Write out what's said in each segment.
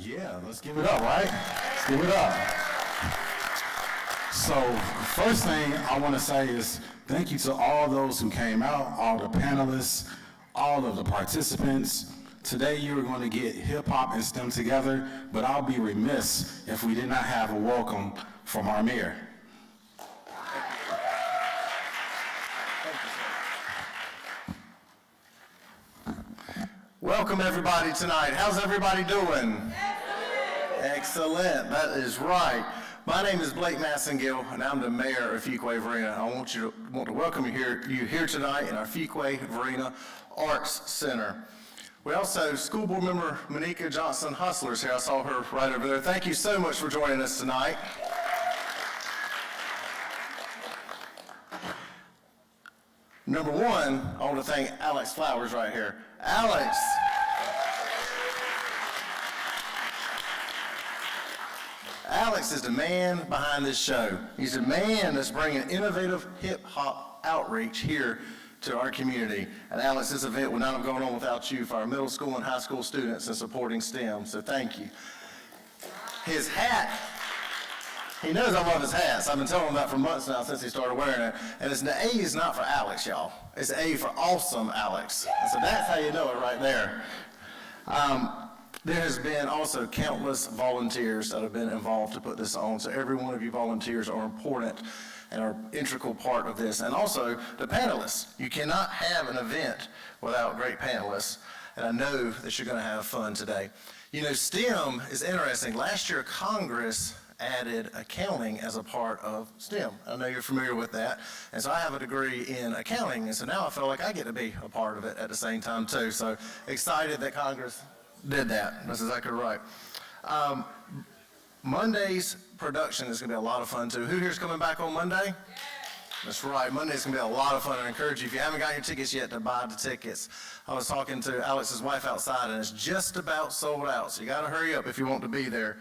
Yeah, let's give it up, right? Let's give it up. So, first thing I want to say is thank you to all those who came out, all the panelists, all of the participants. Today you are going to get hip hop and STEM together, but I'll be remiss if we did not have a welcome from our mayor. Welcome everybody tonight. How's everybody doing? Excellent. That is right. My name is Blake Massengill, and I'm the mayor of Fuquay-Varina. I want to welcome you here tonight in our Fuquay-Varina Arts Center. We also, school board member Monica Johnson Hustler's here. I saw her right over there. Thank you so much for joining us tonight. Number one, I want to thank Alex Flowers right here. Alex. Alex is the man behind this show. He's the man that's bringing innovative hip-hop outreach here to our community. And Alex, this event would not have gone on without you for our middle school and high school students and supporting STEM, so thank you. His hat, he knows I love his hats. I've been telling him that for months now since he started wearing it. And the A is not for Alex, y'all. It's A for awesome Alex. And so that's how you know it right there. There has been also countless volunteers that have been involved to put this on. So every one of you volunteers are important and are an integral part of this. And also the panelists. You cannot have an event without great panelists. And I know that you're going to have fun today. You know, STEM is interesting. Last year, Congress added accounting as a part of STEM. I know you're familiar with that. And so I have a degree in accounting. And so now I feel like I get to be a part of it at the same time too. So excited that Congress did that. That's exactly right. Monday's production is going to be a lot of fun too. Who here's coming back on Monday? That's right. Monday's going to be a lot of fun. I encourage you, if you haven't got your tickets yet, to buy the tickets. I was talking to Alex's wife outside, and it's just about sold out. So you got to hurry up if you want to be there.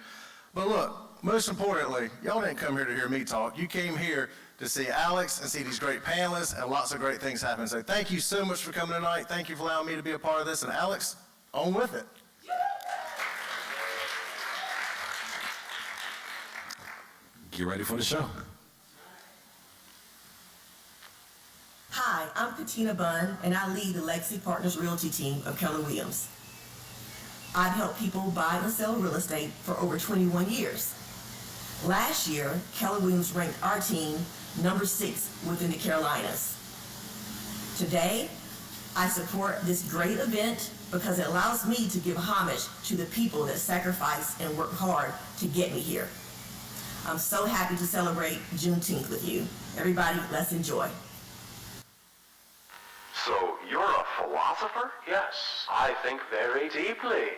But look, most importantly, y'all didn't come here to hear me talk. You came here to see Alex and see these great panelists and lots of great things happen. So thank you so much for coming tonight. Thank you for allowing me to be a part of this. And Alex, on with it. Get ready for the show. Hi, I'm Katina Bunn, and I lead the Legacy Partners Realty team of Keller Williams. I've helped people buy and sell real estate for over 21 years. Last year, Keller Williams ranked our team number 6 within the Carolinas. Today, I support this great event because it allows me to give homage to the people that sacrificed and worked hard to get me here. I'm so happy to celebrate Juneteenth with you. Everybody, let's enjoy. So you're a philosopher? Yes, I think very deeply.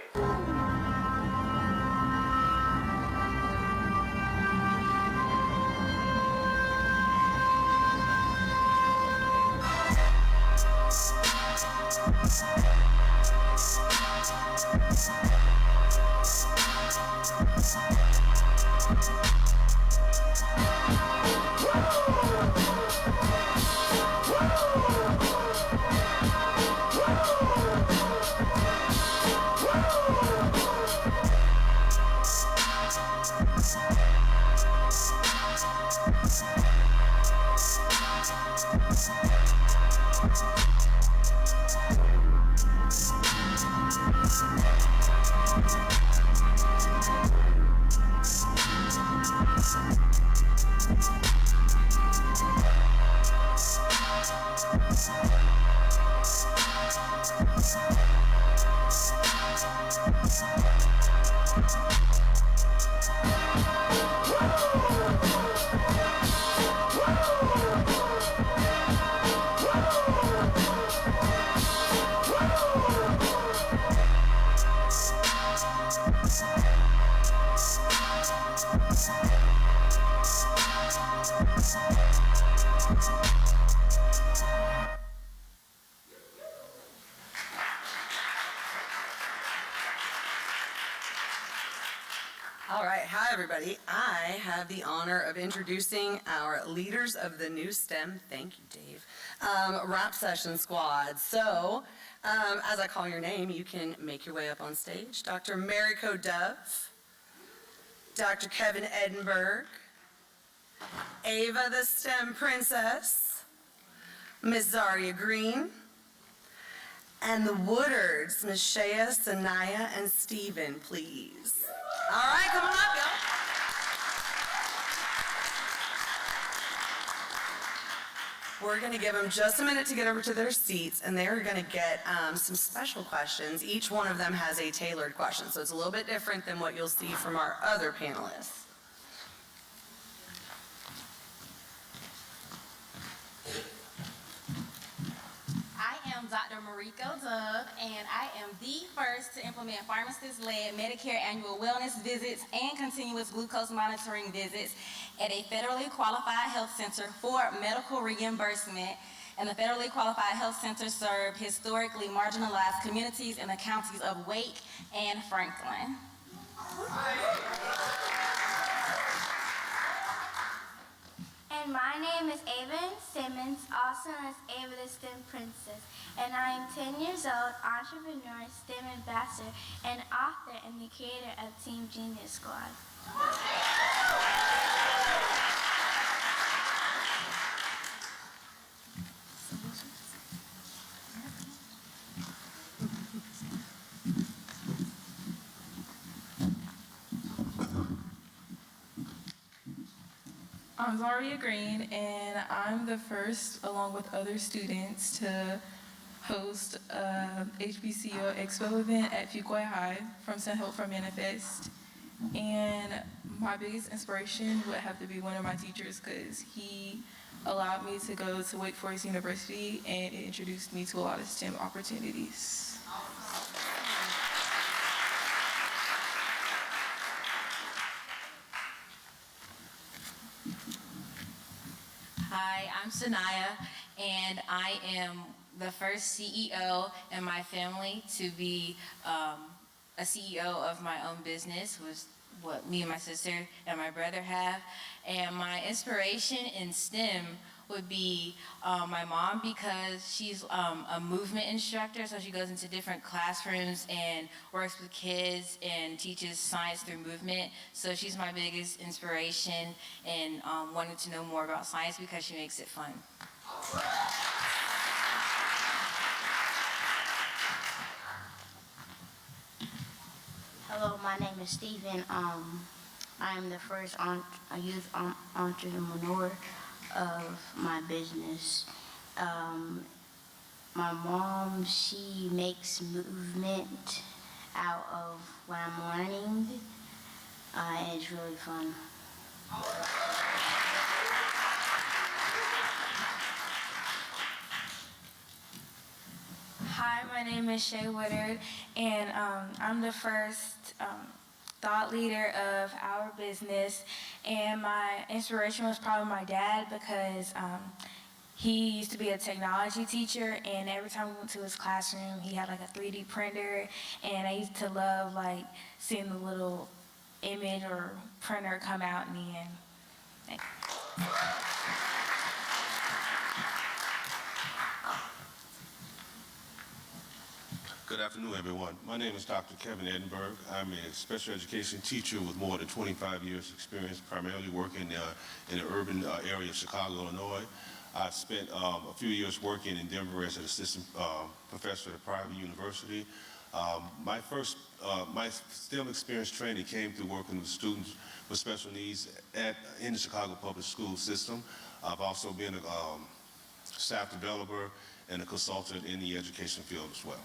All right, hi everybody. I have the honor of introducing our leaders of the new STEM, thank you, Dave, rap session squad. So, as I call your name, you can make your way up on stage. Dr. Mariko Dove, Dr. Kevin Edinburgh, Ava the STEM Princess, Ms. Zaria Green, and the Woodards, Ms. Shea, Sanaya, and Steven, please. All right, come on up, y'all. We're going to give them just a minute to get over to their seats, and they're going to get some special questions. Each one of them has a tailored question, so it's a little bit different than what you'll see from our other panelists. I am Dr. Mariko Dove, and I am the first to implement pharmacist-led Medicare annual wellness visits and continuous glucose monitoring visits at a federally qualified health center for medical reimbursement. And the federally qualified health centers serve historically marginalized communities in the counties of Wake and Franklin. And my name is Ava Simmons, also known as Ava the STEM Princess. And I am 10 years old, entrepreneur, STEM ambassador, and author and the creator of Team Genius Squad. I'm Zaria Green, and I'm the first, along with other students, to host a HBCU Expo event at Fuquay High from Send Hope for Manifest. And my biggest inspiration would have to be one of my teachers, because he allowed me to go to Wake Forest University, and it introduced me to a lot of STEM opportunities. Hi, I'm Sanaya, and I am the first CEO in my family to be a CEO of my own business, was what me and my sister and my brother have. And my inspiration in STEM would be my mom, because she's a movement instructor, so she goes into different classrooms and works with kids and teaches science through movement. So she's my biggest inspiration in wanting to know more about science, because she makes it fun. Hello, my name is Steven. I am the first youth entrepreneur of my business. My mom, she makes movement out of what I'm learning, and it's really fun. Hi, my name is Shay Woodard, and I'm the first thought leader of our business. And my inspiration was probably my dad, because he used to be a technology teacher, and every time we went to his classroom, he had like a 3D printer, and I used to love like seeing the little image or printer come out in the end. Thanks. Good afternoon, everyone. My name is Dr. Kevin Edinburgh. I'm a special education teacher with more than 25 years experience, primarily working in the urban area of Chicago, Illinois. I spent a few years working in Denver as an assistant professor at a private university. My STEM experience training came through working with students with special needs in the Chicago public school system. I've also been a staff developer and a consultant in the education field as well.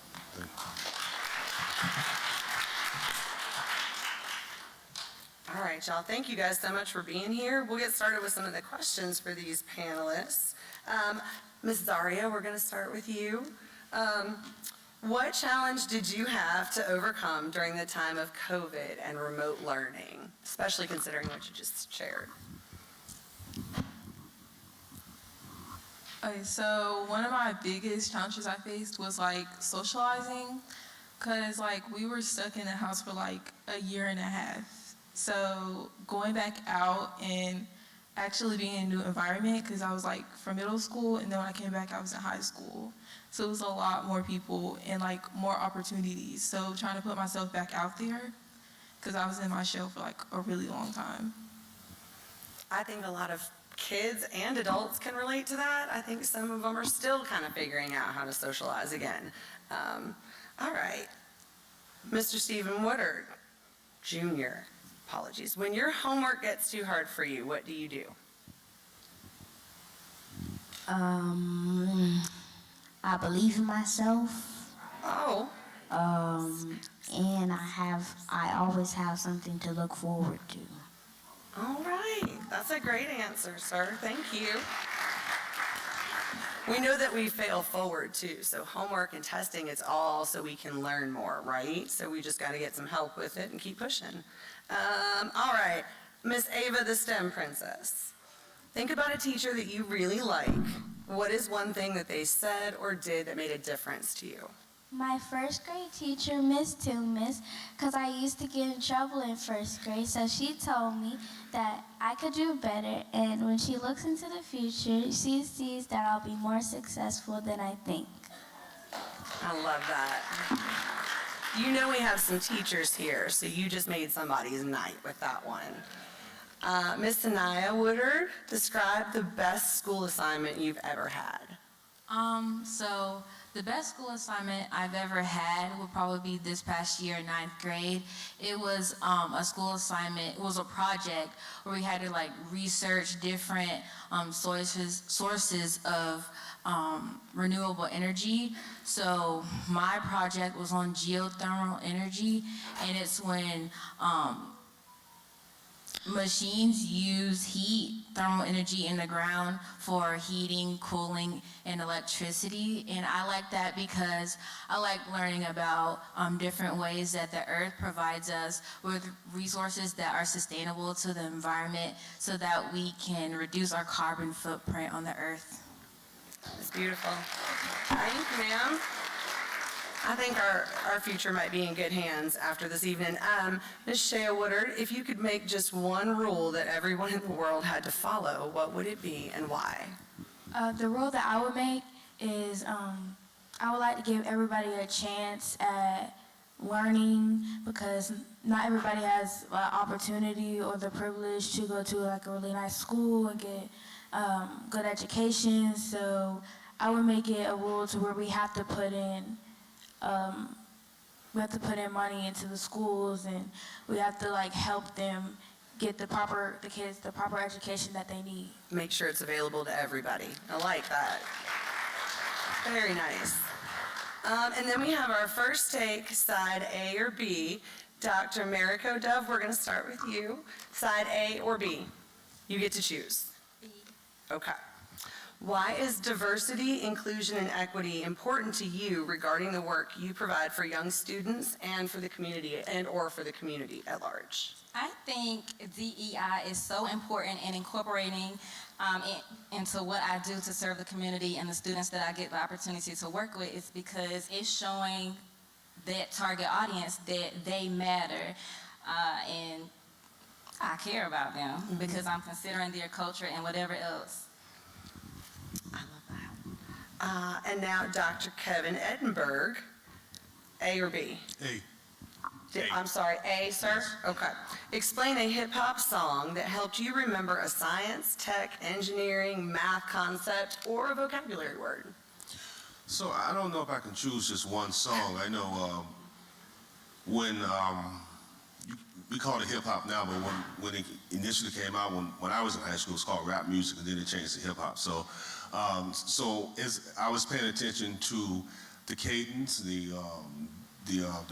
All right, y'all. Thank you guys so much for being here. We'll get started with some of the questions for these panelists. Ms. Zaria, we're going to start with you. What challenge did you have to overcome during the time of COVID and remote learning, especially considering what you just shared? Okay, so one of my biggest challenges I faced was like socializing, because like we were stuck in the house for like a year and a half. So going back out and actually being in a new environment, because I was like from middle school, and then when I came back, I was in high school. So it was a lot more people and like more opportunities. So trying to put myself back out there, because I was in my shell for like a really long time. I think a lot of kids and adults can relate to that. I think some of them are still kind of figuring out how to socialize again. All right. Mr. Stephen Woodard, Jr., apologies. When your homework gets too hard for you, what do you do? I believe in myself. Oh. And I always have something to look forward to. All right. That's a great answer, sir. Thank you. We know that we fail forward too, so homework and testing, it's all so we can learn more, right? So we just got to get some help with it and keep pushing. All right, Miss Ava, the STEM princess. Think about a teacher that you really like. What is one thing that they said or did that made a difference to you? My first grade teacher, Miss Toomis, because I used to get in trouble in first grade, so she told me that I could do better, and when she looks into the future, she sees that I'll be more successful than I think. I love that. You know we have some teachers here, so you just made somebody's night with that one. Miss Anaya Woodard, describe the best school assignment you've ever had. So the best school assignment I've ever had would probably be this past year, 9th grade. It was a school assignment. It was a project where we had to like research different sources of renewable energy. So my project was on geothermal energy, and it's when machines use heat, thermal energy in the ground for heating, cooling, and electricity. And I like that because I like learning about different ways that the earth provides us with resources that are sustainable to the environment so that we can reduce our carbon footprint on the earth. It's beautiful. Thank you, ma'am. I think our future might be in good hands after this evening. Ms. Shea Woodard, if you could make just one rule that everyone in the world had to follow, what would it be and why? The rule that I would make is I would like to give everybody a chance at learning, because not everybody has the opportunity or the privilege to go to like a really nice school and get good education. So I would make it a rule to where we have to put in money into the schools, and we have to like help them get the kids the proper education that they need. Make sure it's available to everybody. I like that. Very nice. And then we have our first take, side A or B. Dr. Mariko Dove, we're going to start with you. Side A or B? You get to choose. B. Okay. Why is diversity, inclusion, and equity important to you regarding the work you provide for young students and for the community or for the community at large? I think DEI is so important in incorporating into what I do to serve the community and the students that I get the opportunity to work with, is because it's showing that target audience that they matter, and I care about them because I'm considering their culture and whatever else. I love that. And now Dr. Kevin Edinburgh, A or B? A. I'm sorry, A, sir? Okay. Explain a hip-hop song that helped you remember a science, tech, engineering, math concept, or a vocabulary word. So I don't know if I can choose just one song. I know when we call it hip hop now, but when it initially came out, when I was in high school, it was called rap music, and then it changed to hip hop. So, as I was paying attention to the cadence, the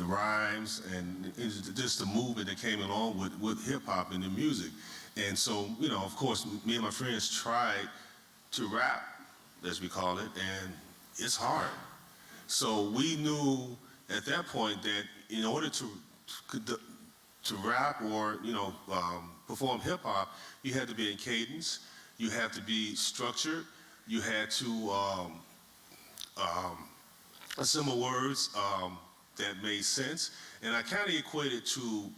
rhymes, and just the movement that came along with hip hop and the music. And so, of course, me and my friends tried to rap, as we call it, and it's hard. So we knew at that point that in order to rap or perform hip hop, you had to be in cadence, you had to be structured, you had to assemble words that made sense, and I kind of equated to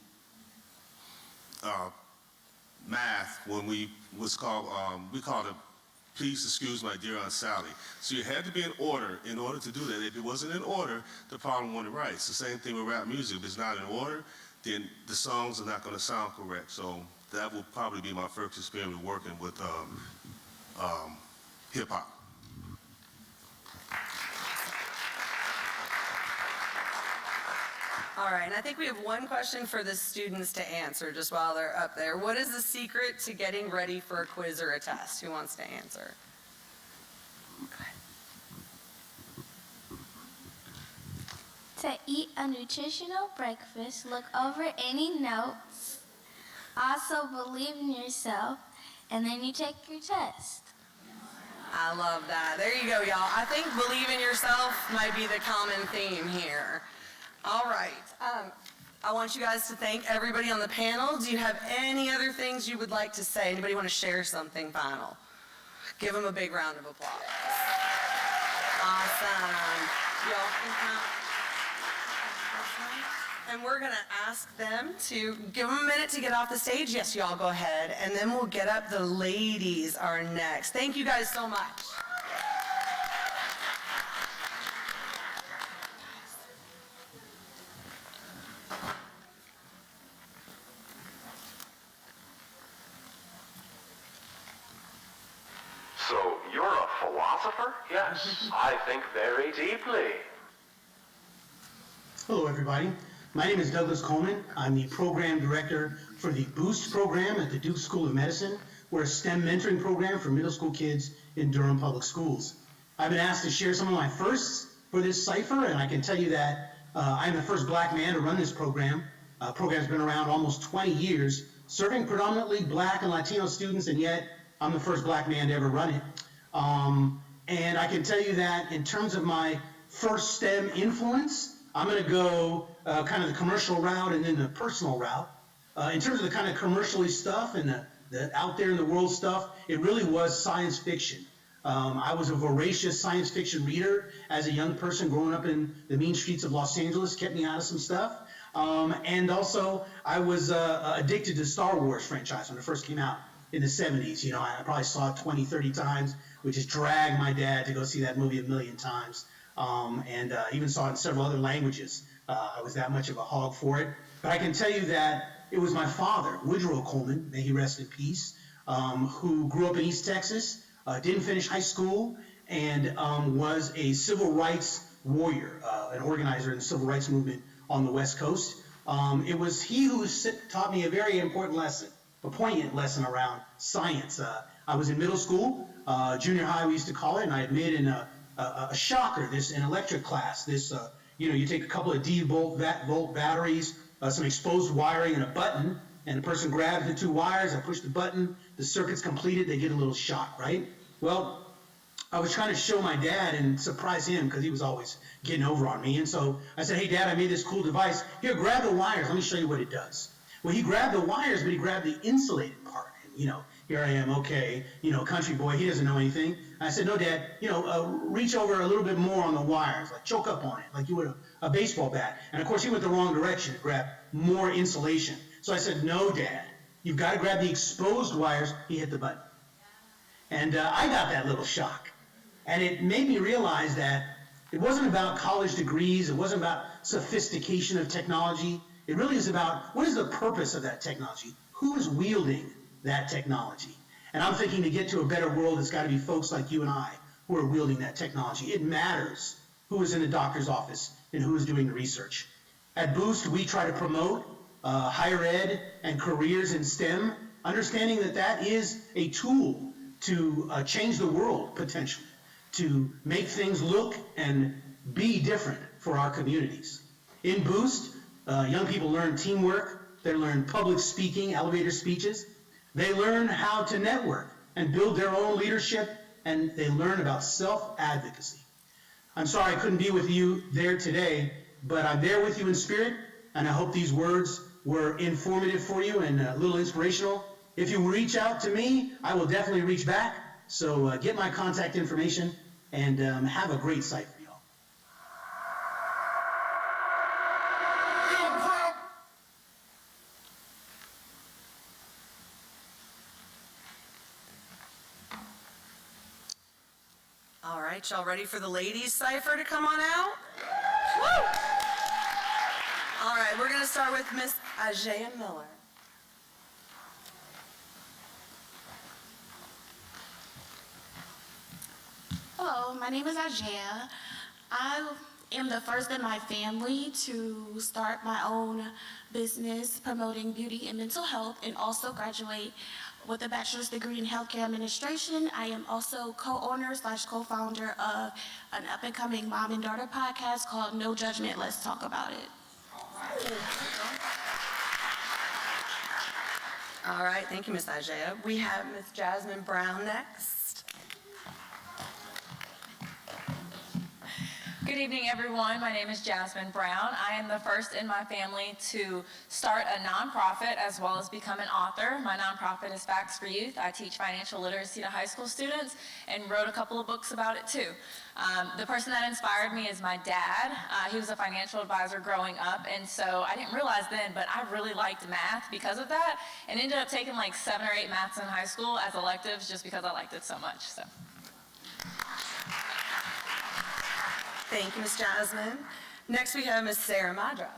when we called it Please Excuse My Dear Aunt Sally. So you had to be in order to do that. If it wasn't in order, the problem wasn't right. It's the same thing with rap music. If it's not in order, then the songs are not going to sound correct. So that will probably be my first experience working with hip-hop. All right, and I think we have one question for the students to answer just while they're up there. What is the secret to getting ready for a quiz or a test? Who wants to answer? To eat a nutritional breakfast, look over any notes, also believe in yourself, and then you take your test. I love that. There you go, y'all. I think believe in yourself might be the common theme here. All right. I want you guys to thank everybody on the panel. Do you have any other things you would like to say? Anybody want to share something final? Give them a big round of applause. Awesome. Y'all can come. And we're going to ask them to give them a minute to get off the stage. Yes, y'all go ahead. And then we'll get up. The ladies are next. Thank you guys so much. So you're a philosopher? Yes, I think very deeply. Hello, everybody. My name is Douglas Coleman. I'm the program director for the BOOST program at the Duke School of Medicine. We're a STEM mentoring program for middle school kids in Durham Public Schools. I've been asked to share some of my firsts for this cipher, and I can tell you that I'm the first black man to run this program. Program's been around almost 20 years, serving predominantly black and Latino students, and yet I'm the first black man to ever run it. And I can tell you that in terms of my first STEM influence, I'm going to go kind of the commercial route and then the personal route. In terms of the kind of commercially stuff and the out there in the world stuff, it really was science fiction. I was a voracious science fiction reader as a young person growing up in the mean streets of Los Angeles, kept me out of some stuff. And also, I was addicted to Star Wars franchise when it first came out in the 70s. You know, I probably saw it 20, 30 times, which has dragged my dad to go see that movie a million times. And even saw it in several other languages. I was that much of a hog for it. But I can tell you that it was my father, Woodrow Coleman, may he rest in peace, who grew up in East Texas, didn't finish high school, and was a civil rights warrior, an organizer in the civil rights movement on the West Coast. It was he who taught me a very important lesson, a poignant lesson around science. I was in middle school, junior high we used to call it, and I admit in a shocker, an electric class. You take a couple of D-volt batteries, some exposed wiring and a button, and the person grabs the two wires, I push the button, the circuit's completed, they get a little shock, right? Well, I was trying to show my dad and surprise him because he was always getting over on me. And so I said, hey, Dad, I made this cool device. Here, grab the wires. Let me show you what it does. Well, he grabbed the wires, but he grabbed the insulated part. And, here I am, okay, country boy, he doesn't know anything. I said, no, Dad, reach over a little bit more on the wires, like choke up on it, like you would a baseball bat. And, of course, he went the wrong direction to grab more insulation. So I said, no, Dad, you've got to grab the exposed wires. He hit the button. And I got that little shock. And it made me realize that it wasn't about college degrees. It wasn't about sophistication of technology. It really is about what is the purpose of that technology? Who is wielding that technology? And I'm thinking to get to a better world, it's got to be folks like you and I who are wielding that technology. It matters who is in the doctor's office and who is doing the research. At Boost, we try to promote higher ed and careers in STEM, understanding that that is a tool to change the world, potentially, to make things look and be different for our communities. In Boost, young people learn teamwork, they learn public speaking, elevator speeches, they learn how to network and build their own leadership, and they learn about self-advocacy. I'm sorry I couldn't be with you there today, but I'm there with you in spirit, and I hope these words were informative for you and a little inspirational. If you reach out to me, I will definitely reach back. So get my contact information and have a great site for y'all. right, y'all ready for the ladies' cipher to come on out? Woo! All right, we're going to start with Miss Ajaya Miller. Hello, my name is Ajaya. I am the first in my family to start my own business promoting beauty and mental health, and also graduate with a bachelor's degree in healthcare administration. I am also co-owner / co-founder of an up-and-coming mom and daughter podcast called No Judgment, Let's Talk About It. All right, thank you, Miss Ajaya. We have Miss Jasmine Brown next. Good evening, everyone. My name is Jasmine Brown. I am the first in my family to start a nonprofit as well as become an author. My nonprofit is Facts for Youth. I teach financial literacy to high school students and wrote a couple of books about it too. The person that inspired me is my dad. He was a financial advisor growing up, and so I didn't realize then, but I really liked math because of that, and ended up taking like 7 or 8 maths in high school as electives just because I liked it so much. So. Thank you, Ms. Jasmine. Next, we have Ms. Sarah Madras.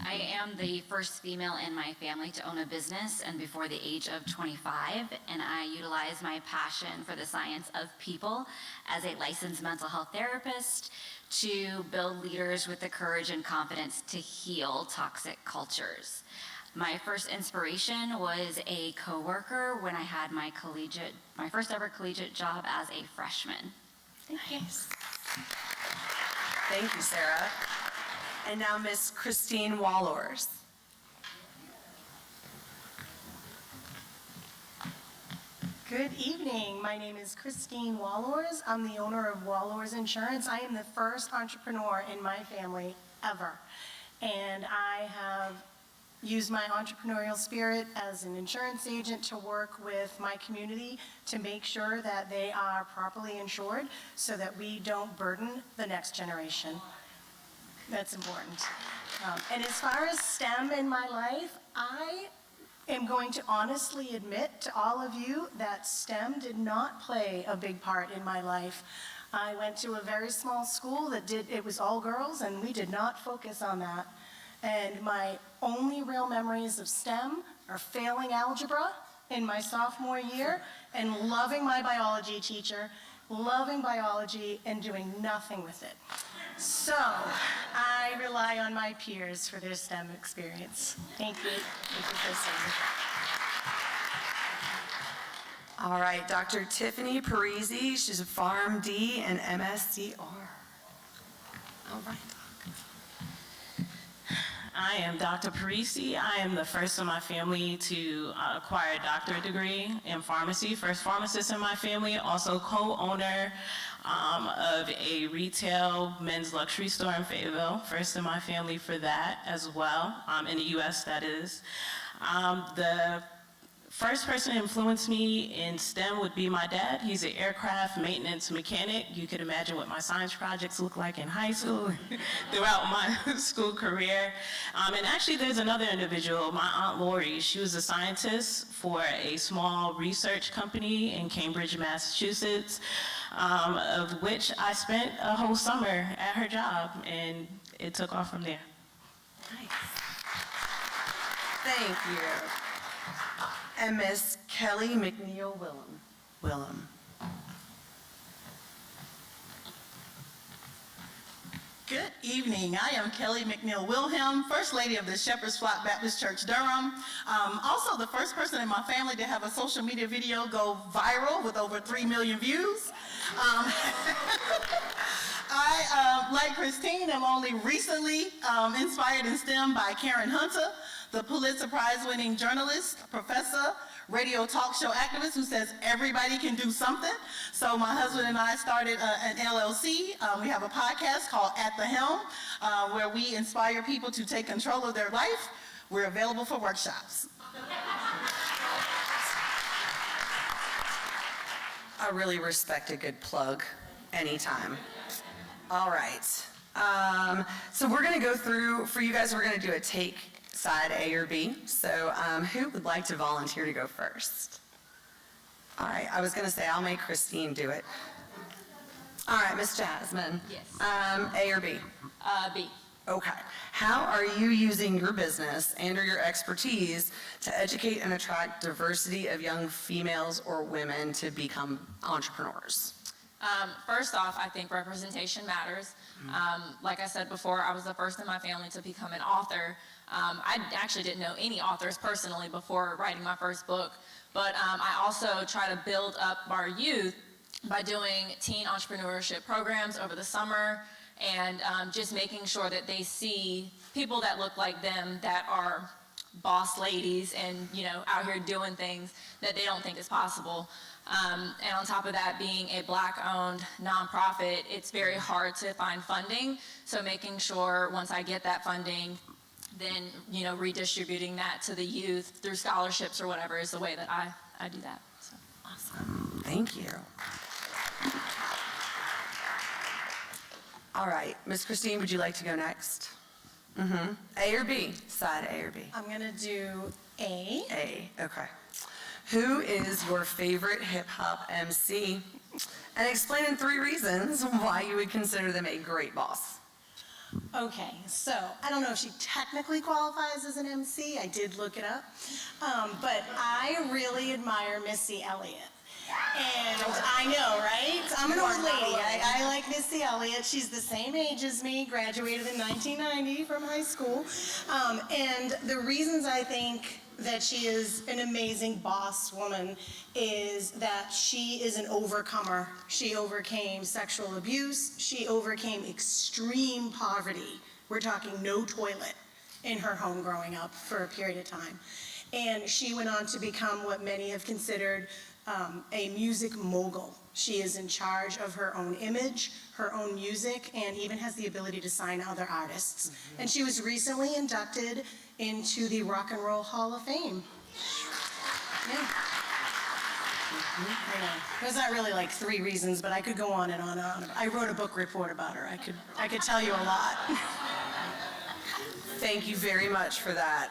I am the first female in my family to own a business and before the age of 25, and I utilize my passion for the science of people as a licensed mental health therapist to build leaders with the courage and confidence to heal toxic cultures. My first inspiration was a coworker when I had my first ever collegiate job as a freshman. Nice. Thank you, Sarah. And now Miss Christine Wallors. Good evening. My name is Christine Wallors. I'm the owner of Wallors Insurance. I am the first entrepreneur in my family ever. And I have used my entrepreneurial spirit as an insurance agent to work with my community to make sure that they are properly insured so that we don't burden the next generation. That's important. And as far as STEM in my life, I am going to honestly admit to all of you that STEM did not play a big part in my life. I went to a very small school it was all girls, and we did not focus on that. And my only real memories of STEM are failing algebra in my sophomore year and loving my biology teacher, loving biology and doing nothing with it. So I rely on my peers for their STEM experience. Thank you. Thank you for listening. All right, Dr. Tiffany Parisi. She's a PharmD and MSCR. All right. I am Dr. Parisi. I am the first in my family to acquire a doctorate degree in pharmacy, first pharmacist in my family, also co-owner of a retail men's luxury store in Fayetteville, first in my family for that as well, in the US that is. The first person to influence me in STEM would be my dad. He's an aircraft maintenance mechanic. You could imagine what my science projects look like in high school throughout my school career. And actually there's another individual, my Aunt Lori. She was a scientist for a small research company in Cambridge, Massachusetts, of which I spent a whole summer at her job, and it took off from there. Nice. Thank you. And Miss Kelly McNeil Willem. Good evening. I am Kelly McNeil Wilhelm, First Lady of the Shepherd's Flock Baptist Church, Durham. Also the first person in my family to have a social media video go viral with over 3 million views. I, like Christine, am only recently inspired in STEM by Karen Hunter, the Pulitzer Prize-winning journalist, professor, radio talk show activist who says everybody can do something. So my husband and I started an LLC. We have a podcast called At the Helm, where we inspire people to take control of their life. We're available for workshops. I really respect a good plug anytime. All right. So we're going to go through, for you guys, we're going to do a take side A or B. So who would like to volunteer to go first? All right, I was going to say I'll make Christine do it. All right, Miss Jasmine. Yes. A or B? B. Okay. How are you using your business and or your expertise to educate and attract diversity of young females or women to become entrepreneurs? First off, I think representation matters. Like I said before, I was the first in my family to become an author. I actually didn't know any authors personally before writing my first book, but I also try to build up our youth by doing teen entrepreneurship programs over the summer and just making sure that they see people that look like them that are boss ladies and, you know, out here doing things that they don't think is possible. And on top of that, being a Black-owned nonprofit, it's very hard to find funding. So making sure once I get that funding, then, you know, redistributing that to the youth through scholarships or whatever is the way that I do that. So. Awesome. Thank you. All right, Miss Christine, would you like to go next? A or B? Side A or B? I'm gonna do A. A, okay. Who is your favorite hip-hop MC? And explain in 3 reasons why you would consider them a great boss. Okay, so I don't know if she technically qualifies as an MC. I did look it up. But I really admire Missy Elliott. And I know, right? I'm an old lady. I like Missy Elliott. She's the same age as me, graduated in 1990 from high school. And the reasons I think that she is an amazing boss woman is that she is an overcomer. She overcame sexual abuse. She overcame extreme poverty. We're talking no toilet in her home growing up for a period of time. And she went on to become what many have considered a music mogul. She is in charge of her own image, her own music, and even has the ability to sign other artists. And she was recently inducted into the Rock and Roll Hall of Fame. Yeah. I know. There's not really like 3 reasons, but I could go on and on and on. I wrote a book report about her. I could tell you a lot. Thank you very much for that.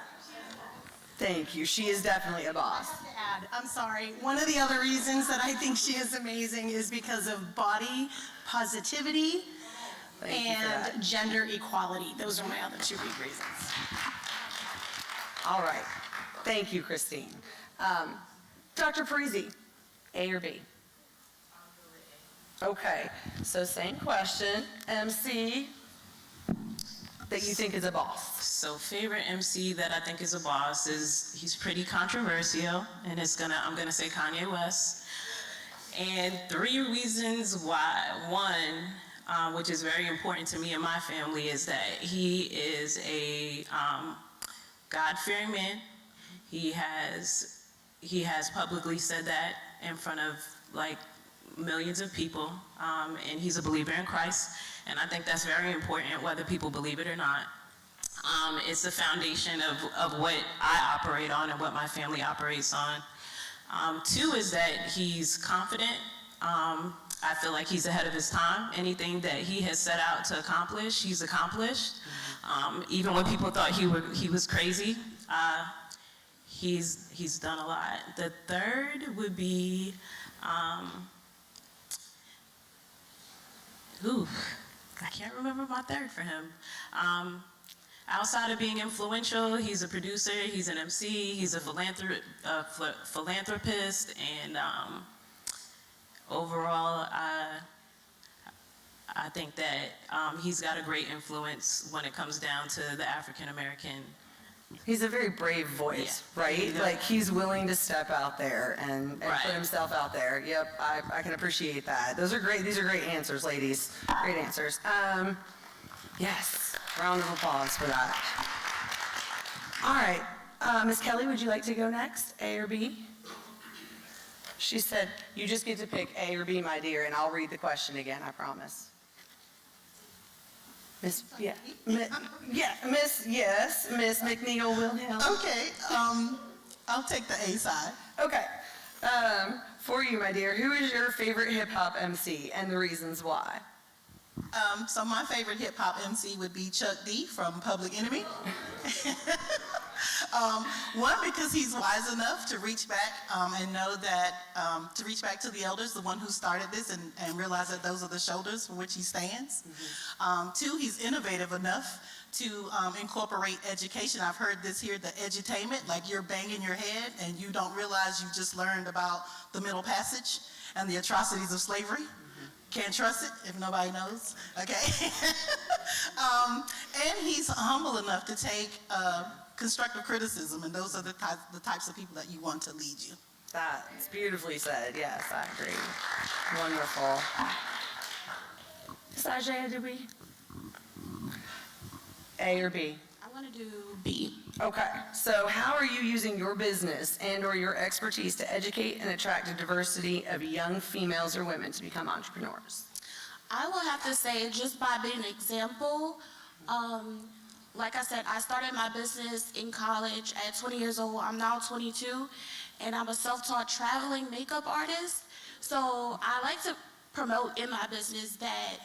Thank you. She is definitely a boss. I'm sorry. One of the other reasons that I think she is amazing is because of body positivity and gender equality. Those are my other 2 big reasons. All right. Thank you, Christine. Dr. Parisi, A or B? Okay. So same question. MC that you think is a boss. So favorite MC that I think is a boss is, he's pretty controversial, and I'm gonna say Kanye West. And 3 reasons why. One, which is very important to me and my family, is that he is a God-fearing man. He has publicly said that in front of like millions of people, and he's a believer in Christ. And I think that's very important, whether people believe it or not. It's the foundation of what I operate on and what my family operates on. 2 is that he's confident. I feel like he's ahead of his time. Anything that he has set out to accomplish, he's accomplished. Even when people thought he was crazy, he's done a lot. The 3rd would be, I can't remember my 3rd for him. Outside of being influential, he's a producer, he's an MC, he's a philanthropist, and overall, I think that he's got a great influence when it comes down to the African American. He's a very brave voice, right? Like he's willing to step out there and put himself out there. Yep, I can appreciate that. Those are great. These are great answers, ladies. Great answers. Yes, round of applause for that. All right, Ms. Kelly, would you like to go next? A or B? She said, you just get to pick A or B, my dear, and I'll read the question again, I promise. Miss McNeil Wilhelm. Okay, I'll take the A side. Okay, for you, my dear, who is your favorite hip-hop MC and the reasons why? So my favorite hip-hop MC would be Chuck D from Public Enemy. One, because he's wise enough to reach back and know that, to reach back to the elders, the one who started this, and realize that those are the shoulders for which he stands. Two, he's innovative enough to incorporate education. I've heard this here, the edutainment, like you're banging your head and you don't realize you just learned about the Middle Passage and the atrocities of slavery. Can't trust it if nobody knows, okay? And he's humble enough to take constructive criticism, and those are the types of people that you want to lead you. That's beautifully said. Yes, I agree. Wonderful. Sajaya, did we? A or B? I want to do B. Okay, so how are you using your business and or your expertise to educate and attract a diversity of young females or women to become entrepreneurs? I will have to say, just by being an example, like I said, I started my business in college at 20 years old. I'm now 22, and I'm a self-taught traveling makeup artist. So I like to promote in my business that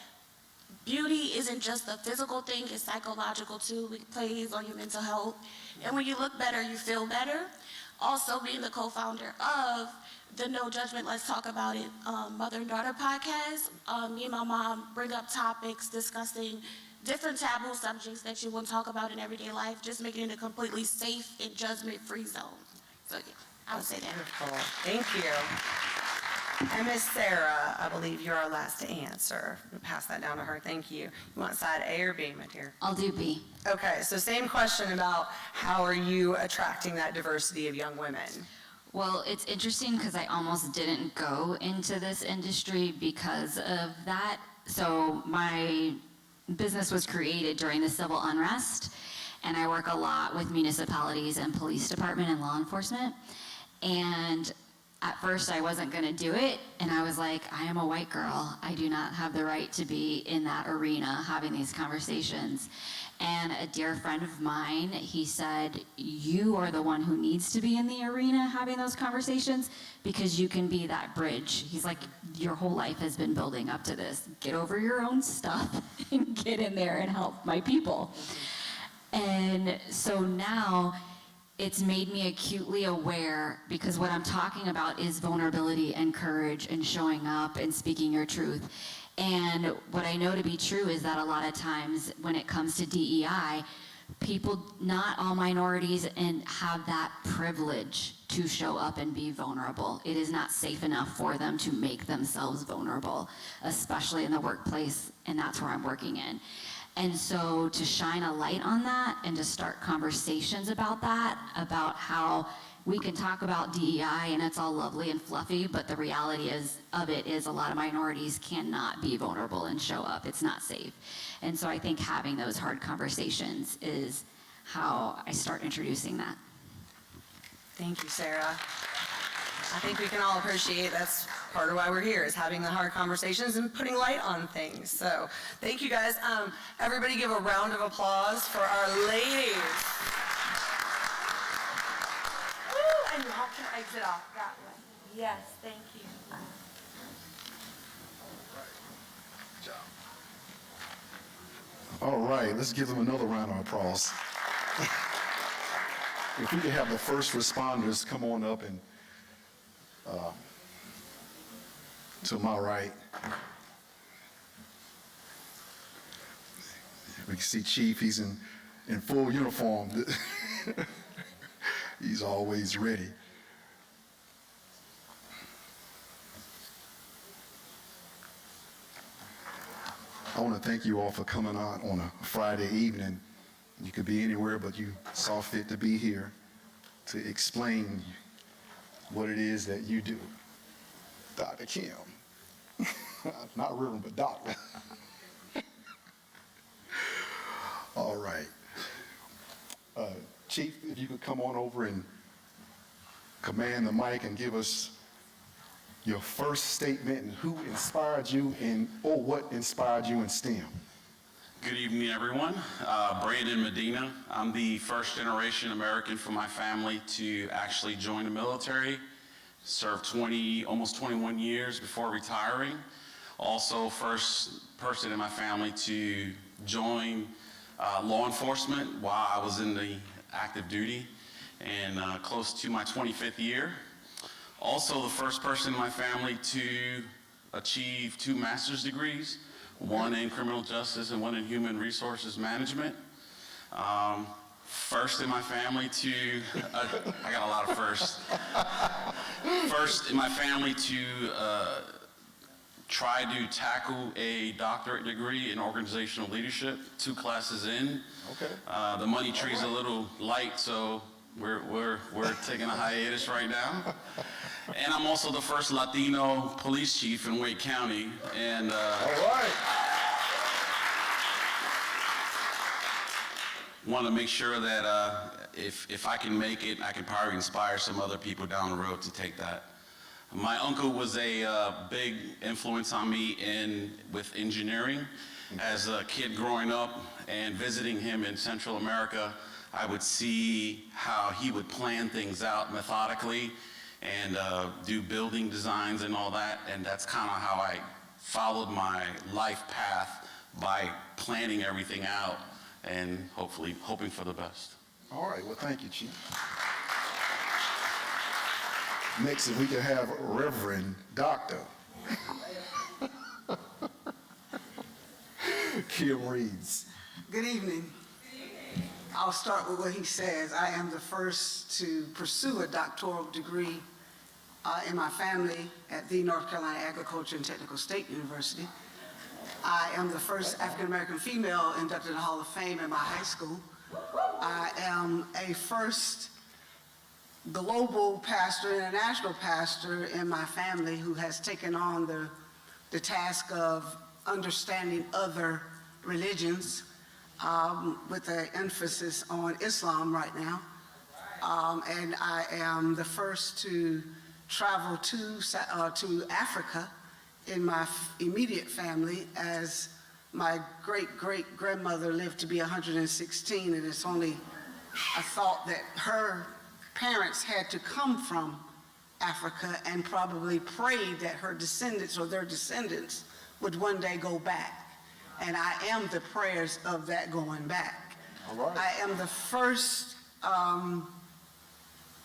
beauty isn't just a physical thing, it's psychological too. It plays on your mental health. And when you look better, you feel better. Also, being the co-founder of the No Judgment, Let's Talk About It Mother and Daughter podcast, me and my mom bring up topics discussing different taboo subjects that you wouldn't talk about in everyday life, just making it a completely safe and judgment-free zone. So yeah, I would say that. Wonderful. Thank you. And Miss Sarah, I believe you're our last to answer. We'll pass that down to her. Thank you. You want side A or B, my dear? I'll do B. Okay, so same question about how are you attracting that diversity of young women? Well, it's interesting because I almost didn't go into this industry because of that. So my business was created during the civil unrest, and I work a lot with municipalities and police department and law enforcement. And at first I wasn't gonna do it, and I was like, I am a white girl. I do not have the right to be in that arena having these conversations. And a dear friend of mine, he said, you are the one who needs to be in the arena having those conversations because you can be that bridge. He's like, your whole life has been building up to this. Get over your own stuff and get in there and help my people. And so now, it's made me acutely aware because what I'm talking about is vulnerability and courage and showing up and speaking your truth. And what I know to be true is that a lot of times when it comes to DEI, people, not all minorities, and have that privilege to show up and be vulnerable. It is not safe enough for them to make themselves vulnerable, especially in the workplace, and that's where I'm working in. And so to shine a light on that and to start conversations about that, about how we can talk about DEI and it's all lovely and fluffy, but the reality of it is a lot of minorities cannot be vulnerable and show up. It's not safe. And so I think having those hard conversations is how I start introducing that. Thank you, Sarah. I think we can all appreciate that's part of why we're here, is having the hard conversations and putting light on things. So thank you guys. Everybody give a round of applause for our ladies. Woo! And y'all can exit off that way. Yes, thank you. All right, let's give them another round of applause. If we could have the first responders come on up and to my right. We can see Chief, he's in full uniform. He's always ready. I want to thank you all for coming out on a Friday evening. You could be anywhere, but you saw fit to be here to explain what it is that you do. Dr. Kim. Not Reverend, but Doctor. All right. Chief, if you could come on over and command the mic and give us your first statement and who inspired you or what inspired you in STEM. Good evening, everyone. Brandon Medina. I'm the first generation American from my family to actually join the military. Served almost 21 years before retiring. Also, first person in my family to join law enforcement while I was in the active duty. and close to my 25th year. Also the first person in my family to achieve 2 master's degrees, one in criminal justice and one in human resources management. First in my family to, I got a lot of firsts. First in my family to try to tackle a doctorate degree in organizational leadership, 2 classes in. Okay. The money tree's a little light, so we're taking a hiatus right now. And I'm also the first Latino police chief in Wake County. And all right. Want to make sure that if I can make it, I can probably inspire some other people down the road to take that. My uncle was a big influence on me with engineering. As a kid growing up and visiting him in Central America, I would see how he would plan things out methodically and do building designs and all that, and that's kind of how I followed my life path, by planning everything out and hopefully hoping for the best. All right, well, thank you, Chief. Next, if we could have Reverend Dr. Kim Reeds. Good evening. I'll start with what he says. I am the first to pursue a doctoral degree in my family at the North Carolina Agriculture and Technical State University. I am the first African-American female inducted in the Hall of Fame in my high school. I am a first global pastor, international pastor in my family who has taken on the task of understanding other religions with an emphasis on Islam right now. And I am the first to travel to Africa in my immediate family, as my great-great-grandmother lived to be 116, and it's only a thought that her parents had to come from Africa and probably prayed that her descendants or their descendants would one day go back. And I am the prayers of that going back. All right. I am the first,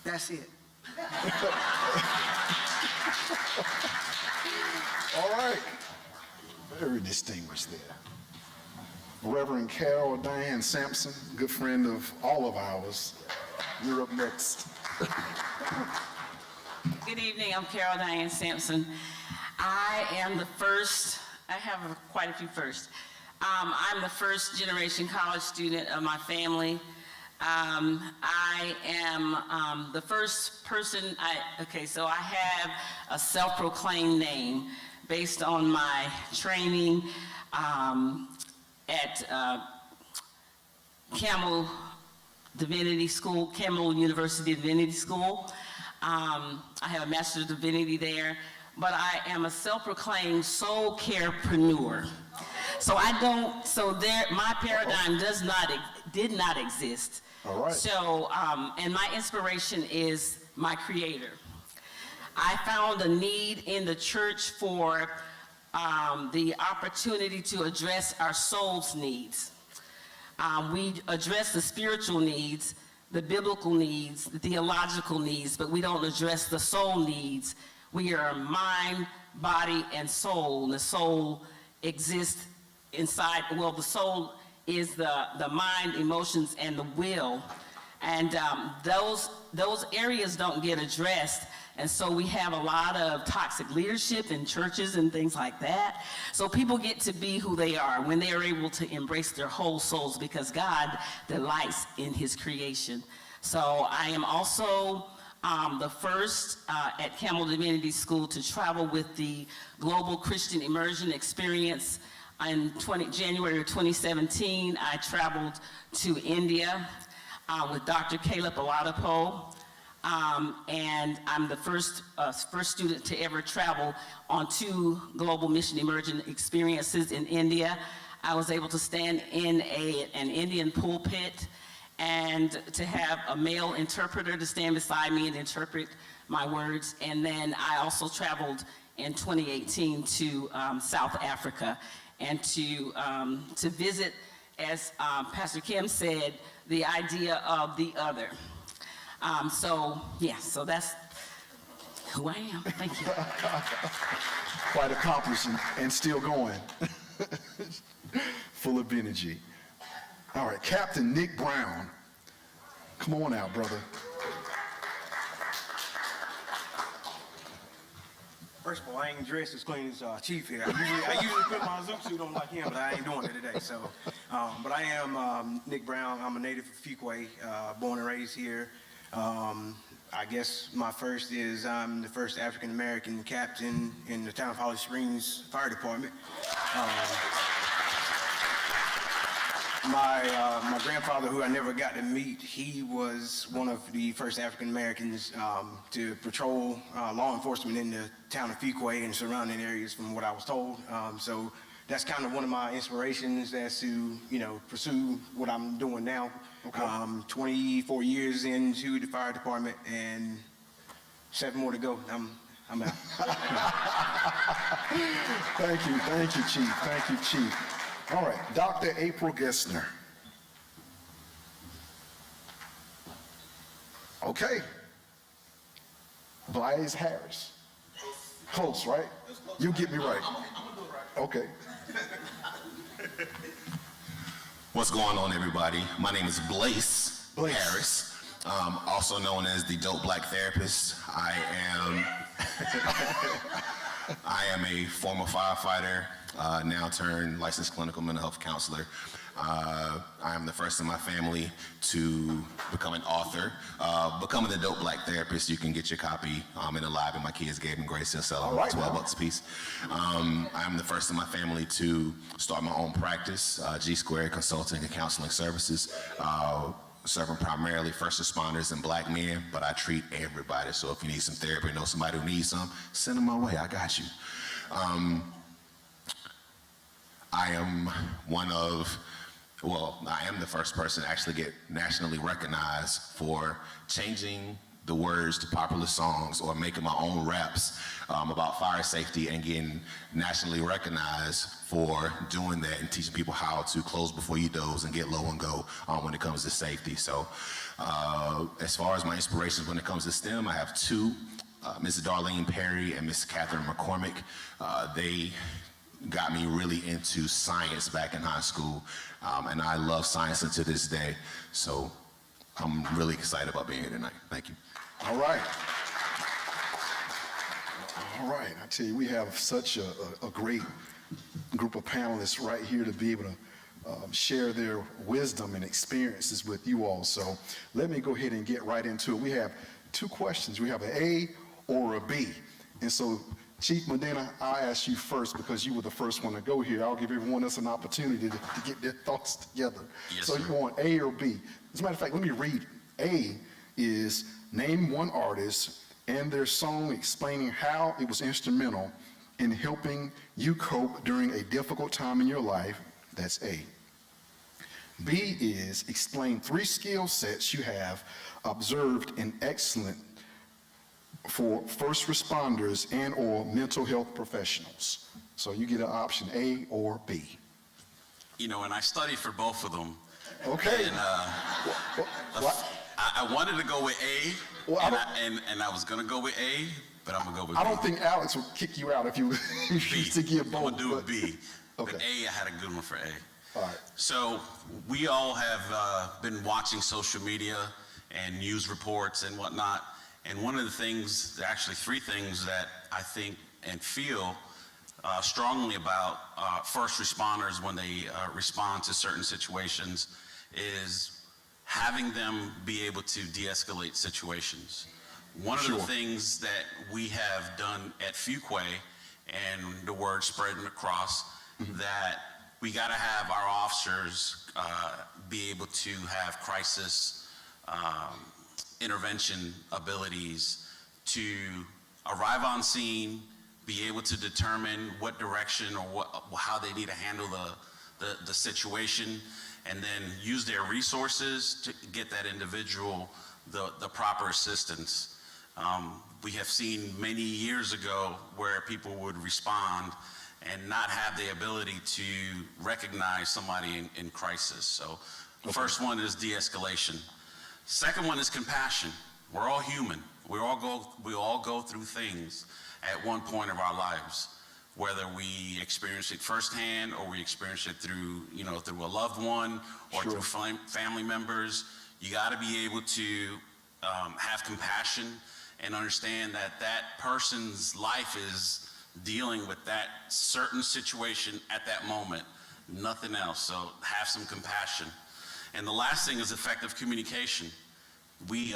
that's it. All right. Very distinguished there. Reverend Carol Diane Sampson, good friend of all of ours. You're up next. Good evening, I'm Carol Diane Sampson. I am the first, I have quite a few firsts. I'm the first generation college student of my family. I am the first person, so I have a self-proclaimed name based on my training at Campbell Divinity School, Campbell University Divinity School. I have a Master's of Divinity there, but I am a self-proclaimed soul carepreneur. So my paradigm did not exist. All right. So, and my inspiration is my Creator. I found a need in the church for the opportunity to address our soul's needs. We address the spiritual needs, the biblical needs, the theological needs, but we don't address the soul needs. We are mind, body, and soul. The soul exists inside, well, the soul is the mind, emotions, and the will. And those areas don't get addressed. And so we have a lot of toxic leadership in churches and things like that. So people get to be who they are when they are able to embrace their whole souls, because God delights in his creation. So I am also the first at Campbell Divinity School to travel with the Global Christian Immersion Experience. In January of 2017, I traveled to India with Dr. Caleb Oladipo. And I'm the first student to ever travel on 2 global mission immersion experiences in India. I was able to stand in an Indian pulpit and to have a male interpreter to stand beside me and interpret my words. And then I also traveled in 2018 to South Africa and to visit, as Pastor Kim said, the idea of the other. So that's who I am. Thank you. Quite accomplished and still going. Full of energy. All right, Captain Nick Brown. Come on out, brother. First of all, I ain't dressed as clean as Chief here. I usually put my zoom suit on like him, but I ain't doing it today. So, but I am Nick Brown. I'm a native of Fuquay, born and raised here. I guess my first is I'm the first African American captain in the town of Holly Springs Fire Department. My grandfather, who I never got to meet, he was one of the first African Americans to patrol law enforcement in the town of Fuquay and surrounding areas, from what I was told. So that's kind of one of my inspirations as to, pursue what I'm doing now. Okay. 24 years into the fire department and 7 more to go. I'm out. Thank you, Chief. Thank you, Chief. All right, Dr. April Gessner. Okay. Blythe Harris. Close, right? You get me right. Okay. What's going on, everybody? My name is Blaze Harris, also known as the Dope Black Therapist. I am a former firefighter, now turned licensed clinical mental health counselor. I am the first in my family to become an author. Becoming the Dope Black Therapist, you can get your copy in the library. My kids, Gabe and Grace, they'll sell them $12 a piece. I am the first in my family to start my own practice, G Squared Consulting and Counseling Services, serving primarily first responders and black men, but I treat everybody. So if you need some therapy, know somebody who needs some, send them my way, I got you. I am I am the first person to actually get nationally recognized for changing the words to popular songs or making my own raps about fire safety and getting nationally recognized for doing that and teaching people how to close before you doze and get low and go when it comes to safety. So as far as my inspirations when it comes to STEM, I have two, Mrs. Darlene Perry and Miss Catherine McCormick. They got me really into science back in high school, and I love science until this day. So I'm really excited about being here tonight. Thank you. All right. All right. I tell you, we have such a great group of panelists right here to be able to share their wisdom and experiences with you all. So let me go ahead and get right into it. We have two questions. We have an A or a B. And so Chief Medina, I'll ask you first because you were the first one to go here. I'll give everyone else an opportunity to get their thoughts together. Yes, so sir. You want A or B? As a matter of fact, let me read. A is name one artist and their song explaining how it was instrumental in helping you cope during a difficult time in your life. That's A. B is explain 3 skill sets you have observed in excellent for first responders and or mental health professionals. So you get an option A or B. And I studied for both of them. Okay. And I wanted to go with A, and I was going to go with A, but I'm going to go with B. I don't think Alex would kick you out if you used to give both. I'm going to do B. Okay. But A, I had a good one for A. All right. So we all have been watching social media and news reports and whatnot. And one of the things, actually 3 things that I think and feel strongly about first responders when they respond to certain situations is having them be able to de-escalate situations. One of the things that we have done at Fuquay, and the word spreading across, that we got to have our officers be able to have crisis intervention abilities to arrive on scene, be able to determine what direction or how they need to handle the situation, and then use their resources to get that individual the proper assistance. We have seen many years ago where people would respond and not have the ability to recognize somebody in crisis. So the first one is de-escalation. Second one is compassion. We're all human. We all go through things at one point of our lives, whether we experience it firsthand or we experience it through, through a loved one or through family members. You got to be able to have compassion and understand that that person's life is dealing with that certain situation at that moment, nothing else. So have some compassion. And the last thing is effective communication. We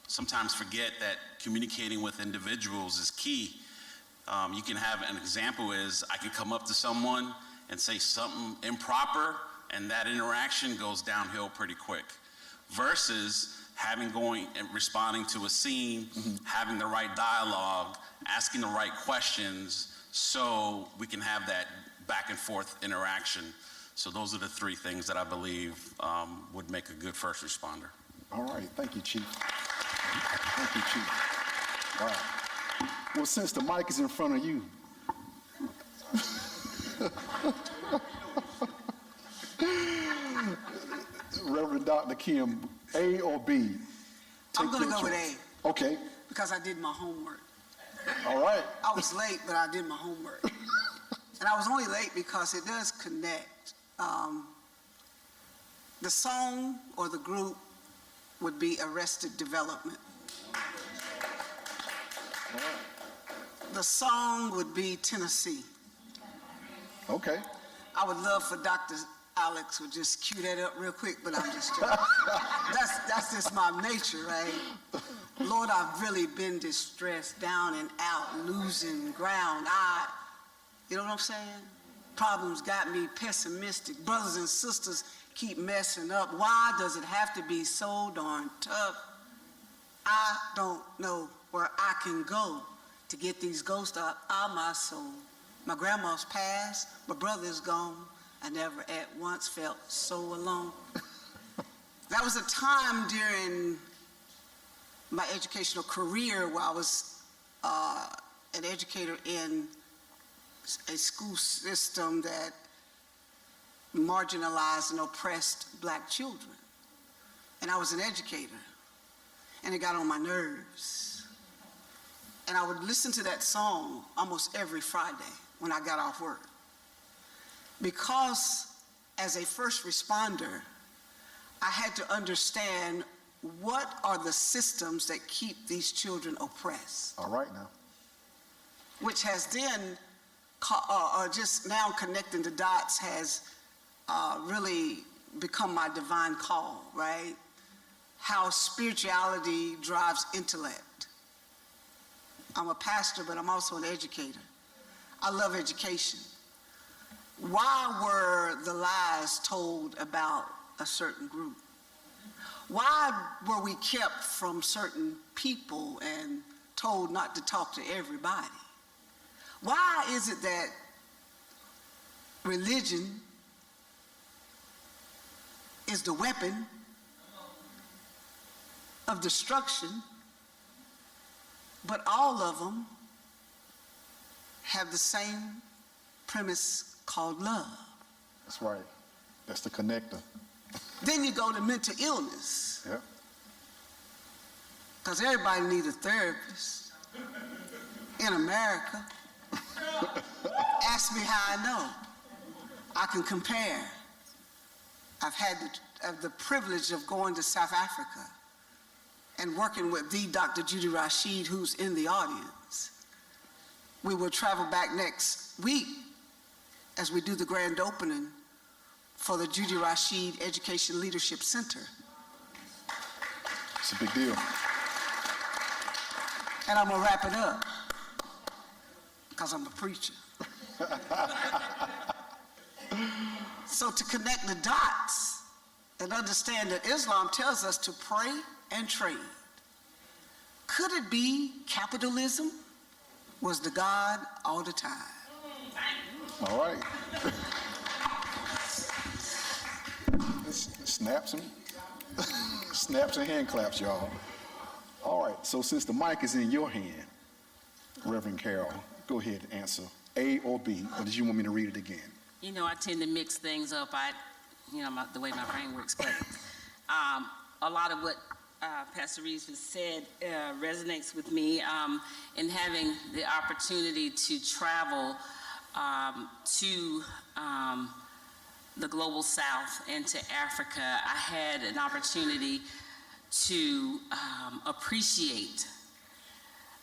sometimes forget that communicating with individuals is key. You can have an example is I can come up to someone and say something improper, and that interaction goes downhill pretty quick. Versus responding to a scene, having the right dialogue, asking the right questions, so we can have that back and forth interaction. So those are the three things that I believe would make a good first responder. All right, thank you, Chief. Thank you, Chief. All right. Well, since the mic is in front of you, Reverend Dr. Kim, A or B? I'm going to go with A. Okay. Because I did my homework. All right. I was late, but I did my homework. And I was only late because it does connect. The song or the group would be Arrested Development. The song would be Tennessee. Okay. I would love for Dr. Alex would just cue that up real quick, but I'm just joking. That's just my nature, right? Lord, I've really been distressed, down and out, losing ground. You know what I'm saying? Problems got me pessimistic. Brothers and sisters keep messing up. Why does it have to be so darn tough? I don't know where I can go to get these ghosts out of my soul. My grandma's passed, my brother's gone. I never at once felt so alone. That was a time during my educational career where I was an educator in a school system that marginalized and oppressed black children. And I was an educator, and it got on my nerves. And I would listen to that song almost every Friday when I got off work. Because as a first responder, I had to understand what are the systems that keep these children oppressed. All right now. Which has then, just now connecting the dots has really become my divine call, right? How spirituality drives intellect. I'm a pastor, but I'm also an educator. I love education. Why were the lies told about a certain group? Why were we kept from certain people and told not to talk to everybody? Why is it that religion is the weapon of destruction, but all of them have the same premise called love? That's right. That's the connector. Then you go to mental illness. Yep. Because everybody needs a therapist in America. Ask me how I know. I can compare. I've had the privilege of going to South Africa and working with the Dr. Judy Rashid, who's in the audience. We will travel back next week as we do the grand opening for the Judy Rashid Education Leadership Center. It's a big deal. And I'm gonna wrap it up, because I'm a preacher. So to connect the dots and understand that Islam tells us to pray and trade. Could it be capitalism was the God all the time? All right. Snaps and hand claps, y'all. All right, so since the mic is in your hand, Reverend Carol, go ahead and answer A or B, or did you want me to read it again? You know, I tend to mix things up. The way my brain works, but a lot of what Pastor Reeves has said resonates with me in having the opportunity to travel to the Global South and to Africa. I had an opportunity to appreciate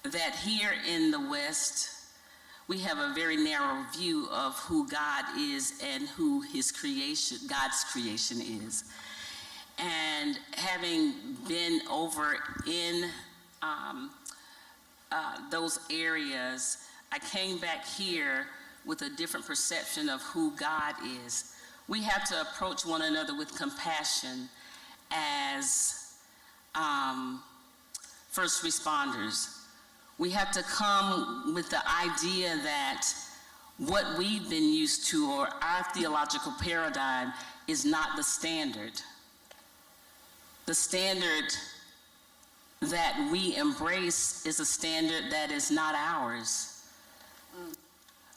that here in the West, we have a very narrow view of who God is and who his creation, God's creation is. And having been over in those areas, I came back here with a different perception of who God is. We have to approach one another with compassion as first responders. We have to come with the idea that what we've been used to, or our theological paradigm, is not the standard. The standard that we embrace is a standard that is not ours.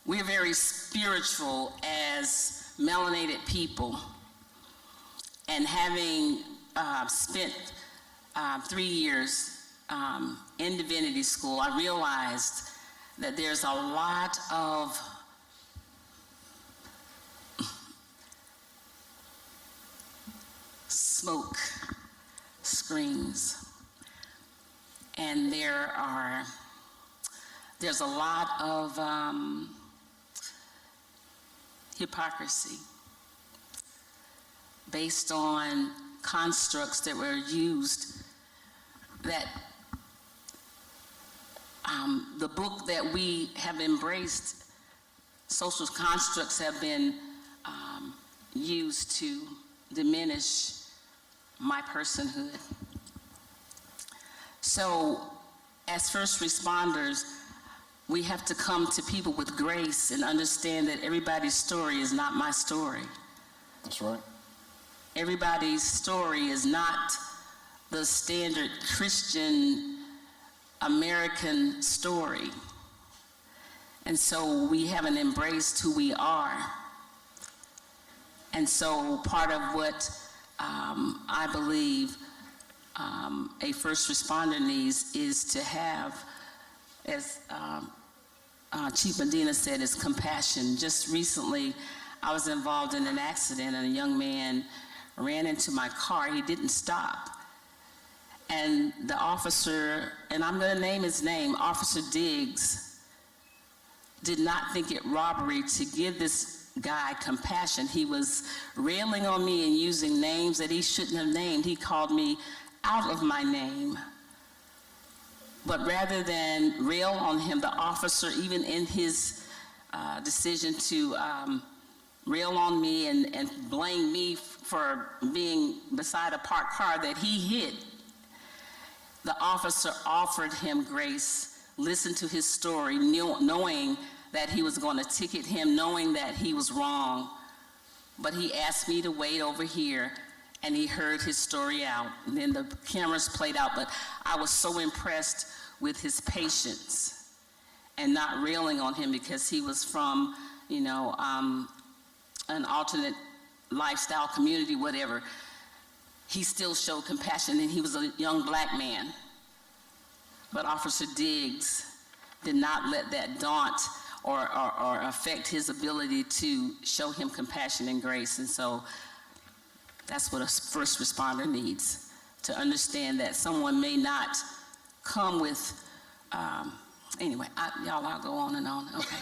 We're very spiritual as melanated people, and having spent 3 years in divinity school, I realized that there's a lot of smoke screens, and there's a lot of hypocrisy based on constructs that were used, that the book that we have embraced, social constructs have been used to diminish my personhood. So as first responders, we have to come to people with grace and understand that everybody's story is not my story. That's right. Everybody's story is not the standard Christian American story. And so we haven't embraced who we are. And so part of what I believe a first responder needs is to have, as Chief Medina said, is compassion. Just recently, I was involved in an accident, and a young man ran into my car. He didn't stop. And the officer, and I'm going to name his name, Officer Diggs, did not think it robbery to give this guy compassion. He was railing on me and using names that he shouldn't have named. He called me out of my name. But rather than rail on him, the officer, even in his decision to rail on me and blame me for being beside a parked car that he hit, the officer offered him grace, listened to his story, knowing that he was going to ticket him, knowing that he was wrong. But he asked me to wait over here, and he heard his story out. And then the cameras played out, but I was so impressed with his patience and not railing on him because he was from, an alternate lifestyle community, whatever. He still showed compassion, and he was a young black man. But Officer Diggs did not let that daunt or affect his ability to show him compassion and grace. And so that's what a first responder needs, to understand that someone may not come with, anyway, I'll go on and on, okay.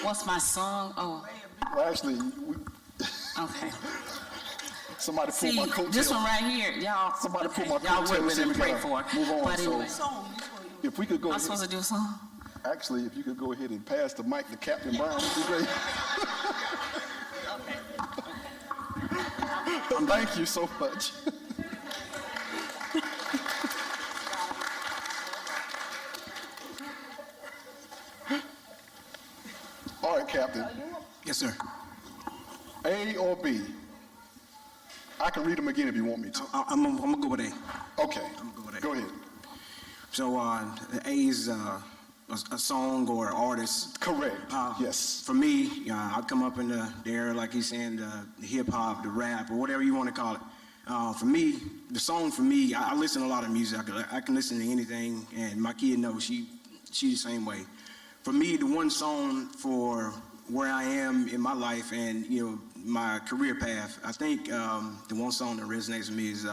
What's my song? Oh. Well, actually, okay. Somebody pull my coattail. This one right here, y'all. Somebody pull my y'all coattail. work with and pray for it. Move on. But anyway, if we could go. I'm supposed to do a song? Actually, if you could go ahead and pass the mic to Captain Brown, would be great. Thank you so much. All right, Captain. Yes, sir. A or B? I can read them again if you want me to. I'm gonna go with A. Okay. I'm gonna go with A. Go ahead. So A is a song or artist. Correct. Yes. For me, I come up in the era, like he's saying, the hip hop, the rap, or whatever you want to call it. For me, the song for me, I listen to a lot of music. I can listen to anything, and my kid knows she the same way. For me, the one song for where I am in my life and, you know, my career path, I think the one song that resonates with me is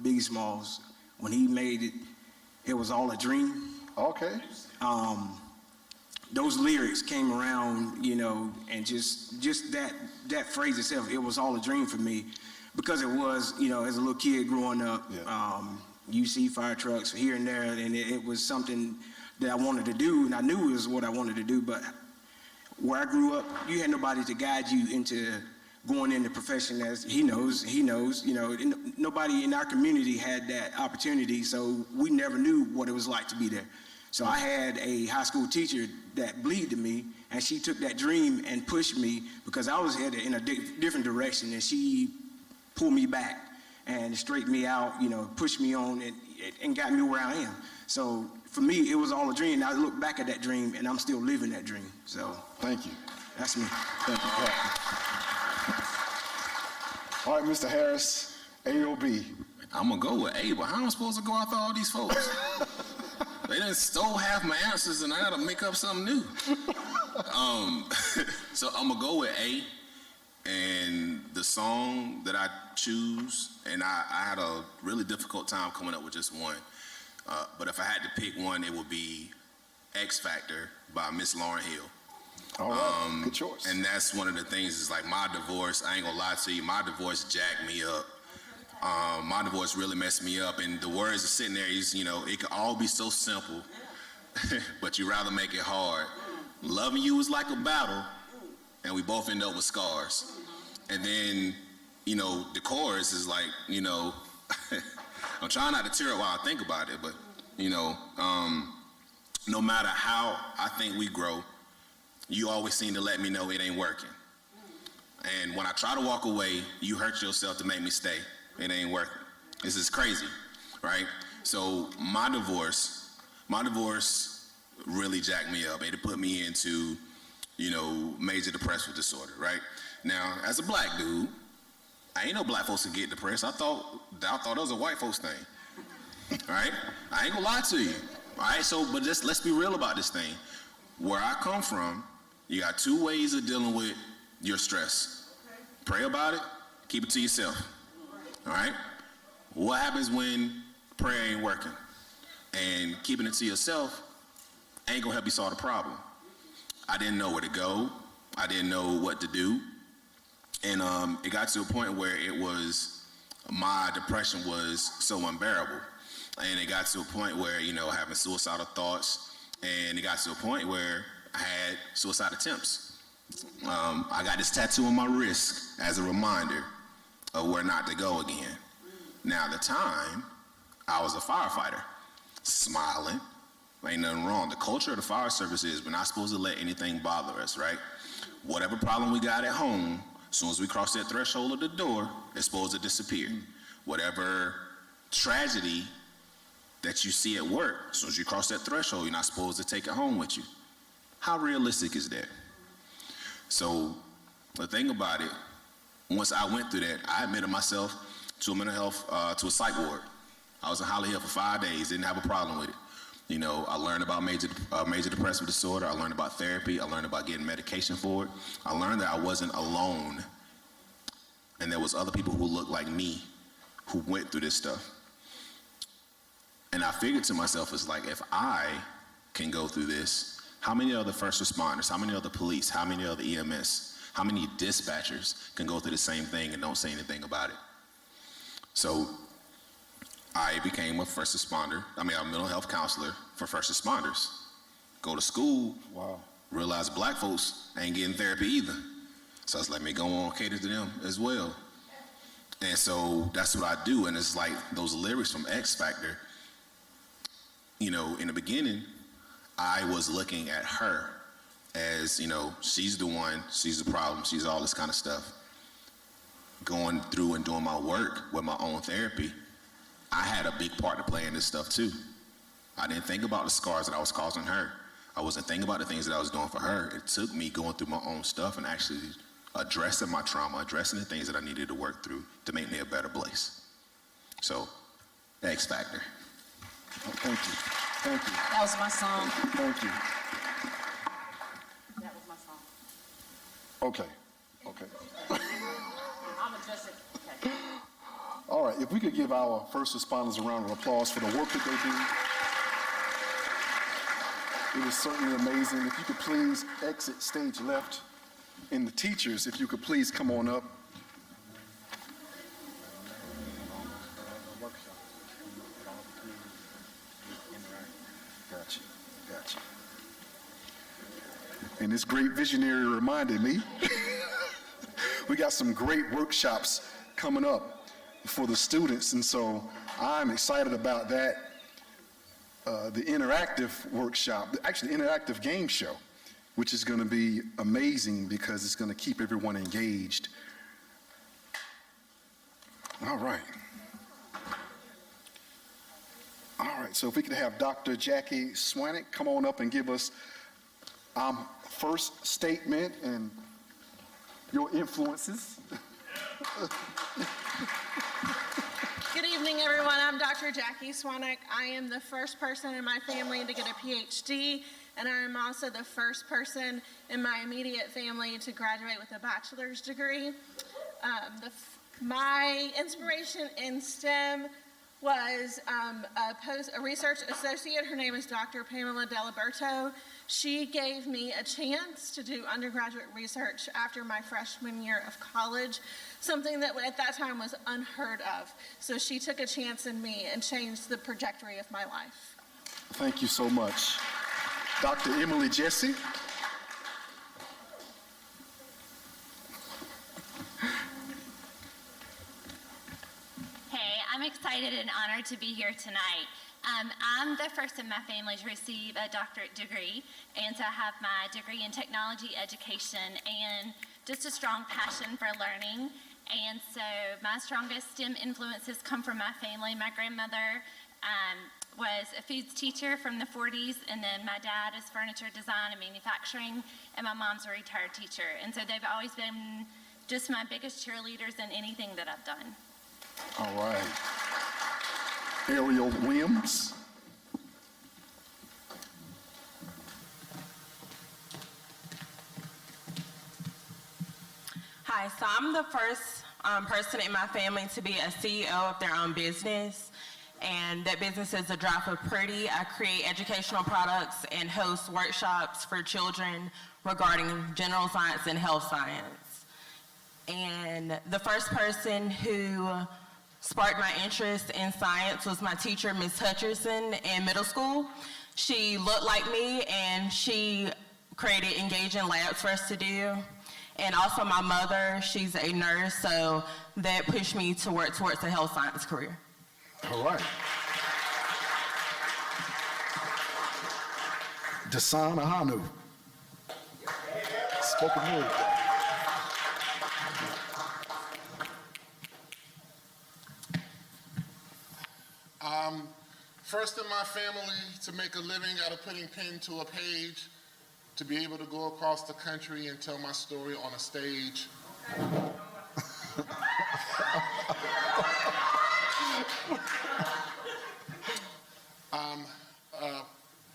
Biggie Smalls. When he made it, it was all a dream. Okay. Those lyrics came around, you know, and just that phrase itself, it was all a dream for me, because it was, you know, as a little kid growing up, you see fire trucks here and there, and it was something that I wanted to do, and I knew it was what I wanted to do, but where I grew up, you had nobody to guide you into going in the profession. As he knows, you know, nobody in our community had that opportunity, so we never knew what it was like to be there. So I had a high school teacher that believed in me, and she took that dream and pushed me, because I was headed in a different direction, and she pulled me back and straightened me out, you know, pushed me on and got me where I am. So for me, it was all a dream. And I look back at that dream, and I'm still living that dream. So thank you. That's me. Thank you, All right, Mr. Harris, AOB. I'm gonna go with A, but how am I supposed to go after all these folks? They done stole half my answers, and I gotta make up something new. So I'm gonna go with A, and the song that I choose, and I had a really difficult time coming up with just one. But if I had to pick one, it would be X Factor by Miss Lauryn Hill. All right, good choice. And that's one of the things, is like my divorce, I ain't gonna lie to you, my divorce jacked me up. My divorce really messed me up, and the words are sitting there, you know, it could all be so simple, but you rather make it hard. Loving you is like a battle, and we both end up with scars. And then, you know, the chorus is like, you know, I'm trying not to tear up while I think about it, but, you know, no matter how I think we grow, you always seem to let me know it ain't working. And when I try to walk away, you hurt yourself to make me stay. It ain't working. This is crazy, right? So my divorce really jacked me up. It put me into, you know, major depressive disorder, right? Now, as a black dude, I ain't know black folks could get depressed. I thought it was a white folks thing, all right? I ain't gonna lie to you, all right? So, but let's be real about this thing. Where I come from, you got two ways of dealing with your stress. Pray about it, keep it to yourself, all right? What happens when prayer ain't working? And keeping it to yourself ain't gonna help you solve the problem. I didn't know where to go. I didn't know what to do. And it got to a point where my depression was so unbearable. And it got to a point where, you know, having suicidal thoughts, and it got to a point where I had suicide attempts. I got this tattoo on my wrist as a reminder of where not to go again. Now, at the time, I was a firefighter, smiling, ain't nothing wrong. The culture of the fire service is we're not supposed to let anything bother us, right? Whatever problem we got at home, as soon as we cross that threshold of the door, it's supposed to disappear. Whatever tragedy that you see at work, as soon as you cross that threshold, you're not supposed to take it home with you. How realistic is that? So the thing about it, once I went through that, I admitted myself to a mental health, to a psych ward. I was in Holly Hill for 5 days, didn't have a problem with it. You know, I learned about major depressive disorder. I learned about therapy. I learned about getting medication for it. I learned that I wasn't alone, and there was other people who looked like me who went through this stuff. And I figured to myself, it's like, if I can go through this, how many other first responders, how many other police, how many other EMS, how many dispatchers can go through the same thing and don't say anything about it? So I became a mental health counselor for first responders. Go to school, realize black folks ain't getting therapy either. So I was like, let me go on, cater to them as well. And so that's what I do, and it's like those lyrics from X Factor, you know, in the beginning, I was looking at her as, you know, she's the one, she's the problem, she's all this kind of stuff. Going through and doing my work with my own therapy, I had a big part to play in this stuff too. I didn't think about the scars that I was causing her. I wasn't thinking about the things that I was doing for her. It took me going through my own stuff and actually addressing my trauma, addressing the things that I needed to work through to make me a better place. So, X Factor. Oh, thank you. Thank you. That was my song. Thank you. That was my song. Okay. Okay. I'm adjusting. Okay. All right. If we could give our first responders a round of applause for the work that they do. It was certainly amazing. If you could please exit stage left. And the teachers, if you could please come on up. Gotcha. Gotcha. And this great visionary reminded me, we got some great workshops coming up for the students, and so I'm excited about that. The interactive workshop, actually the interactive game show, which is going to be amazing because it's going to keep everyone engaged. All right. All right, so if we could have Dr. Jackie Swanick come on up and give us first statement and your influences. Good evening, everyone. I'm Dr. Jackie Swanick. I am the first person in my family to get a PhD, and I am also the first person in my immediate family to graduate with a bachelor's degree. My inspiration in STEM was a research associate. Her name is Dr. Pamela Delaberto. She gave me a chance to do undergraduate research after my freshman year of college, something that at that time was unheard of. So she took a chance in me and changed the trajectory of my life. Thank you so much. Dr. Emily Jesse. Hey, I'm excited and honored to be here tonight. I'm the first in my family to receive a doctorate degree and to have my degree in technology education and just a strong passion for learning. And so my strongest STEM influences come from my family. My grandmother was a foods teacher from the 40s, and then my dad is furniture design and manufacturing, and my mom's a retired teacher. And so they've always been just my biggest cheerleaders in anything that I've done. All right. Ariel Williams. Hi, so I'm the first person in my family to be a CEO of their own business, and that business is A Drop of Pretty. I create educational products and host workshops for children regarding general science and health science. And the first person who sparked my interest in science was my teacher, Ms. Hutcherson, in middle school. She looked like me, and she created engaging labs for us to do. And also my mother, she's a nurse, so that pushed me to work towards a health science career. All right. Dasan Ahanu. Spoken word. First in my family to make a living out of putting pen to a page, to be able to go across the country and tell my story on a stage.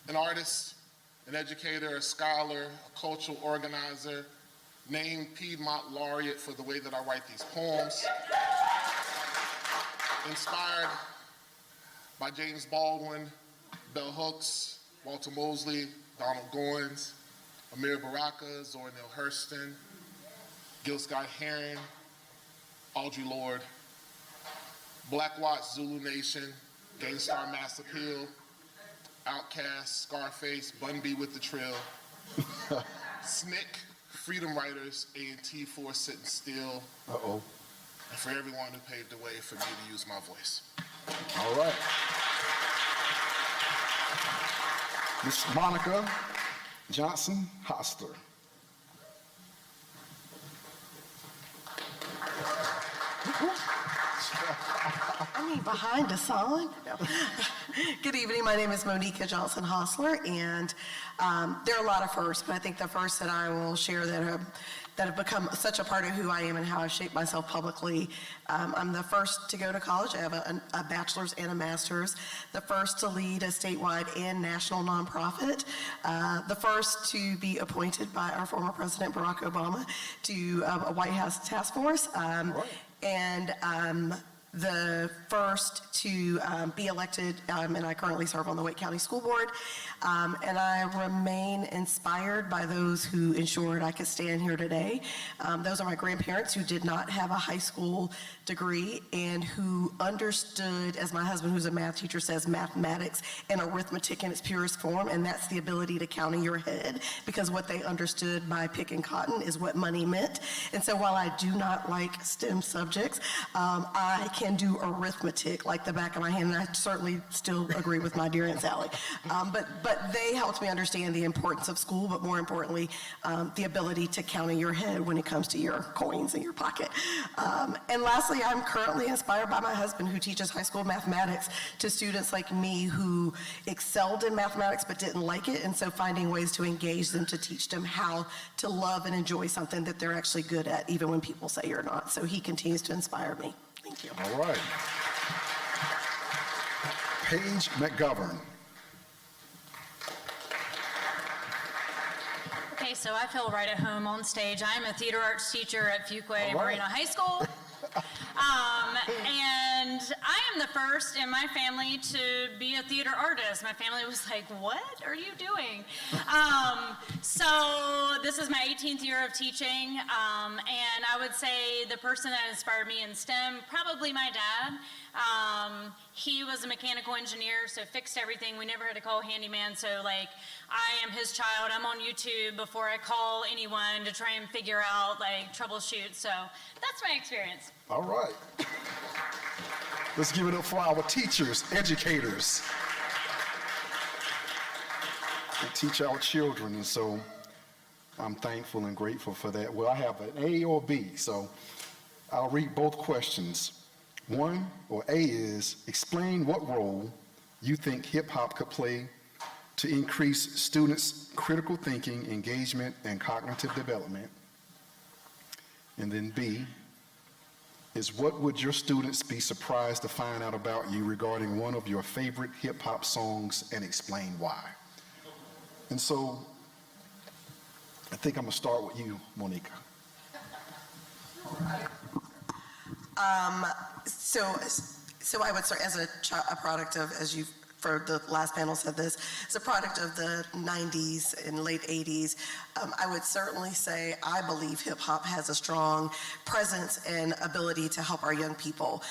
An artist, an educator, a scholar, a cultural organizer, named Piedmont Laureate for the way that I write these poems. Inspired by James Baldwin, Bell Hooks, Walter Mosley, Donald Goines, Amir Baraka, Zora Neale Hurston, Gil Scott-Heron, Audre Lorde, Black Watch, Zulu Nation, Gangstar Mass Appeal, Outkast, Scarface, Bun B with the Trill, SNCC, Freedom Writers, A&T for Sitting Still, and for everyone who paved the way for me to use my voice. All right. Miss Monica Johnson Hostler. I mean, behind a sign. Good evening. My name is Monica Johnson Hostler, and there are a lot of firsts, but I think the first that I will share that that have become such a part of who I am and how I've shaped myself publicly. I'm the first to go to college. I have a bachelor's and a master's. The first to lead a statewide and national nonprofit. The first to be appointed by our former President Barack Obama to a White House task force. And the first to be elected, and I currently serve on the Wake County School Board. And I remain inspired by those who ensured I could stand here today. Those are my grandparents who did not have a high school degree and who understood, as my husband, who's a math teacher, says, mathematics and arithmetic in its purest form, and that's the ability to count in your head, because what they understood by picking cotton is what money meant. And so while I do not like STEM subjects, I can do arithmetic like the back of my hand, and I certainly still agree with my dear Aunt Sally. But they helped me understand the importance of school, but more importantly, the ability to count in your head when it comes to your coins in your pocket. And lastly, I'm currently inspired by my husband, who teaches high school mathematics to students like me who excelled in mathematics but didn't like it, and so finding ways to engage them, to teach them how to love and enjoy something that they're actually good at, even when people say you're not. So he continues to inspire me. Thank you. All right. Paige McGovern. Okay, so I feel right at home on stage. I'm a theater arts teacher at Fuquay-Varina High School. And I am the first in my family to be a theater artist. My family was like, what are you doing? So this is my 18th year of teaching, and I would say the person that inspired me in STEM, probably my dad. He was a mechanical engineer, so fixed everything. We never had to call a handyman, so like, I am his child. I'm on YouTube before I call anyone to try and figure out, like, troubleshoot. So that's my experience. All right. Let's give it up for our teachers, educators. They teach our children, and so I'm thankful and grateful for that. Well, I have an A or B, so I'll read both questions. One, or A, is explain what role you think hip-hop could play to increase students' critical thinking, engagement, and cognitive development. And then B is what would your students be surprised to find out about you regarding one of your favorite hip-hop songs, and explain why. And so I think I'm gonna start with you, Monica. So I would start as a product of, as you've, for the last panel said this, as a product of the 90s and late 80s, I would certainly say I believe hip hop has a strong presence and ability to help our young people.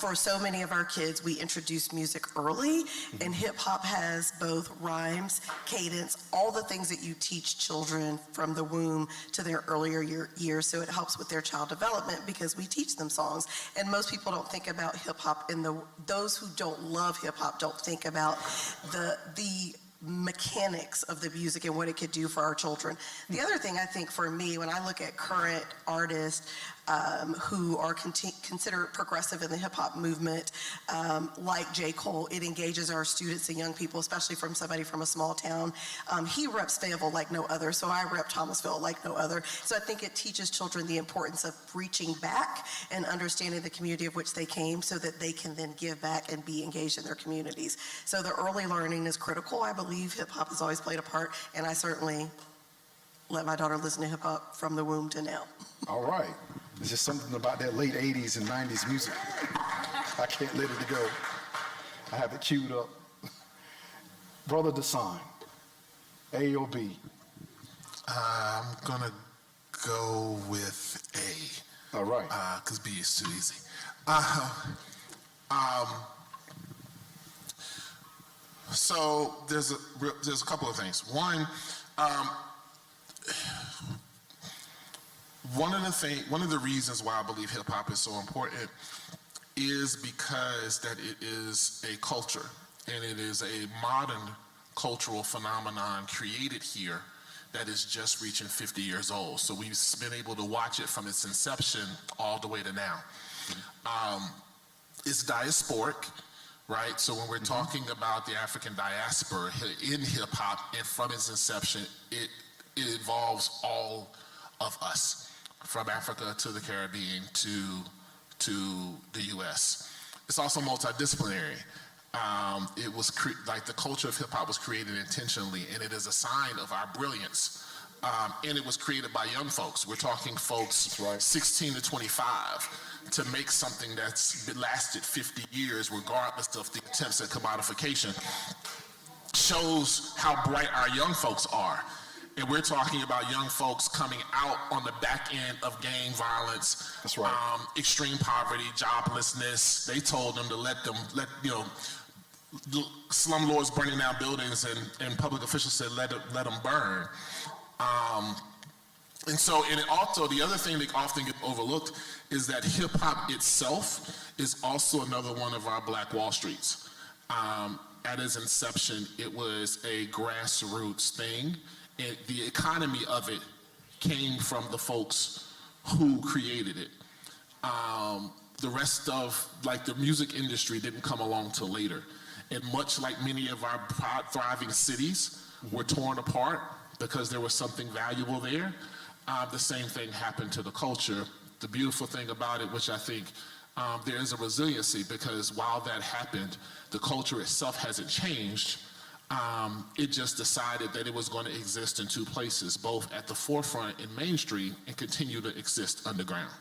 For so many of our kids, we introduce music early, and hip hop has both rhymes, cadence, all the things that you teach children from the womb to their earlier years, so it helps with their child development because we teach them songs. And most people don't think about hip hop, and those who don't love hip hop don't think about the mechanics of the music and what it could do for our children. The other thing I think for me, when I look at current artists who are considered progressive in the hip hop movement, like J. Cole, it engages our students and young people, especially from somebody from a small town. He reps Fayetteville like no other, so I rep Thomasville like no other. So I think it teaches children the importance of reaching back and understanding the community of which they came so that they can then give back and be engaged in their communities. So the early learning is critical. I believe hip hop has always played a part, and I certainly let my daughter listen to hip hop from the womb to now. All right. There's just something about that late 80s and 90s music. I can't let it go. I have it queued up. Brother Desan, A or B? I'm gonna go with A. All right. Because B is too easy. So there's a couple of things. One of the reasons why I believe hip hop is so important is because that it is a culture, and it is a modern cultural phenomenon created here that is just reaching 50 years old. So we've been able to watch it from its inception all the way to now. It's diasporic, right? So when we're talking about the African diaspora in hip hop, and from its inception, it involves all of us, from Africa to the Caribbean to the US. It's also multidisciplinary. It was like the culture of hip hop was created intentionally, and it is a sign of our brilliance. And it was created by young folks. We're talking folks 16 to 25 to make something that's lasted 50 years, regardless of the attempts at commodification, shows how bright our young folks are. And we're talking about young folks coming out on the back end of gang violence, extreme poverty, joblessness. They told them to let slumlords burning down buildings, and public officials said let them burn. And also the other thing that often gets overlooked is that hip hop itself is also another one of our Black Wall Streets. At its inception, it was a grassroots thing. And the economy of it came from the folks who created it. The rest of, like, the music industry didn't come along till later. And much like many of our thriving cities were torn apart because there was something valuable there, the same thing happened to the culture. The beautiful thing about it, which I think there is a resiliency, because while that happened, the culture itself hasn't changed. It just decided that it was going to exist in two places, both at the forefront in Main Street and continue to exist underground.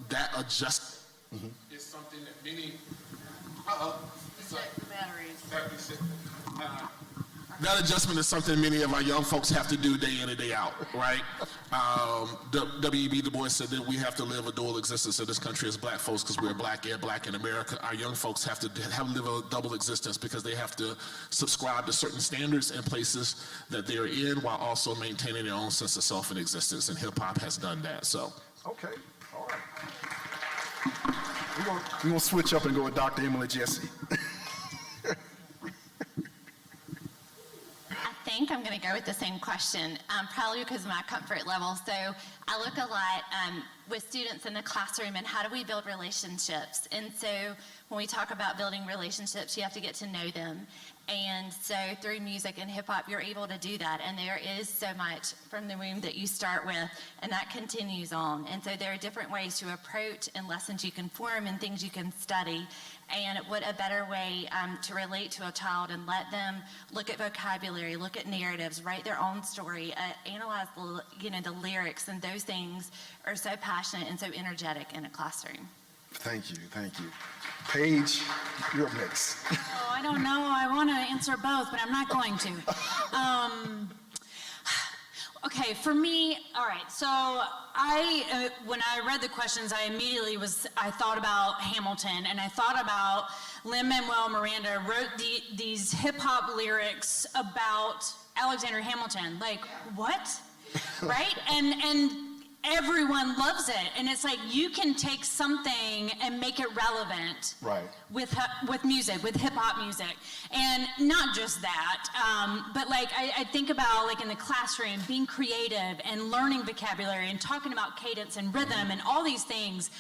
That adjust is something that many, that adjustment is something many of our young folks have to do day in and day out, right? W.E.B. Du Bois said that we have to live a dual existence in this country as Black folks because we're Black and Black in America. Our young folks have to live a double existence because they have to subscribe to certain standards and places that they're in while also maintaining their own sense of self and existence. And hip hop has done that. So. Okay, all right. We're gonna switch up and go with Dr. Emily Jesse. I think I'm going to go with the same question, probably because of my comfort level. So I look a lot with students in the classroom and how do we build relationships. And so when we talk about building relationships, you have to get to know them. And so through music and hip hop, you're able to do that. And there is so much from the womb that you start with, and that continues on. And so there are different ways to approach and lessons you can form and things you can study. And what a better way to relate to a child and let them look at vocabulary, look at narratives, write their own story, analyze the lyrics, and those things are so passionate and so energetic in a classroom. Thank you, thank you. Paige, you're up next. Oh, I don't know. I want to answer both, but I'm not going to. Okay, for me, all right, so when I read the questions, I thought about Hamilton, and I thought about Lin-Manuel Miranda wrote these hip-hop lyrics about Alexander Hamilton. Like, what? Right? And everyone loves it, and it's like you can take something and make it relevant with music, with hip-hop music. And not just that, but like I think about, like, in the classroom, being creative and learning vocabulary and talking about cadence and rhythm and all these things.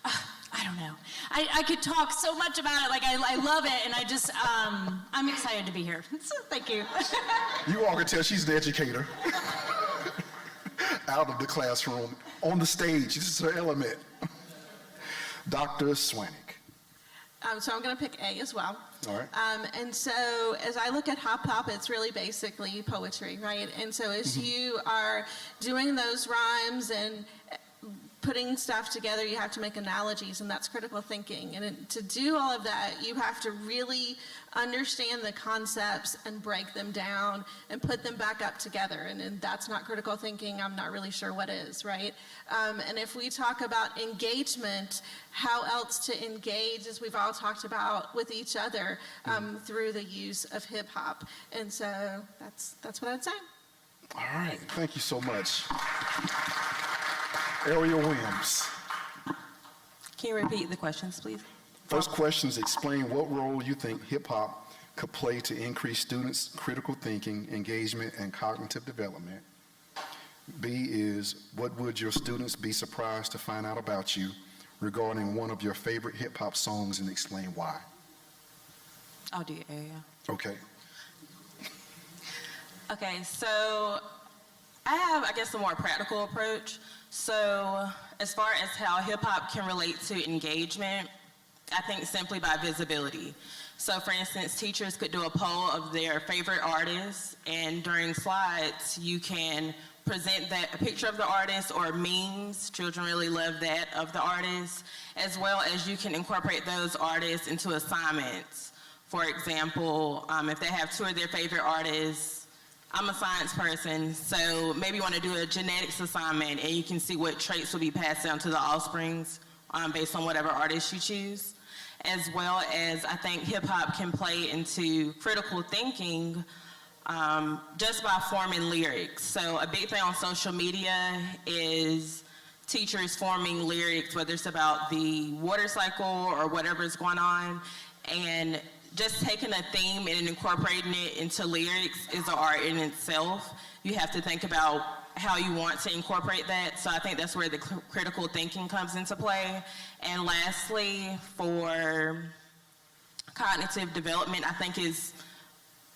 I don't know. I could talk so much about it. Like, I love it, and I just, I'm excited to be here. So thank you. You all can tell she's an educator. Out of the classroom, on the stage. This is her element. Dr. Swanik. So I'm going to pick A as well. All right. And so as I look at hop, it's really basically poetry, right? And so as you are doing those rhymes and putting stuff together, you have to make analogies, and that's critical thinking. And to do all of that, you have to really understand the concepts and break them down and put them back up together. And that's not critical thinking. I'm not really sure what is, right? And if we talk about engagement, how else to engage, as we've all talked about, with each other through the use of hip hop. And so that's what I'd say. All right, thank you so much. Ariel Williams. Can you repeat the questions, please? First question is, explain what role you think hip-hop could play to increase students' critical thinking, engagement, and cognitive development. B is, what would your students be surprised to find out about you regarding one of your favorite hip-hop songs, and explain why? I'll do A, yeah. Okay. Okay, so I have, I guess, a more practical approach. So as far as how hip hop can relate to engagement, I think simply by visibility. So for instance, teachers could do a poll of their favorite artists, and during slides, you can present a picture of the artist or memes. Children really love that, of the artist, as well as you can incorporate those artists into assignments. For example, if they have two of their favorite artists, I'm a science person, so maybe you want to do a genetics assignment and you can see what traits will be passed down to the offsprings based on whatever artist you choose. As well as I think hip hop can play into critical thinking just by forming lyrics. So a big thing on social media is teachers forming lyrics, whether it's about the water cycle or whatever is going on, and just taking a theme and incorporating it into lyrics is an art in itself. You have to think about how you want to incorporate that. So I think that's where the critical thinking comes into play. And lastly, for cognitive development, I think is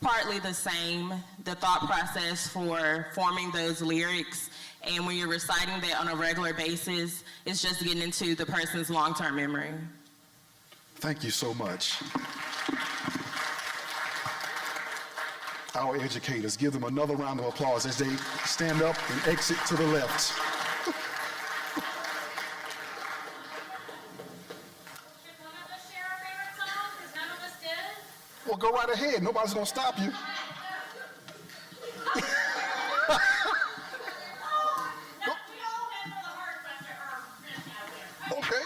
partly the same. The thought process for forming those lyrics, and when you're reciting that on a regular basis, it's just getting into the person's long-term memory. Thank you so much. Our educators, give them another round of applause as they stand up and exit to the left. Well, go right ahead. Nobody's going to stop you. Okay.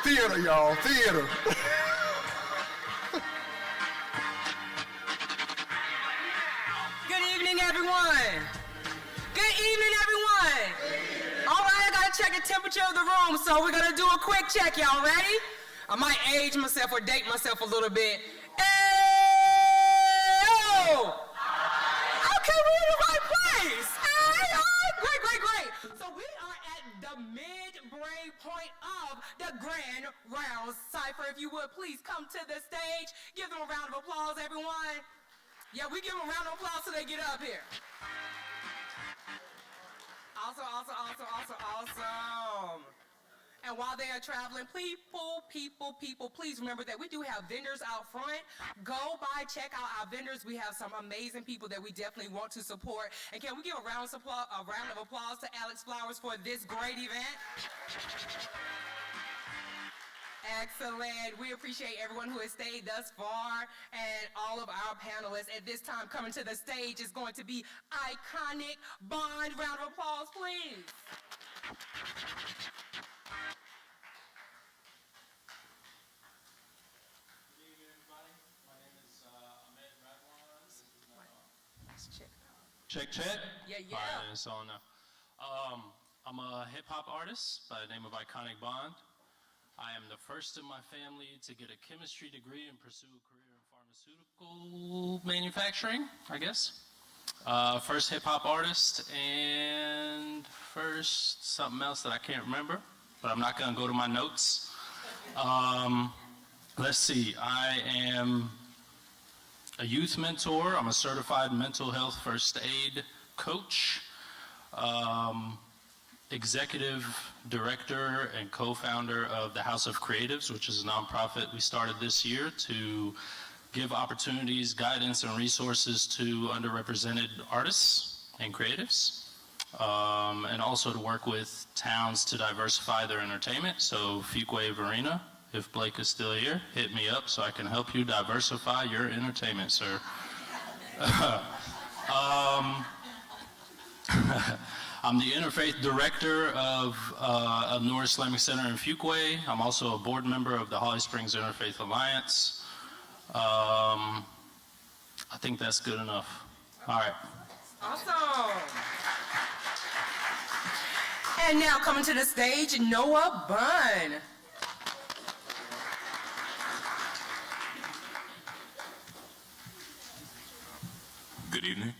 Theater, y'all. Theater. Everyone. Good evening, everyone. All right, I gotta check the temperature of the room, so we're gonna do a quick check. Y'all ready? I might age myself or date myself a little bit. Ayo! Okay, we're in the right place. Ayo! Great. So we are at the mid-brain point of the Grand Rounds Cipher. If you would, please come to the stage. Give them a round of applause, everyone. Yeah, we give them a round of applause so they get up here. Awesome. And while they are traveling, people, please remember that we do have vendors out front. Go by, check out our vendors. We have some amazing people that we definitely want to support. And can we give a round of applause to Alex Flowers for this great event? Excellent. We appreciate everyone who has stayed thus far, and all of our panelists. At this time, coming to the stage is going to be Iconic Bond. Round of applause, please. Good evening, everybody. My name is Ahmed Radwan. This is Check. Yeah. All right, it's on now. I'm a hip-hop artist by the name of Iconic Bond. I am the first in my family to get a chemistry degree and pursue a career in pharmaceutical manufacturing, I guess. First hip-hop artist, and first something else that I can't remember, but I'm not going to go to my notes. Let's see, I am a youth mentor. I'm a certified mental health first aid coach. Executive director and co-founder of the House of Creatives, which is a nonprofit we started this year to give opportunities, guidance, and resources to underrepresented artists and creatives, and also to work with towns to diversify their entertainment. So Fuquay-Varina, if Blake is still here, hit me up so I can help you diversify your entertainment, sir. I'm the Interfaith Director of Eure Islamic Center in Fuquay. I'm also a board member of the Holly Springs Interfaith Alliance. I think that's good enough. All right. Awesome. And now coming to the stage, Noah Bunn. Good evening.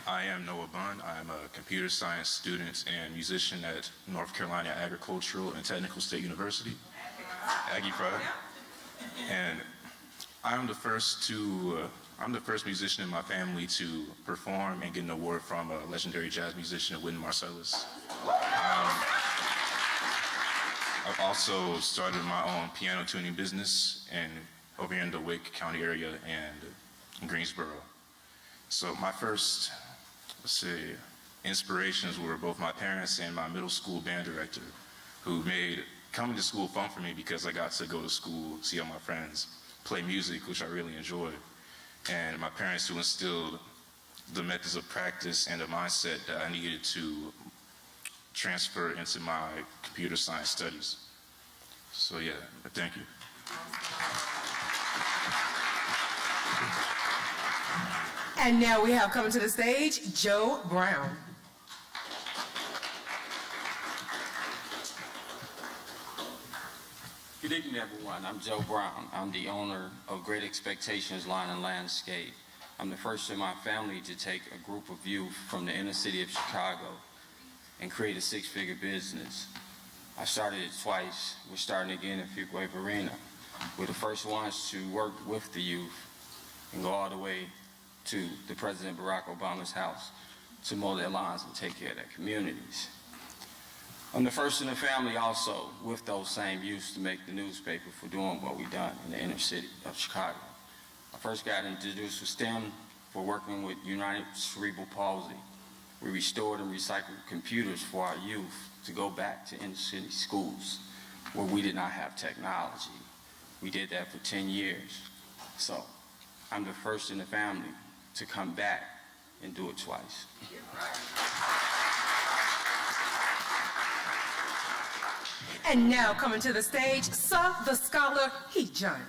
I am Noah Bunn. I am a computer science student and musician at North Carolina Agricultural and Technical State University, Aggie Pride. And I'm the first to I'm the first musician in my family to perform and get an award from a legendary jazz musician, Wynton Marsalis. I've also started my own piano tuning business over here in the Wake County area and in Greensboro. So my first, inspirations were both my parents and my middle school band director, who made coming to school fun for me because I got to go to school, see all my friends play music, which I really enjoyed. And my parents who instilled the methods of practice and a mindset that I needed to transfer into my computer science studies. So yeah, thank you. And now we have coming to the stage, Joe Brown. Good evening, everyone. I'm Joe Brown. I'm the owner of Great Expectations Lawn and Landscape. I'm the first in my family to take a group of youth from the inner city of Chicago and create a six-figure business. I started it twice. We're starting again in Fuquay-Varina. We're the first ones to work with the youth and go all the way to the President Barack Obama's house to mow their lawns and take care of their communities. I'm the first in the family also with those same youth to make the newspaper for doing what we've done in the inner city of Chicago. I first got introduced to STEM for working with United Cerebral Palsy. We restored and recycled computers for our youth to go back to inner city schools where we did not have technology. We did that for 10 years. So I'm the first in the family to come back and do it twice. And now coming to the stage, Sir the Scholar, John.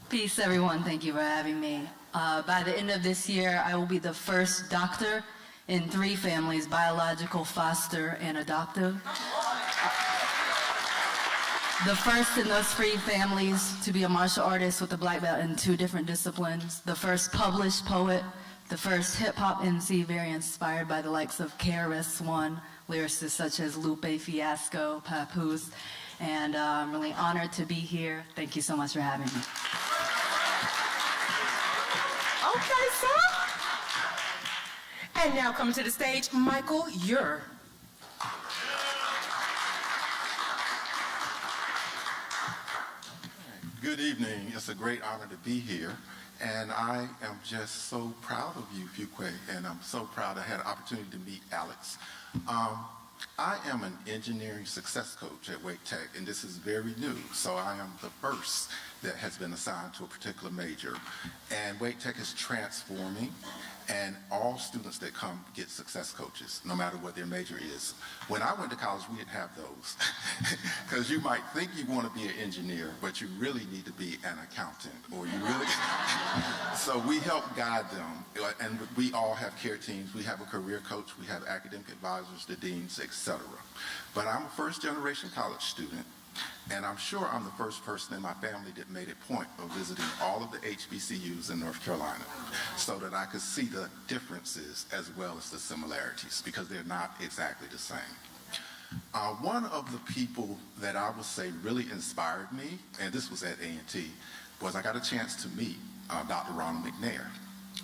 Peace, everyone. Thank you for having me. By the end of this year, I will be the first doctor in 3 families, biological, foster, and adoptive. The first in those 3 families to be a martial artist with a black belt in 2 different disciplines. The first published poet. The first hip-hop MC very inspired by the likes of KRS-One, lyricists such as Lupe Fiasco, Papoose, and I'm really honored to be here. Thank you so much for having me. Okay, sir. And now coming to the stage, Michael Eure. Good evening. It's a great honor to be here. And I am just so proud of you, Fuquay, and I'm so proud I had an opportunity to meet Alex. I am an engineering success coach at Wake Tech, and this is very new, so I am the first that has been assigned to a particular major. And Wake Tech is transforming, and all students that come get success coaches, no matter what their major is. When I went to college, we didn't have those, because you might think you want to be an engineer, but you really need to be an accountant, or you really, so we help guide them, and we all have care teams. We have a career coach, we have academic advisors, the deans, etc. But I'm a first-generation college student, and I'm sure I'm the first person in my family that made a point of visiting all of the HBCUs in North Carolina so that I could see the differences as well as the similarities, because they're not exactly the same. One of the people that I would say really inspired me, and this was at A&T, was I got a chance to meet Dr. Ronald McNair,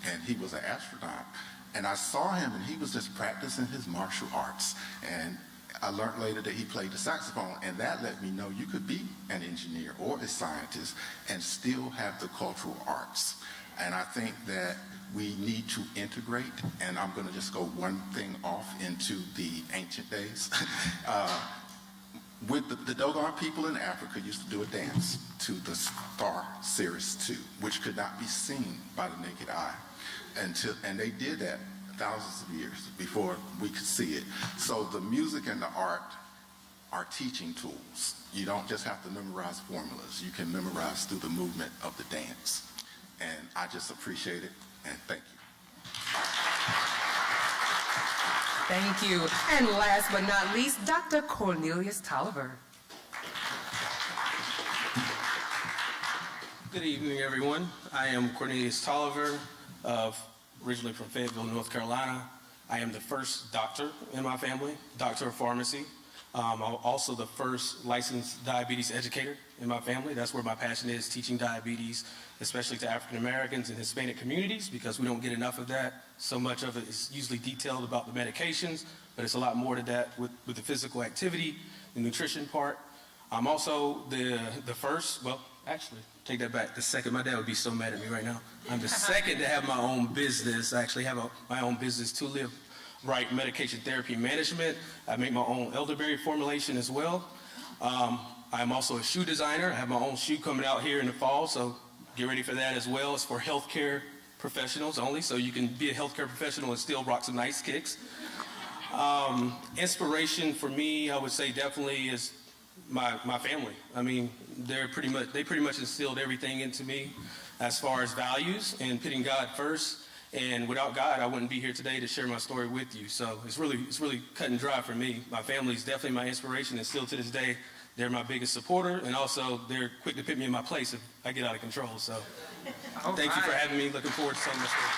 and he was an astronaut. And I saw him, and he was just practicing his martial arts. And I learned later that he played the saxophone, and that let me know you could be an engineer or a scientist and still have the cultural arts. And I think that we need to integrate, and I'm going to just go one thing off into the ancient days. With the Dogon people in Africa used to do a dance to the star Sirius II, which could not be seen by the naked eye. And they did that thousands of years before we could see it. So the music and the art are teaching tools. You don't just have to memorize formulas. You can memorize through the movement of the dance. And I just appreciate it, and thank you. Thank you. And last but not least, Dr. Cornelius Tolliver. Good evening, everyone. I am Cornelius Tolliver, originally from Fayetteville, North Carolina. I am the first doctor in my family, doctor of pharmacy. I'm also the first licensed diabetes educator in my family. That's where my passion is, teaching diabetes, especially to African Americans and Hispanic communities, because we don't get enough of that. So much of it is usually detailed about the medications, but it's a lot more to that with the physical activity, the nutrition part. I'm also the first, well, actually, take that back, the second. My dad would be so mad at me right now. I'm the second to have my own business. I actually have my own business, To Live Right Medication Therapy Management. I make my own elderberry formulation as well. I'm also a shoe designer. I have my own shoe coming out here in the fall, so get ready for that as well. It's for healthcare professionals only, so you can be a healthcare professional and still rock some nice kicks. Inspiration for me, I would say definitely is my family. I mean, they pretty much instilled everything into me as far as values and putting God first. And without God, I wouldn't be here today to share my story with you. So it's really cut and dry for me. My family is definitely my inspiration, and still to this day, they're my biggest supporter, and also they're quick to put me in my place if I get out of control. So thank you for having me. Looking forward to so much more.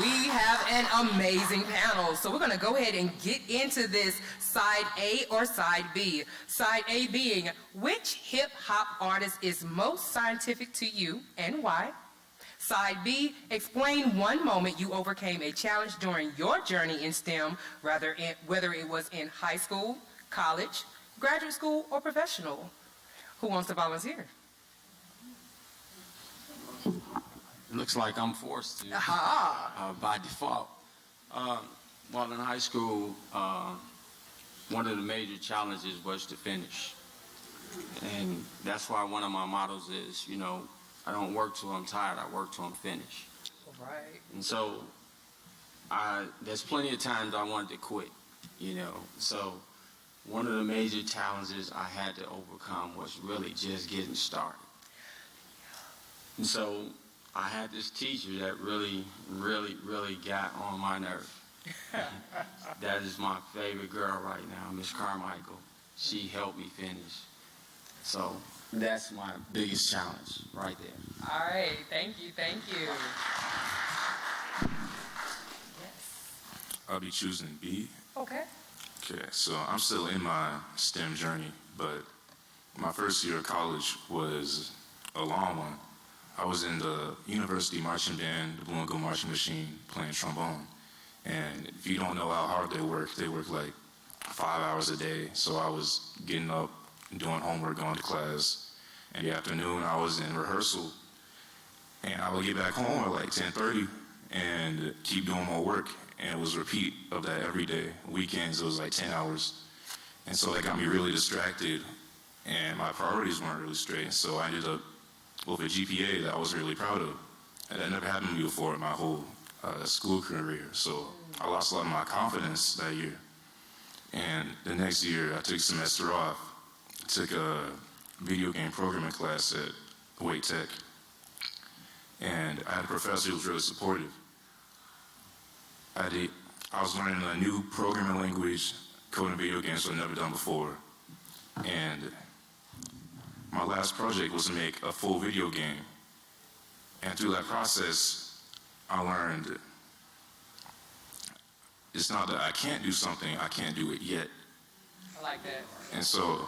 We have an amazing panel, so we're going to go ahead and get into this side A or side B. Side A being, which hip-hop artist is most scientific to you and why? Side B, explain one moment you overcame a challenge during your journey in STEM, whether it was in high school, college, graduate school, or professional. Who wants to volunteer? Looks like I'm forced to by default. While in high school, one of the major challenges was to finish. And that's why one of my mottos is, you know, I don't work till I'm tired, I work till I'm finished. Right. And so there's plenty of times I wanted to quit, you know. So one of the major challenges I had to overcome was really just getting started. And so I had this teacher that really got on my nerve. That is my favorite girl right now, Miss Carmichael. She helped me finish. So that's my biggest challenge right there. All right, thank you. I'll be choosing B. Okay. Okay, so I'm still in my STEM journey, but my first year of college was a long one. I was in the university marching band, the Blue and Gold Marching Machine, playing trombone. And if you don't know how hard they work like 5 hours a day. So I was getting up, doing homework, going to class. In the afternoon, I was in rehearsal. And I would get back home at like 10:30 and keep doing more work. And it was a repeat of that every day. Weekends, it was like 10 hours. And so that got me really distracted. And my priorities weren't really straight. So I ended up with a GPA that I was really proud of. And that never happened to me before in my whole school career. So I lost a lot of my confidence that year. And the next year, I took a semester off. I took a video game programming class at Wake Tech. And I had a professor who was really supportive. I was learning a new programming language, coding video games I'd never done before. And my last project was to make a full video game. And through that process, I learned it's not that I can't do something, I can't do it yet. I like that. And so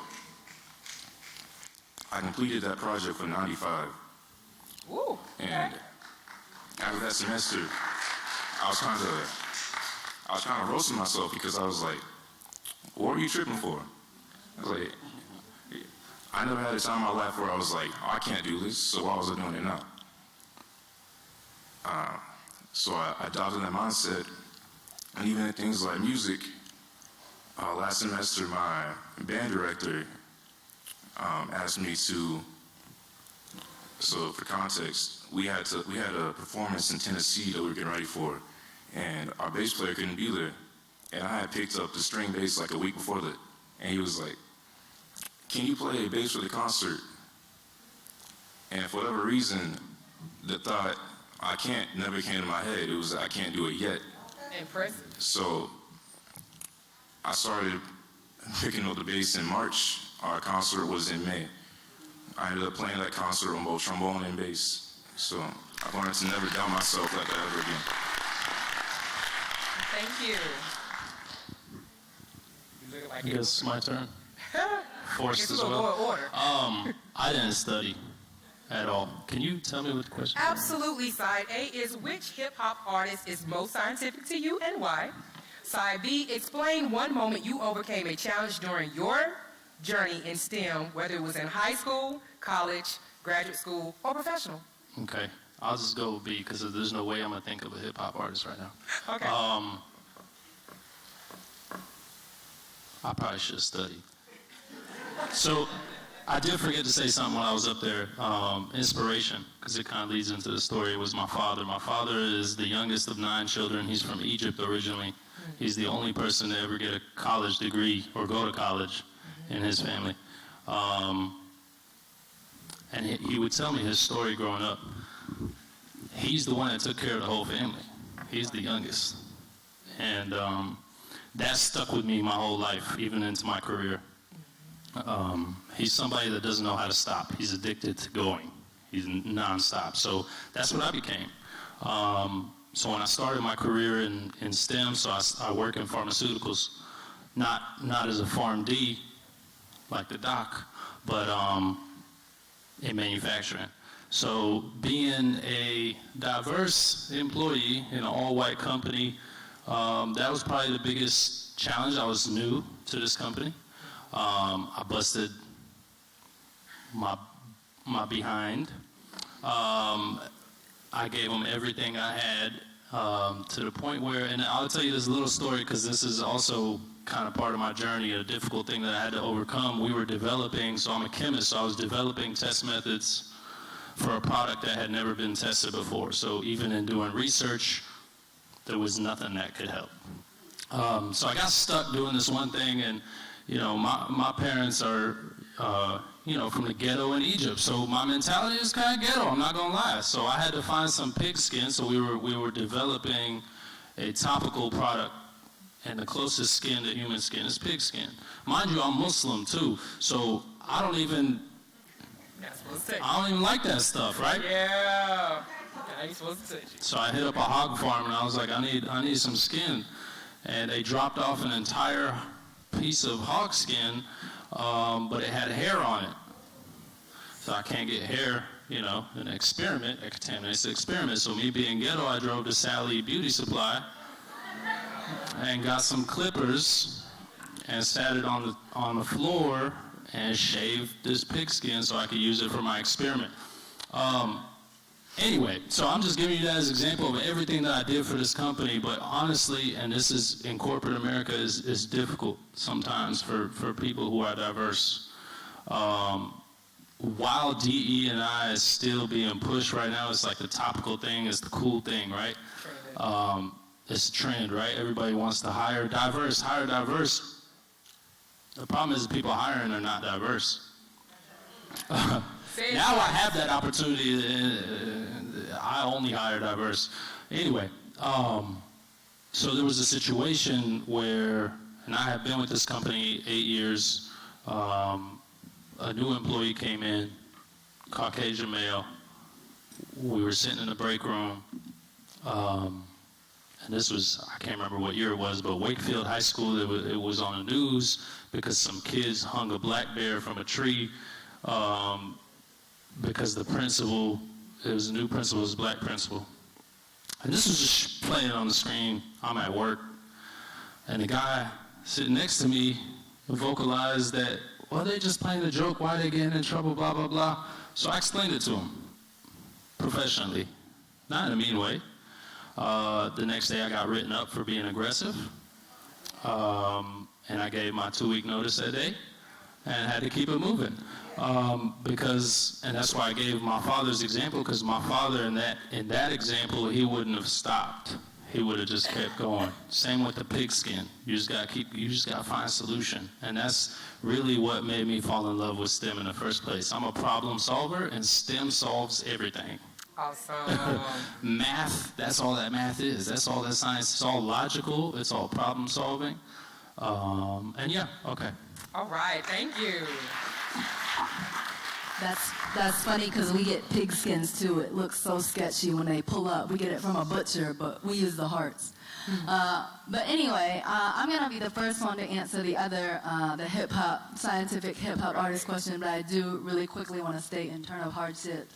I completed that project for 95. Woo. And after that semester, I was kind of roasting myself because I was like, what were you tripping for? I was like, I never had a time in my life where I was like, oh, I can't do this, so why was I doing it now? So I adopted that mindset, and even in things like music, last semester my band director asked me to, so for context, we had a performance in Tennessee that we were getting ready for, and our bass player couldn't be there, and I had picked up the string bass like a week before that, and he was like, can you play bass for the concert? And for whatever reason, the thought, I can't, never came to my head. It was, I can't do it yet. Impressive. So I started picking up the bass in March. Our concert was in May. I ended up playing that concert on both trombone and bass. So I learned to never doubt myself like that ever again. Thank you. I guess my turn. Forced as We're gonna well. go in order. I didn't study at all. Can you tell me what the question is? Absolutely. Side A is which hip-hop artist is most scientific to you and why? Side B, explain one moment you overcame a challenge during your journey in STEM, whether it was in high school, college, graduate school, or professional. Okay, I'll just go with B because there's no way I'm gonna think of a hip hop artist right now. Okay. I probably should have studied. So I did forget to say something when I was up there. Inspiration, because it kind of leads into the story. It was my father. My father is the youngest of 9 children. He's from Egypt originally. He's the only person to ever get a college degree or go to college in his family. And he would tell me his story growing up. He's the one that took care of the whole family. He's the youngest. And that stuck with me my whole life, even into my career. He's somebody that doesn't know how to stop. He's addicted to going. He's nonstop. So that's what I became. So when I started my career in STEM, so I work in pharmaceuticals, not as a PharmD like the doc, but in manufacturing. So being a diverse employee in an all-white company, that was probably the biggest challenge. I was new to this company. I busted my behind. I gave them everything I had to the point where, and I'll tell you this little story because this is also kind of part of my journey, a difficult thing that I had to overcome. We were developing, so I'm a chemist, so I was developing test methods for a product that had never been tested before. So even in doing research, there was nothing that could help. So I got stuck doing this one thing, and you know, my parents are, you know, from the ghetto in Egypt. So my mentality is kind of ghetto, I'm not gonna lie. So I had to find some pig skin, so we were developing a topical product, and the closest skin to human skin is pig skin. Mind you, I'm Muslim too, so I don't even like that stuff, right? Yeah. I ain't supposed to touch you. So I hit up a hog farm and I was like, I need some skin. And they dropped off an entire piece of hog skin, but it had hair on it. So I can't get hair, you know, in an experiment. It contaminates the experiment. So me being ghetto, I drove to Sally Beauty Supply and got some clippers and sat it on the floor and shaved this pig skin so I could use it for my experiment. Anyway, so I'm just giving you that as an example of everything that I did for this company, but honestly, and this is in corporate America, is difficult sometimes for people who are diverse. While DE&I is still being pushed right now, it's like the topical thing, it's the cool thing, right? It's a trend, right? Everybody wants to hire diverse. The problem is the people hiring are not diverse. Now I have that opportunity. I only hire diverse. Anyway, so there was a situation where, and I have been with this company 8 years, a new employee came in, Caucasian male. We were sitting in the break room, and this was, I can't remember what year it was, but Wakefield High School, it was on the news because some kids hung a black bear from a tree because the principal, it was a new principal, it was a black principal. And this was just playing on the screen. I'm at work. And the guy sitting next to me vocalized that, well, they're just playing a joke, why are they getting in trouble, blah, blah, blah. So I explained it to him professionally, not in a mean way. The next day I got written up for being aggressive. And I gave my 2-week notice that day and had to keep it moving. Because, and that's why I gave my father's example, because my father in that example, he wouldn't have stopped. He would have just kept going. Same with the pigskin. You just gotta find a solution. And that's really what made me fall in love with STEM in the first place. I'm a problem solver, and STEM solves everything. Awesome. Math, that's all that math is. That's all that science. It's all logical. It's all problem solving. And yeah, okay. All right, thank you. That's funny because we get pig skins too. It looks so sketchy when they pull up. We get it from a butcher, but we use the hearts. But anyway, I'm going to be the first one to answer the other, the hip-hop, scientific hip-hop artist question, but I do really quickly want to state in terms of hardship,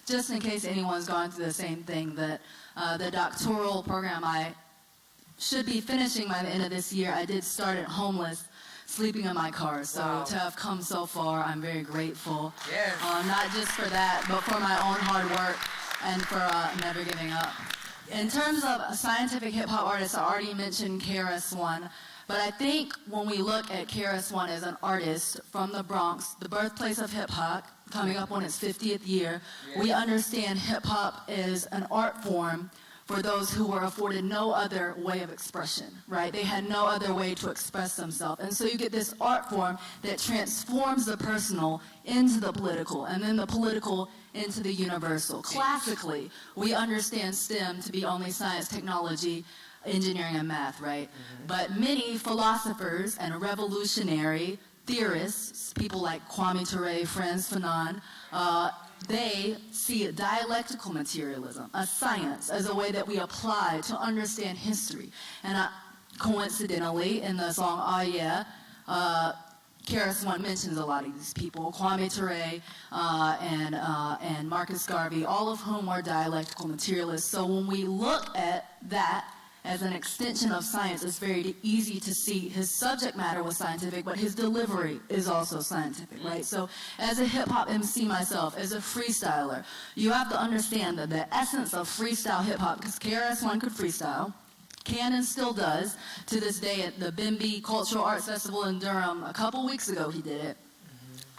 just in case anyone's gone through the same thing, that the doctoral program I should be finishing by the end of this year, I did start it homeless, sleeping in my car. So to have come so far, I'm very grateful. Yes. Not just for that, but for my own hard work and for never giving up. In terms of scientific hip-hop artists, I already mentioned KRS-One, but I think when we look at KRS-One as an artist from the Bronx, the birthplace of hip-hop, coming up on its 50th year, we understand hip-hop is an art form for those who were afforded no other way of expression, right? They had no other way to express themselves. And so you get this art form that transforms the personal into the political, and then the political into the universal. Classically, we understand STEM to be only science, technology, engineering, and math, right? But many philosophers and revolutionary theorists, people like Kwame Ture, Frantz Fanon, they see dialectical materialism, a science, as a way that we apply to understand history. And coincidentally, in the song "Oh Yeah," KRS-One mentions a lot of these people, Kwame Ture and Marcus Garvey, all of whom are dialectical materialists. So when we look at that as an extension of science, it's very easy to see his subject matter was scientific, but his delivery is also scientific, right? So as a hip-hop MC myself, as a freestyler, you have to understand that the essence of freestyle hip-hop, because KRS-One could freestyle, can and still does, to this day at the Bimby Cultural Arts Festival in Durham, a couple weeks ago he did it.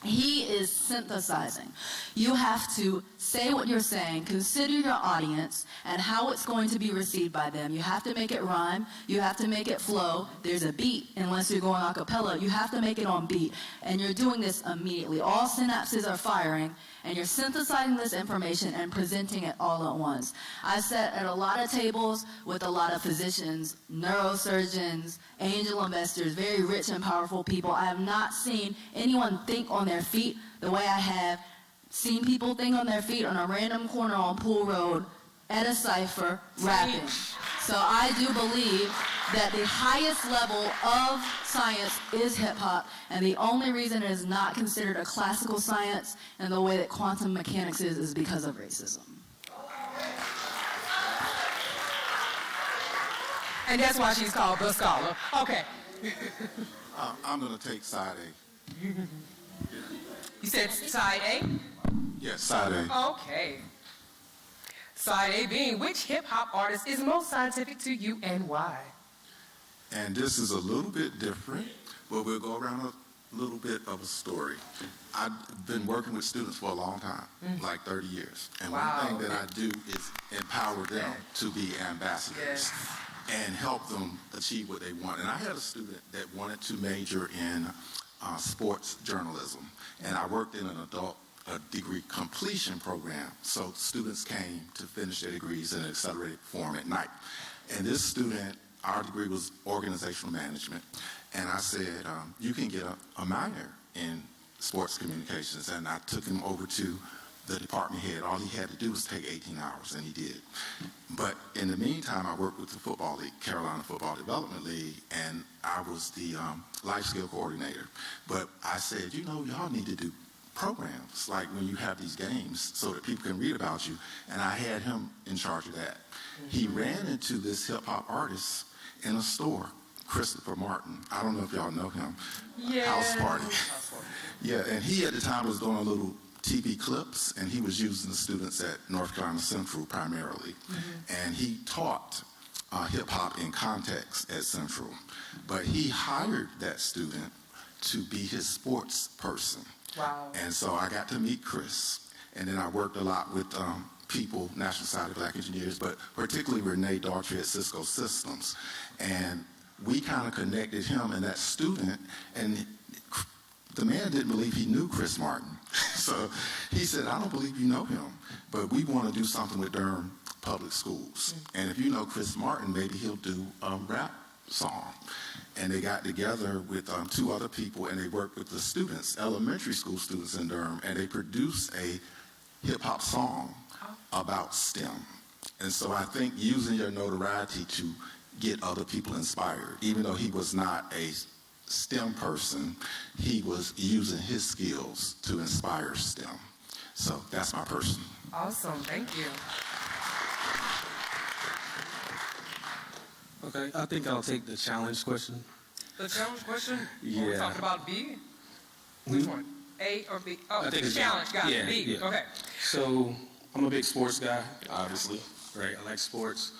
He is synthesizing. You have to say what you're saying, consider your audience, and how it's going to be received by them. You have to make it rhyme. You have to make it flow. There's a beat, unless you're going a cappella. You have to make it on beat. And you're doing this immediately. All synapses are firing, and you're synthesizing this information and presenting it all at once. I sat at a lot of tables with a lot of physicians, neurosurgeons, angel investors, very rich and powerful people. I have not seen anyone think on their feet the way I have seen people think on their feet on a random corner on Pool Road at a cipher rapping. So I do believe that the highest level of science is hip-hop, and the only reason it is not considered a classical science in the way that quantum mechanics is because of racism. And that's why she's called the scholar. Okay. I'm going to take side A. You said side A? Yes, side A. Okay. Side A being, which hip-hop artist is most scientific to you and why? And this is a little bit different, but we'll go around a little bit of a story. I've been working with students for a long time, like 30 years. And one thing that I do is empower them to be ambassadors and help them achieve what they want. And I had a student that wanted to major in sports journalism, and I worked in an adult degree completion program. So students came to finish their degrees in an accelerated form at night. And this student, our degree was organizational management. And I said, you can get a minor in sports communications. And I took him over to the department head. All he had to do was take 18 hours, and he did. But in the meantime, I worked with the Football League, Carolina Football Development League, and I was the life skill coordinator. But I said, you know, y'all need to do programs, like when you have these games, so that people can read about you. And I had him in charge of that. He ran into this hip-hop artist in a store, Christopher Martin. I don't know if y'all know him. House Party. Yeah, and he at the time was doing a little TV clips, and he was using the students at North Carolina Central primarily. And he taught hip-hop in context at Central. But he hired that student to be his sports person. Wow. And so I got to meet Chris. And then I worked a lot with people, National Society of Black Engineers, but particularly Renee Daughtry at Cisco Systems. And we kind of connected him and that student, and the man didn't believe he knew Chris Martin. So he said, I don't believe you know him, but we want to do something with Durham Public Schools. And if you know Chris Martin, maybe he'll do a rap song. And they got together with two other people, and they worked with the students, elementary school students in Durham, and they produced a hip-hop song about STEM. And so I think using your notoriety to get other people inspired. Even though he was not a STEM person, he was using his skills to inspire STEM. So that's my person. Awesome, thank you. Okay, I think I'll take the challenge question. The challenge question? Yeah. We're talking about B? Which one? A or B? Oh, I think the it's challenge, got it, B, yeah. okay. So I'm a big sports guy, obviously, right? I like sports.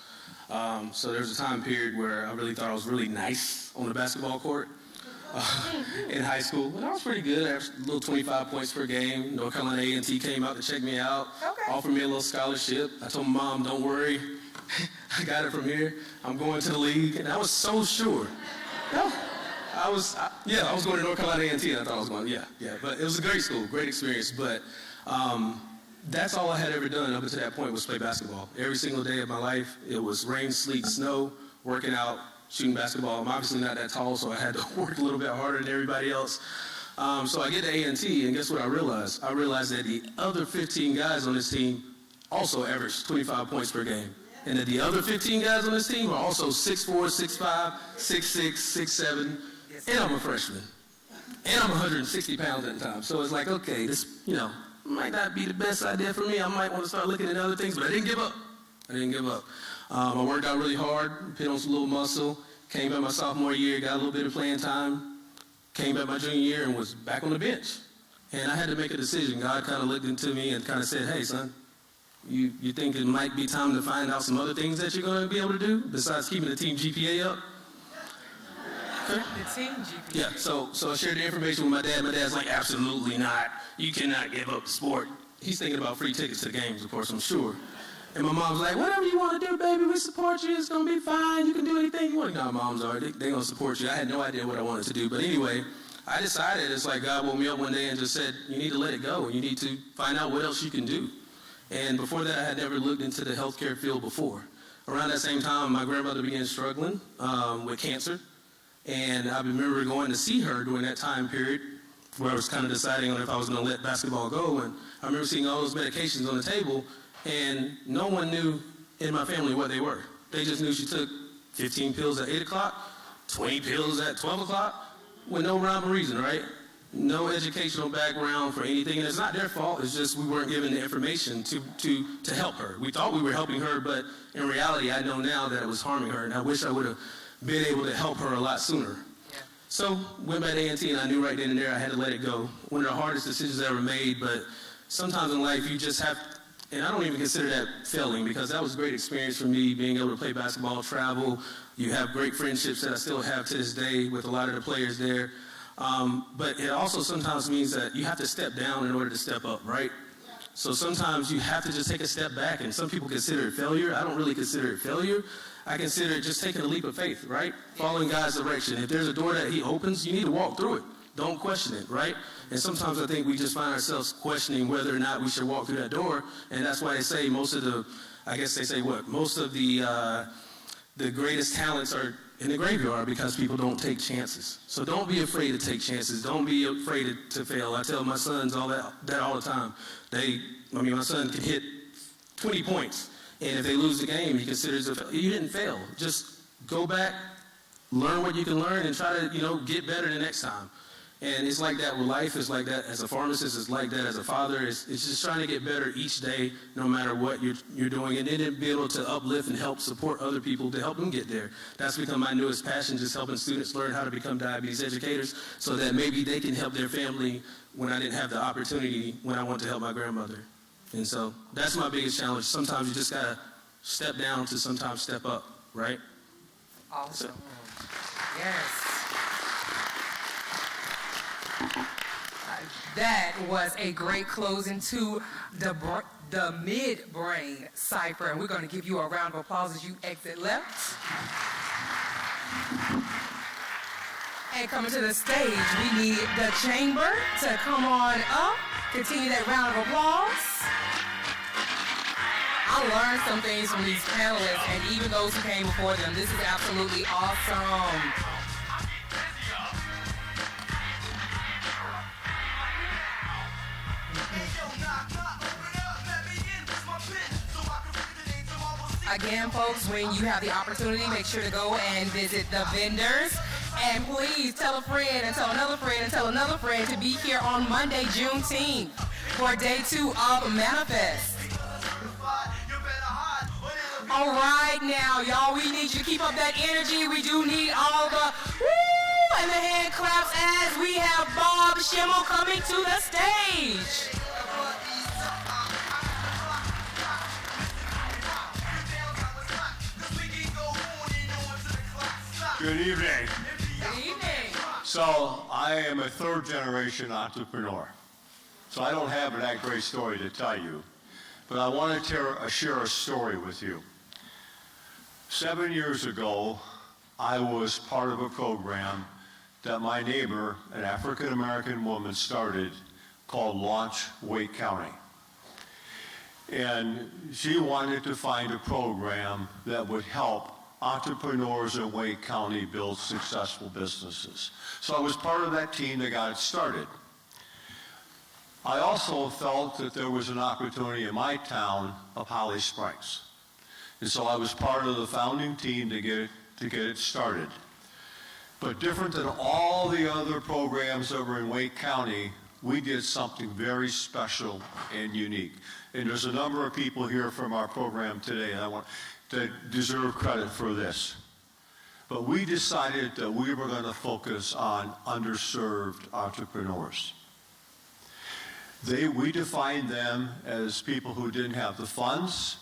So there was a time period where I really thought I was really nice on the basketball court in high school. But I was pretty good. I averaged a little 25 points per game. North Carolina A&T came out to check me out, offered me a little scholarship. I told my mom, don't worry, I got it from here. I'm going to the league. And I was so sure. I was going to North Carolina A&T, and I thought I was going, yeah. But it was a great school, great experience. But that's all I had ever done up until that point was play basketball. Every single day of my life, it was rain, sleet, snow, working out, shooting basketball. I'm obviously not that tall, so I had to work a little bit harder than everybody else. So I get to A&T, and guess what I realized? I realized that the other 15 guys on this team also averaged 25 points per game. And that the other 15 guys on this team are also 6'4", 6'5", 6'6", 6'7", and I'm a freshman. And I'm 160 pounds at the time. So it's like, okay, this, might not be the best idea for me. I might want to start looking at other things, but I didn't give up. I worked out really hard, put on some little muscle, came back my sophomore year, got a little bit of playing time, came back my junior year and was back on the bench. And I had to make a decision. God kind of looked into me and kind of said, hey, son, you think it might be time to find out some other things that you're going to be able to do besides keeping the team GPA up? Okay. The team GPA. Yeah, so I shared the information with my dad. My dad's like, absolutely not. You cannot give up the sport. He's thinking about free tickets to the games, of course, I'm sure. And my mom's like, whatever you want to do, baby, we support you. It's going to be fine. You can do anything you want. No, moms are. They're going to support you. I had no idea what I wanted to do. But anyway, I decided, it's like God woke me up one day and just said, you need to let it go. You need to find out what else you can do. And before that, I had never looked into the healthcare field before. Around that same time, my grandmother began struggling with cancer. And I remember going to see her during that time period where I was kind of deciding on if I was going to let basketball go. And I remember seeing all those medications on the table, and no one knew in my family what they were. They just knew she took 15 pills at 8 o'clock, 20 pills at 12 o'clock, with no rhyme or reason, right? No educational background for anything, and it's not their fault. It's just we weren't given the information to help her. We thought we were helping her, but in reality, I know now that it was harming her, and I wish I would have been able to help her a lot sooner. So went back to A&T, and I knew right then and there I had to let it go. One of the hardest decisions I ever made, but sometimes in life you just have, and I don't even consider that failing, because that was a great experience for me, being able to play basketball, travel. You have great friendships that I still have to this day with a lot of the players there. But it also sometimes means that you have to step down in order to step up, right? So sometimes you have to just take a step back, and some people consider it failure. I don't really consider it failure. I consider it just taking a leap of faith, right? Following God's direction. If there's a door that he opens, you need to walk through it. Don't question it, right? And sometimes I think we just find ourselves questioning whether or not we should walk through that door, and that's why they say most of the greatest talents are in the graveyard, because people don't take chances. So don't be afraid to take chances. Don't be afraid to fail. I tell my sons all that all the time. My son can hit 20 points, and if they lose the game, he considers it, you didn't fail. Just go back, learn what you can learn, and try to get better the next time. And it's like that with life. It's like that as a pharmacist. It's like that as a father. It's just trying to get better each day, no matter what you're doing, and then be able to uplift and help support other people to help them get there. That's become my newest passion, just helping students learn how to become diabetes educators, so that maybe they can help their family when I didn't have the opportunity when I wanted to help my grandmother. And so that's my biggest challenge. Sometimes you just gotta step down to sometimes step up, right? Awesome. Yes. That was a great closing to the mid-brain cipher, and we're going to give you a round of applause as you exit left. And coming to the stage, we need the chamber to come on up. Continue that round of applause. I learned some things from these panelists, and even those who came before them. This is absolutely awesome. Again, folks, when you have the opportunity, make sure to go and visit the vendors. And please tell a friend and tell another friend and tell another friend to be here on Monday, Juneteenth, for day 2 of Manifest. All right now, y'all, we need you to keep up that energy. We do need all the woo and the hand claps as we have Bob Schimmel coming to the stage. Good evening. Good evening. So I am a third-generation entrepreneur. So I don't have that great story to tell you, but I want to share a story with you. 7 years ago, I was part of a program that my neighbor, an African-American woman, started called Launch Wake County. And she wanted to find a program that would help entrepreneurs in Wake County build successful businesses. So I was part of that team that got it started. I also felt that there was an opportunity in my town of Holly Springs. And so I was part of the founding team to get it started. But different than all the other programs that were in Wake County, we did something very special and unique. And there's a number of people here from our program today that deserve credit for this. But we decided that we were going to focus on underserved entrepreneurs. We defined them as people who didn't have the funds,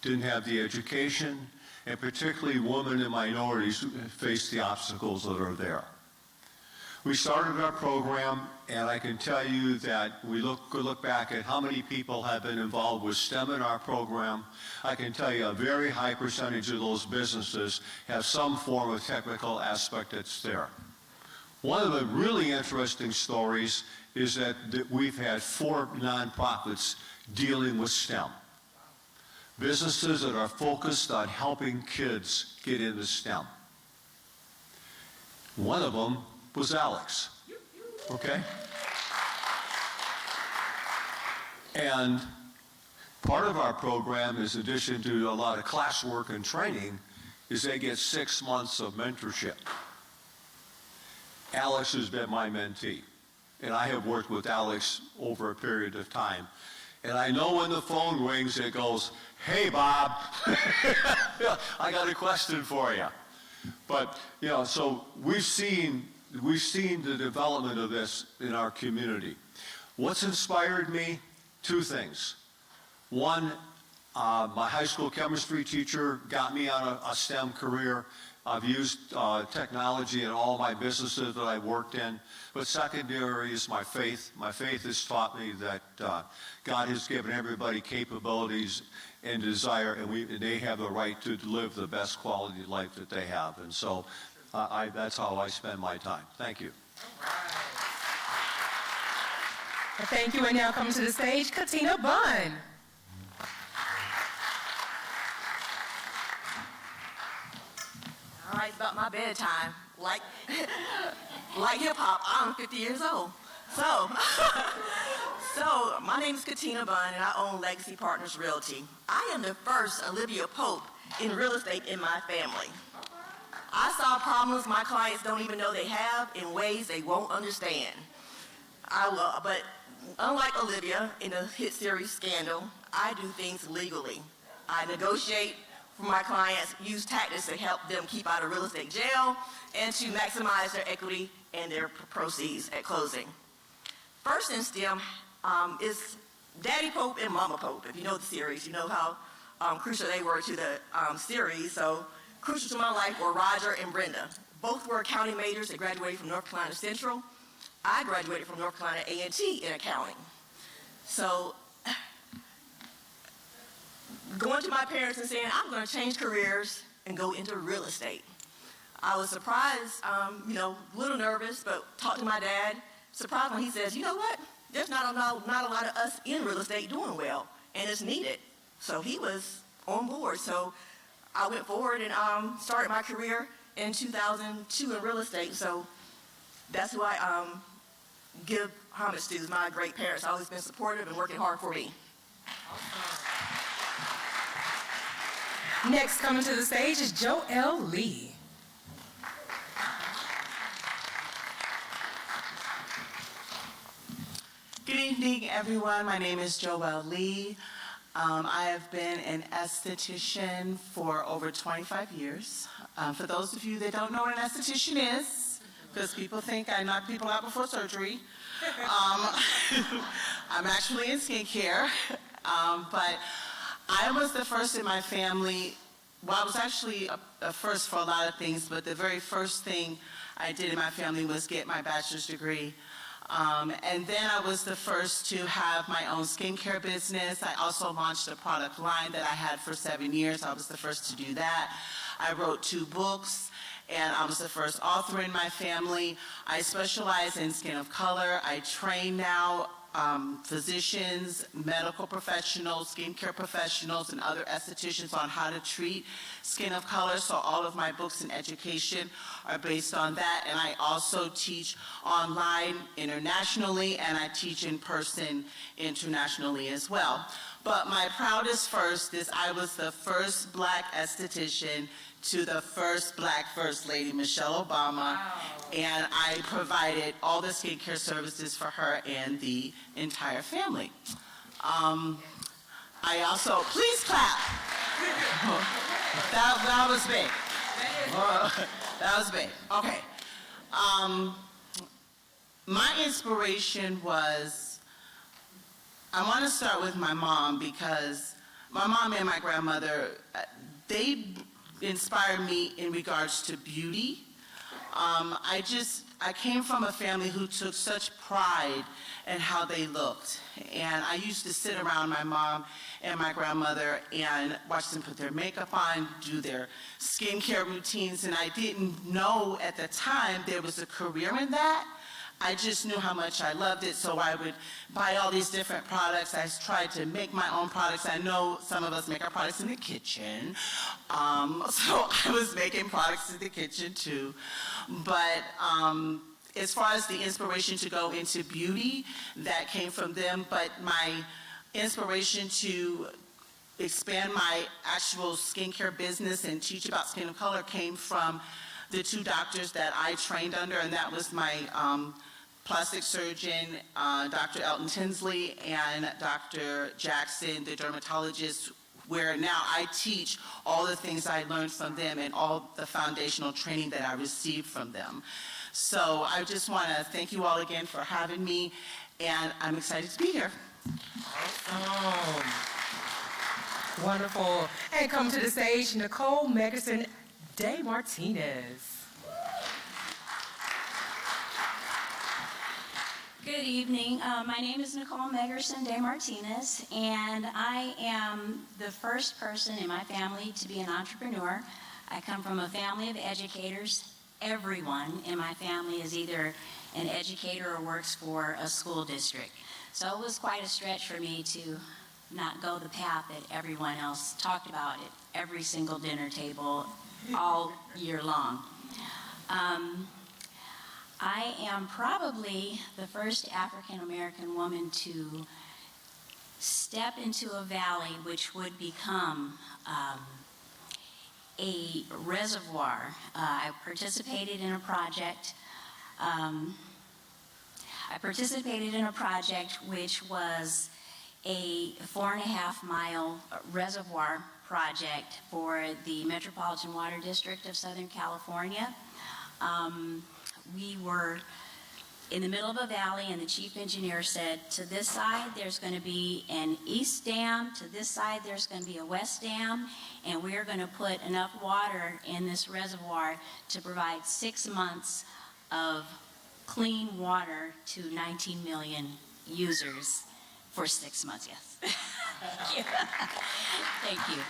didn't have the education, and particularly women and minorities who face the obstacles that are there. We started our program, and I can tell you that we look back at how many people have been involved with STEM in our program. I can tell you a very high percentage of those businesses have some form of technical aspect that's there. One of the really interesting stories is that we've had 4 nonprofits dealing with STEM. Businesses that are focused on helping kids get into STEM. One of them was Alex, okay? And part of our program, in addition to a lot of classwork and training, is they get 6 months of mentorship. Alex has been my mentee, and I have worked with Alex over a period of time. And I know when the phone rings, it goes, "Hey, Bob, I got a question for you." But, so we've seen the development of this in our community. What's inspired me? 2 things. One, my high school chemistry teacher got me on a STEM career. I've used technology in all my businesses that I've worked in. But secondary is my faith. My faith has taught me that God has given everybody capabilities and desire, and they have the right to live the best quality life that they have. And so that's how I spend my time. Thank you. Well, thank you. And now coming to the stage, Katina Bunn. All right, it's about my bedtime. Like hip hop, I'm 50 years old. So my name is Katina Bunn, and I own Legacy Partners Realty. I am the first Olivia Pope in real estate in my family. I solve problems my clients don't even know they have in ways they won't understand. But unlike Olivia in the hit series Scandal, I do things legally. I negotiate for my clients, use tactics to help them keep out of real estate jail and to maximize their equity and their proceeds at closing. First in STEM is Daddy Pope and Mama Pope. If you know the series, you know how crucial they were to the series. So crucial to my life were Roger and Brenda. Both were accounting majors that graduated from North Carolina Central. I graduated from North Carolina A&T in accounting. So going to my parents and saying, I'm going to change careers and go into real estate. I was surprised, a little nervous, but talked to my dad. Surprised when he says, you know what? There's not a lot of us in real estate doing well, and it's needed. So he was on board. So I went forward and started my career in 2002 in real estate. So that's who I give homage to, is my great parents. Always been supportive and working hard for me. Next coming to the stage is Joelle Lee. Good evening, everyone. My name is Joelle Lee. I have been an esthetician for over 25 years. For those of you that don't know what an esthetician is, because people think I knock people out before surgery, I'm actually in skincare, but I was the first in my family. Well, I was actually a first for a lot of things, but the very first thing I did in my family was get my bachelor's degree. And then I was the first to have my own skincare business. I also launched a product line that I had for 7 years. I was the first to do that. I wrote 2 books, and I was the first author in my family. I specialize in skin of color. I train now physicians, medical professionals, skincare professionals, and other estheticians on how to treat skin of color. So all of my books and education are based on that. And I also teach online internationally, and I teach in person internationally as well. But my proudest first is I was the first Black esthetician to the first Black First Lady, Michelle Obama, and I provided all the skincare services for her and the entire family. I also, please clap. That was big. That was big. Okay. My inspiration was, I want to start with my mom, because my mom and my grandmother, they inspired me in regards to beauty. I came from a family who took such pride in how they looked. And I used to sit around my mom and my grandmother and watch them put their makeup on, do their skincare routines, and I didn't know at the time there was a career in that. I just knew how much I loved it, so I would buy all these different products. I tried to make my own products. I know some of us make our products in the kitchen, so I was making products in the kitchen too. But as far as the inspiration to go into beauty, that came from them, but my inspiration to expand my actual skincare business and teach about skin of color came from the 2 doctors that I trained under, and that was my plastic surgeon, Dr. Elton Tinsley, and Dr. Jackson, the dermatologist, where now I teach all the things I learned from them and all the foundational training that I received from them. So I just want to thank you all again for having me, and I'm excited to be here. Awesome. Wonderful. And come to the stage, Nicole Megerson De Martinez. Good evening. My name is Nicole Megerson De Martinez, and I am the first person in my family to be an entrepreneur. I come from a family of educators. Everyone in my family is either an educator or works for a school district. So it was quite a stretch for me to not go the path that everyone else talked about at every single dinner table all year long. I am probably the first African American woman to step into a valley which would become a reservoir. I participated in a project. Which was a 4.5-mile reservoir project for the Metropolitan Water District of Southern California. We were in the middle of a valley, and the chief engineer said, to this side there's going to be an east dam, to this side there's going to be a west dam, and we're going to put enough water in this reservoir to provide 6 months of clean water to 19 million users for 6 months, yes. Thank you. Thank you.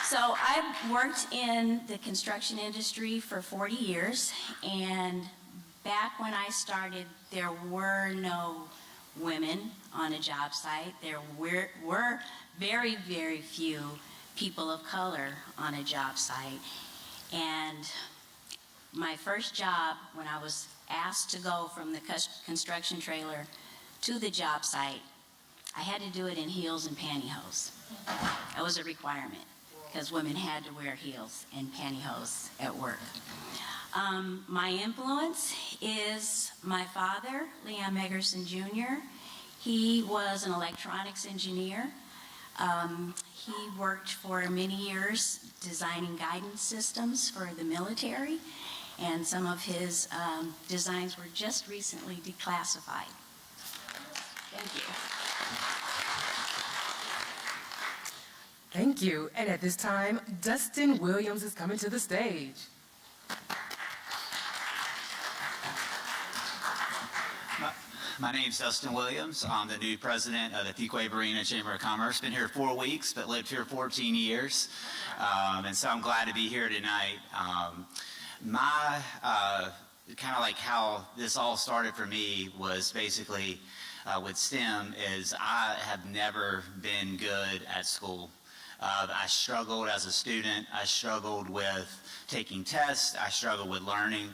So I've worked in the construction industry for 40 years, and back when I started, there were no women on a job site. There were very, very few people of color on a job site. And my first job, when I was asked to go from the construction trailer to the job site, I had to do it in heels and pantyhose. That was a requirement. because women had to wear heels and pantyhose at work. My influence is my father, Leon Megerson Jr. He was an electronics engineer. He worked for many years designing guidance systems for the military, and some of his designs were just recently declassified. Thank you. Thank you. And at this time, Dustin Williams is coming to the stage. My name's Dustin Williams. I'm the new president of the Fuquay-Varina Chamber of Commerce. Been here 4 weeks, but lived here 14 years. And so I'm glad to be here tonight. Kind of like how this all started for me was basically with STEM is I have never been good at school. I struggled as a student. I struggled with taking tests. I struggled with learning.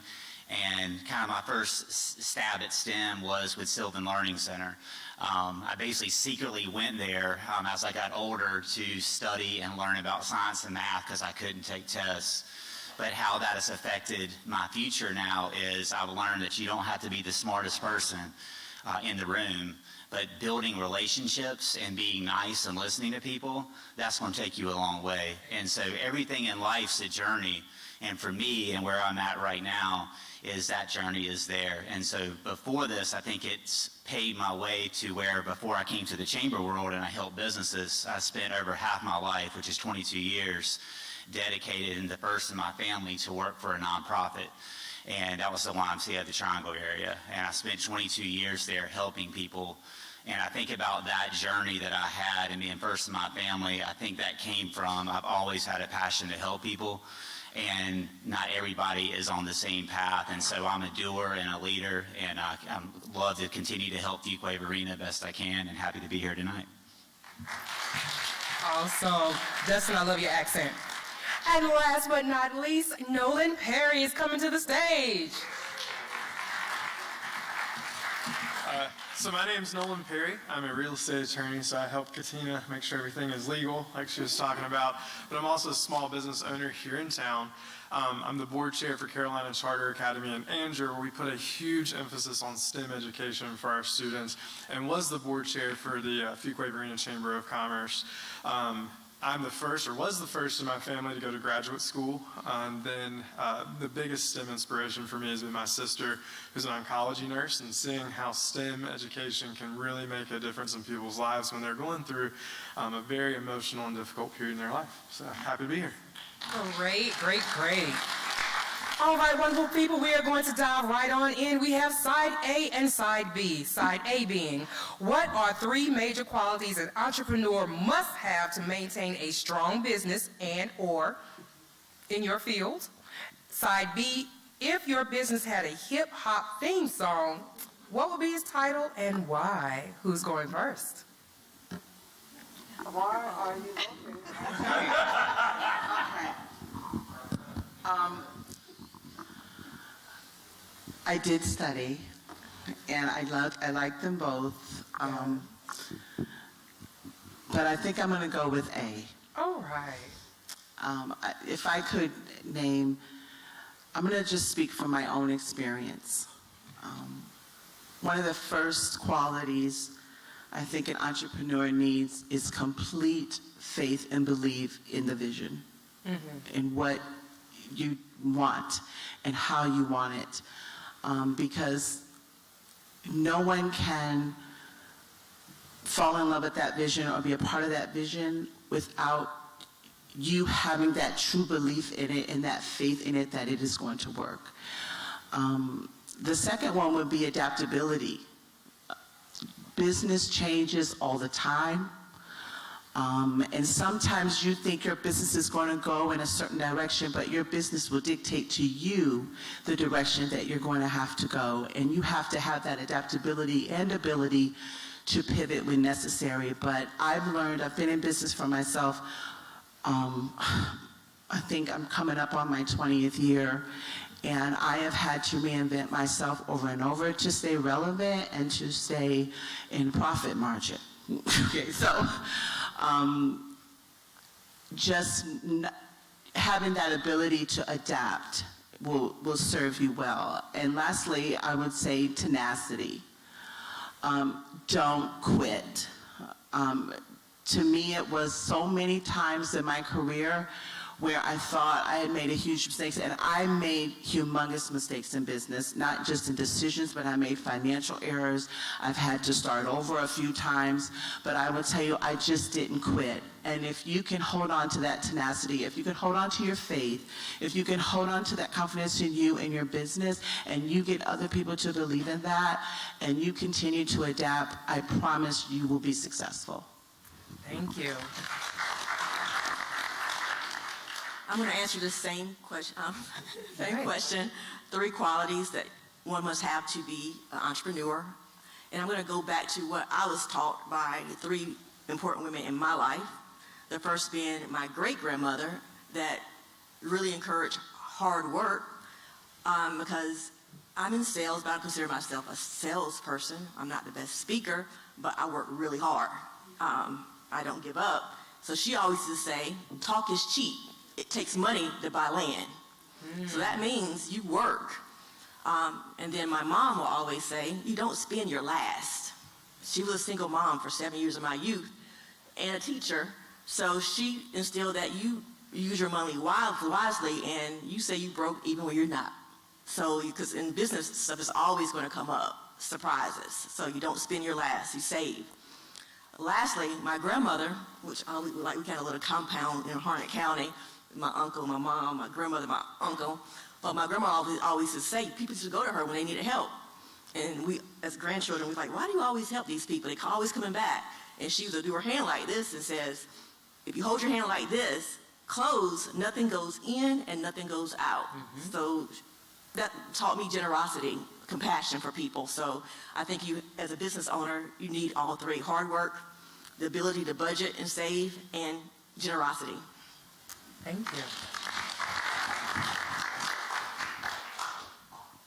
And kind of my first stab at STEM was with Sylvan Learning Center. I basically secretly went there as I got older to study and learn about science and math because I couldn't take tests. But how that has affected my future now is I've learned that you don't have to be the smartest person in the room, but building relationships and being nice and listening to people, that's going to take you a long way. And so everything in life's a journey. And for me and where I'm at right now is that journey is there. And so before this, I think it's paved my way to where before I came to the chamber world and I helped businesses, I spent over half my life, which is 22 years, dedicated in the first in my family to work for a nonprofit. And that was the YMCA of the Triangle area. And I spent 22 years there helping people. And I think about that journey that I had and being first in my family, I think that came from, I've always had a passion to help people. And not everybody is on the same path, and so I'm a doer and a leader, and I love to continue to help Fuquay-Varina best I can, and happy to be here tonight. Awesome. Dustin, I love your accent. And last but not least, Nolan Perry is coming to the stage. So my name's Nolan Perry. I'm a real estate attorney, so I help Katina make sure everything is legal, like she was talking about. But I'm also a small business owner here in town. I'm the board chair for Carolina Charter Academy in Anger, where we put a huge emphasis on STEM education for our students, and was the board chair for the Fuquay-Varina Chamber of Commerce. I'm the first, or was the first in my family to go to graduate school. And then the biggest STEM inspiration for me has been my sister, who's an oncology nurse, and seeing how STEM education can really make a difference in people's lives when they're going through a very emotional and difficult period in their life. So happy to be here. Great, great, great. All right, wonderful people, we are going to dive right on in. We have side A and side B. Side A being, what are 3 major qualities an entrepreneur must have to maintain a strong business and or in your field? Side B, if your business had a hip-hop theme song, what would be its title and why? Who's going first? Why are you looking? I did study, and I like them both, but I think I'm going to go with A. All right. If I could name, I'm going to just speak from my own experience. One of the first qualities I think an entrepreneur needs is complete faith and belief in the vision, in what you want and how you want it. Because no one can fall in love with that vision or be a part of that vision without you having that true belief in it and that faith in it that it is going to work. The second one would be adaptability. Business changes all the time. And sometimes you think your business is going to go in a certain direction, but your business will dictate to you the direction that you're going to have to go. And you have to have that adaptability and ability to pivot when necessary. But I've learned, I've been in business for myself, I think I'm coming up on my 20th year, and I have had to reinvent myself over and over to stay relevant and to stay in profit margin. Okay, so just having that ability to adapt will serve you well. And lastly, I would say tenacity. Don't quit. To me, it was so many times in my career where I thought I had made a huge mistake, and I made humongous mistakes in business, not just in decisions, but I made financial errors. I've had to start over a few times, but I will tell you, I just didn't quit. And if you can hold on to that tenacity, if you can hold on to your faith, if you can hold on to that confidence in you and your business, and you get other people to believe in that, and you continue to adapt, I promise you will be successful. Thank you. I'm going to answer the same question. Question. 3 qualities that one must have to be an entrepreneur. And I'm going to go back to what I was taught by 3 important women in my life. The first being my great-grandmother that really encouraged hard work because I'm in sales, but I consider myself a salesperson. I'm not the best speaker, but I work really hard. I don't give up. So she always used to say, talk is cheap. It takes money to buy land. So that means you work. And then my mom will always say, you don't spend your last. She was a single mom for 7 years of my youth and a teacher. So she instilled that you use your money wisely, and you say you broke even when you're not. So, because in business stuff is always going to come up, surprises. So you don't spend your last, you save. Lastly, my grandmother, which we had a little compound in Harnett County, my uncle, my mom, my grandmother, my uncle. But my grandma always used to say, people used to go to her when they needed help. And we, as grandchildren, we was like, why do you always help these people? They're always coming back. And she would do her hand like this and says, if you hold your hand like this, close, nothing goes in and nothing goes out. So that taught me generosity, compassion for people. So I think you, as a business owner, you need all 3: hard work, the ability to budget and save, and generosity. Thank you.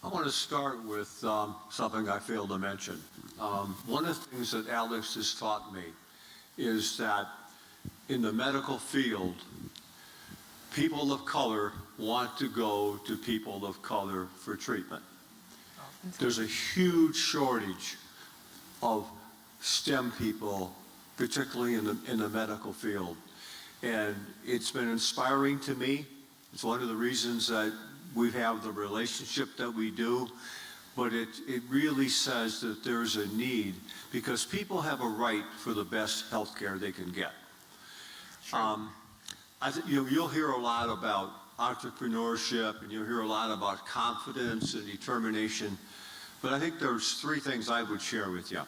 I want to start with something I failed to mention. One of the things that Alex has taught me is that in the medical field, people of color want to go to people of color for treatment. There's a huge shortage of STEM people, particularly in the medical field. And it's been inspiring to me. It's one of the reasons that we have the relationship that we do. But it really says that there's a need because people have a right for the best health care they can get. You'll hear a lot about entrepreneurship, and you'll hear a lot about confidence and determination. But I think there's 3 things I would share with you.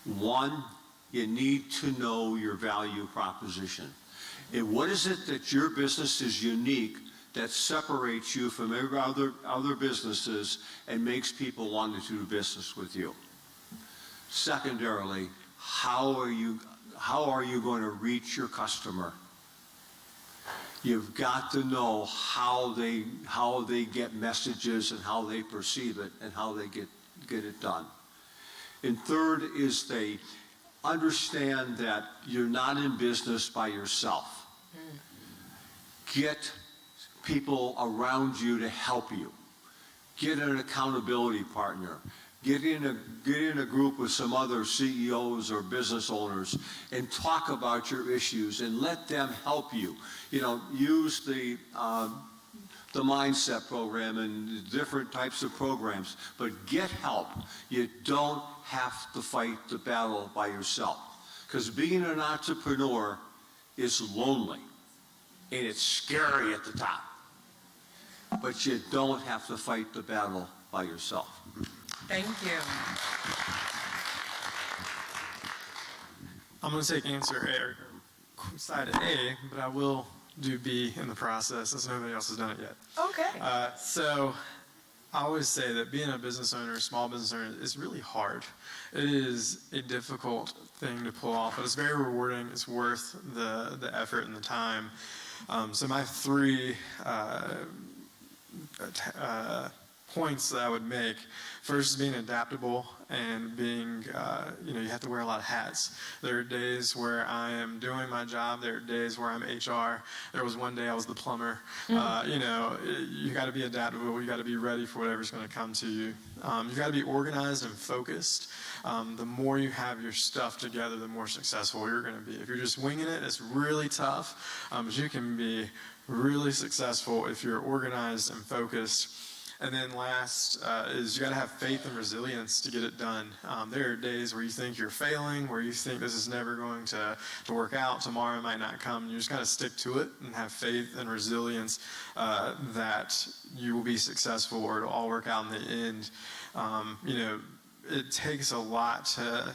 1, you need to know your value proposition. And what is it that your business is unique that separates you from every other businesses and makes people want to do business with you? Secondarily, how are you going to reach your customer? You've got to know how they get messages and how they perceive it and how they get it done. And third is they understand that you're not in business by yourself. Get people around you to help you. Get an accountability partner. Get in a group with some other CEOs or business owners and talk about your issues and let them help you. Use the mindset program and different types of programs, but get help. You don't have to fight the battle by yourself, because being an entrepreneur is lonely and it's scary at the top, but you don't have to fight the battle by yourself. Thank you. I'm going to take answer A, or side A, but I will do B in the process since nobody else has done it yet. Okay. So I always say that being a business owner, a small business owner, is really hard. It is a difficult thing to pull off, but it's very rewarding. It's worth the effort and the time. So my 3 points that I would make. First is being adaptable and being, you have to wear a lot of hats. There are days where I am doing my job. There are days where I'm HR. There was one day I was the plumber. You got to be adaptable. You got to be ready for whatever's going to come to you. You got to be organized and focused. The more you have your stuff together, the more successful you're going to be. If you're just winging it, it's really tough. But you can be really successful if you're organized and focused. And then last is you got to have faith and resilience to get it done. There are days where you think you're failing, where you think this is never going to work out, tomorrow might not come. You just got to stick to it and have faith and resilience that you will be successful or it'll all work out in the end. It takes a lot to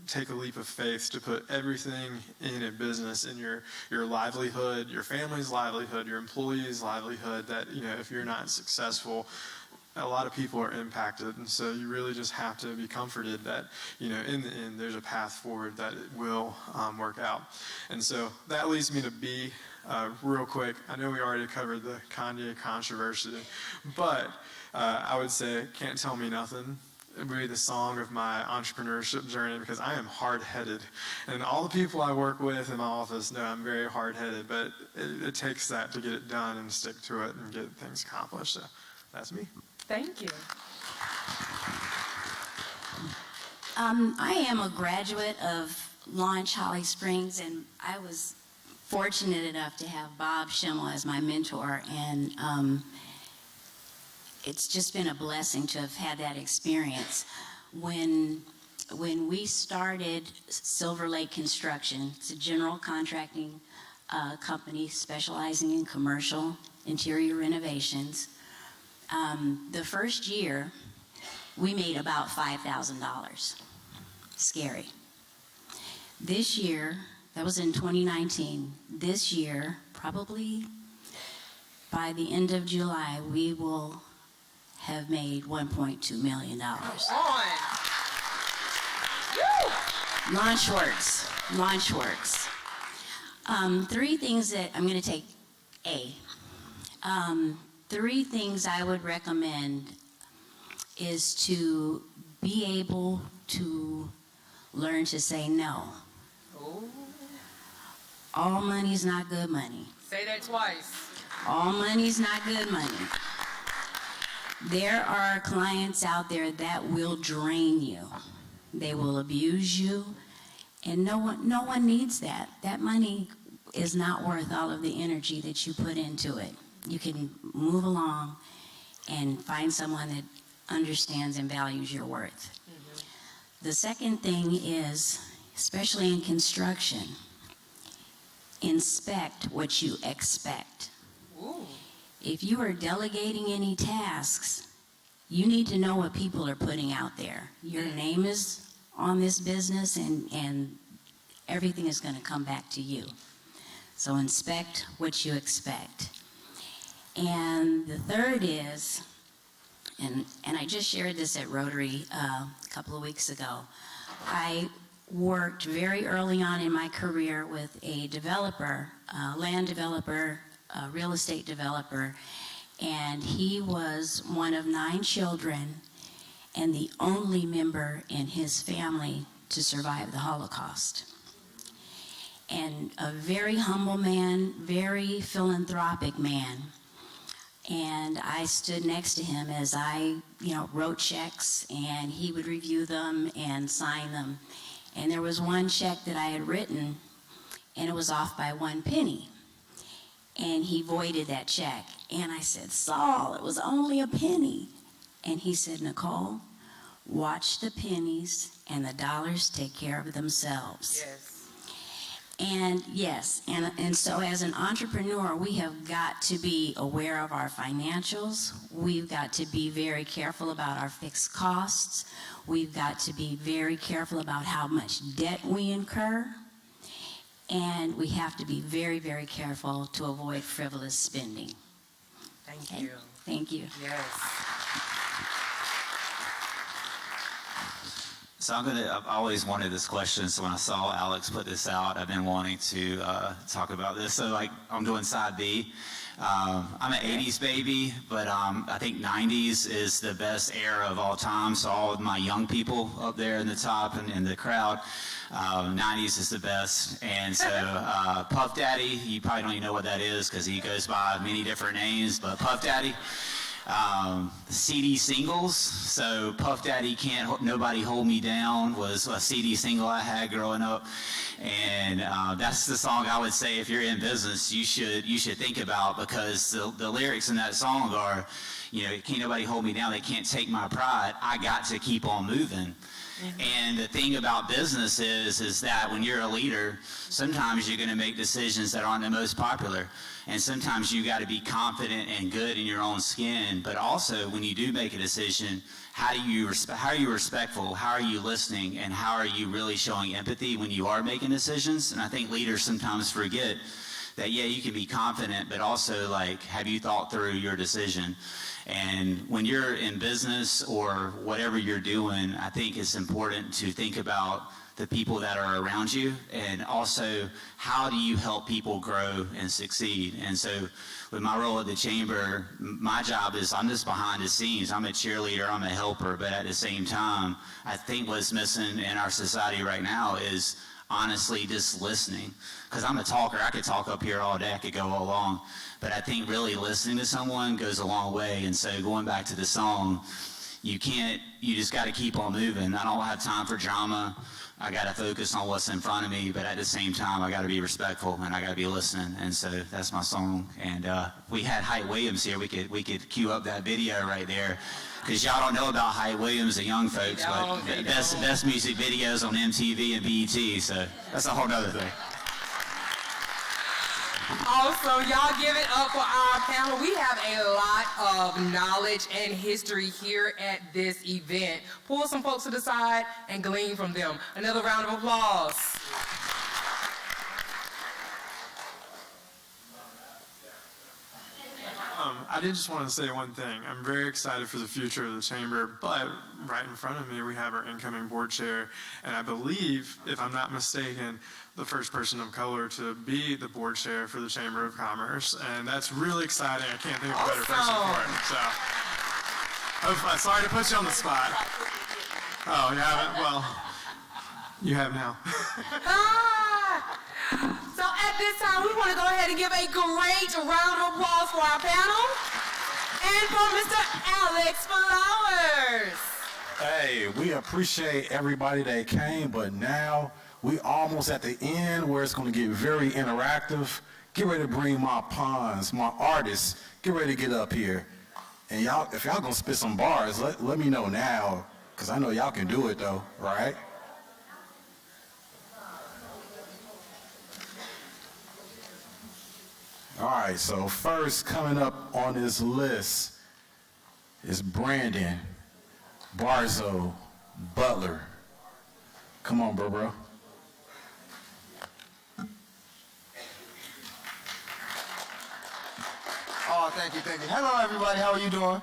take a leap of faith to put everything in a business, in your livelihood, your family's livelihood, your employees' livelihood, that, if you're not successful, a lot of people are impacted. And so you really just have to be comforted that, in the end, there's a path forward that it will work out. And so that leads me to B, real quick. I know we already covered the Kanye controversy, but I would say, Can't Tell Me Nothing. It would be the song of my entrepreneurship journey, because I am hard-headed. And all the people I work with in my office know I'm very hard-headed, but it takes that to get it done and stick to it and get things accomplished. So that's me. Thank you. I am a graduate of Launch Holly Springs, and I was fortunate enough to have Bob Schimmel as my mentor, and it's just been a blessing to have had that experience. When we started Silver Lake Construction, it's a general contracting company specializing in commercial interior renovations. The first year, we made about $5,000. Scary. This year, that was in 2019, this year, probably by the end of July, we will have made $1.2 million. LaunchWorks. Three things that I'm going to take A. Three things I would recommend is to be able to learn to say no. Ooh. All money's not good money. Say that twice. All money's not good money. There are clients out there that will drain you. They will abuse you, and no one needs that. That money is not worth all of the energy that you put into it. You can move along and find someone that understands and values your worth. Mm-hmm. The second thing is, especially in construction, inspect what you expect. Ooh. If you are delegating any tasks, you need to know what people are putting out there. Your name is on this business, and everything is going to come back to you. So inspect what you expect. And the third is, and I just shared this at Rotary a couple of weeks ago, I worked very early on in my career with a developer, land developer, real estate developer, and he was one of 9 children and the only member in his family to survive the Holocaust. And a very humble man, very philanthropic man. And I stood next to him as I, wrote checks, and he would review them and sign them. And there was one check that I had written, and it was off by 1 penny. And he voided that check. And I said, Saul, it was only a penny. And he said, Nicole, watch the pennies and the dollars take care of themselves. Yes. And yes, and so as an entrepreneur, we have got to be aware of our financials. We've got to be very careful about our fixed costs. We've got to be very careful about how much debt we incur. And we have to be very, very careful to avoid frivolous spending. Thank you. Thank you. Yes. So I've always wanted this question, so when I saw Alex put this out, I've been wanting to talk about this. So I'm doing side B. I'm an 80s baby, but I think 90s is the best era of all time. So all of my young people up there in the top and in the crowd, 90s is the best. And so Puff Daddy, you probably don't even know what that is because he goes by many different names, but Puff Daddy. CD singles, so Puff Daddy Can't Nobody Hold Me Down was a CD single I had growing up, and that's the song I would say if you're in business you should think about, because the lyrics in that song are, you know, can't nobody hold me down, they can't take my pride, I got to keep on moving. And the thing about business is that when you're a leader, sometimes you're going to make decisions that aren't the most popular. And sometimes you got to be confident and good in your own skin. But also, when you do make a decision, how are you respectful? How are you listening? And how are you really showing empathy when you are making decisions? And I think leaders sometimes forget that, yeah, you can be confident, but also, like, have you thought through your decision? And when you're in business or whatever you're doing, I think it's important to think about the people that are around you, and also how do you help people grow and succeed. And so with my role at the chamber, my job is I'm just behind the scenes. I'm a cheerleader, I'm a helper, but at the same time, I think what's missing in our society right now is honestly just listening. Because I'm a talker, I could talk up here all day, I could go all along, but I think really listening to someone goes a long way. And so going back to the song, you just got to keep on moving. I don't have time for drama. I got to focus on what's in front of me, but at the same time, I got to be respectful and I got to be listening. And so that's my song. And we had Hype Williams here. We could cue up that video right there, because y'all don't know about Hype Williams, the young folks, but best music videos on MTV and BET. So that's a whole nother thing. Also, y'all give it up for our panel. We have a lot of knowledge and history here at this event. Pull some folks to the side and glean from them. Another round of applause. I did just want to say one thing. I'm very excited for the future of the chamber, but right in front of me we have our incoming board chair, and I believe, if I'm not mistaken, the first person of color to be the board chair for the Chamber of Commerce, and that's really exciting. I can't think of a better person for it. So, sorry to put you on the spot. Oh, you haven't? Well, you have now. So at this time, we want to go ahead and give a great round of applause for our panel and for Mr. Alex Flowers. Hey, we appreciate everybody that came, but now we almost at the end where it's going to get very interactive. Get ready to bring my pawns, my artists, get ready to get up here. And y'all, if y'all going to spit some bars, let me know now, because I know y'all can do it though, right? All right, so first coming up on this list is Brandon Barzo Butler. Come on, bro. Oh, thank you. Hello, everybody. How are you doing?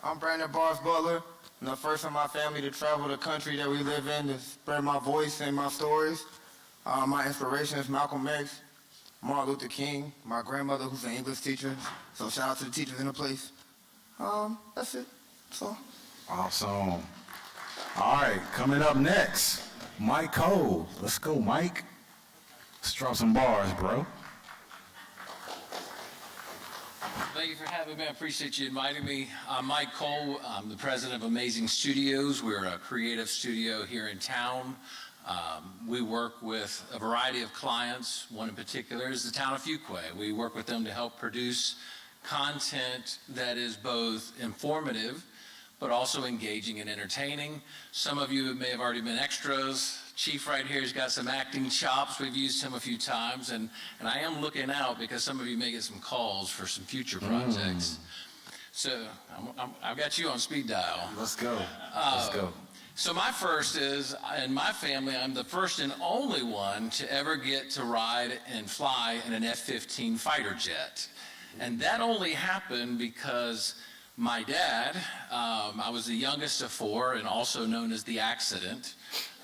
I'm Brandon Barnes Butler. I'm the first in my family to travel the country that we live in to spread my voice and my stories. My inspiration is Malcolm X, Martin Luther King, my grandmother who's an English teacher. So shout out to the teachers in the place. That's it. That's all. Awesome. All right, coming up next, Mike Cole. Let's go, Mike. Let's drop some bars, bro. Thank you for having me. I appreciate you inviting me. I'm Mike Cole. I'm the president of Amazing Studios. We're a creative studio here in town. We work with a variety of clients. One in particular is the town of Fuquay. We work with them to help produce content that is both informative but also engaging and entertaining. Some of you may have already been extras. Chief right here has got some acting chops. We've used him a few times, and I am looking out because some of you may get some calls for some future projects. So I've got you on speed dial. Let's go. Let's go. So my first is, in my family, I'm the first and only one to ever get to ride and fly in an F-15 fighter jet. And that only happened because my dad, I was the youngest of four and also known as the accident.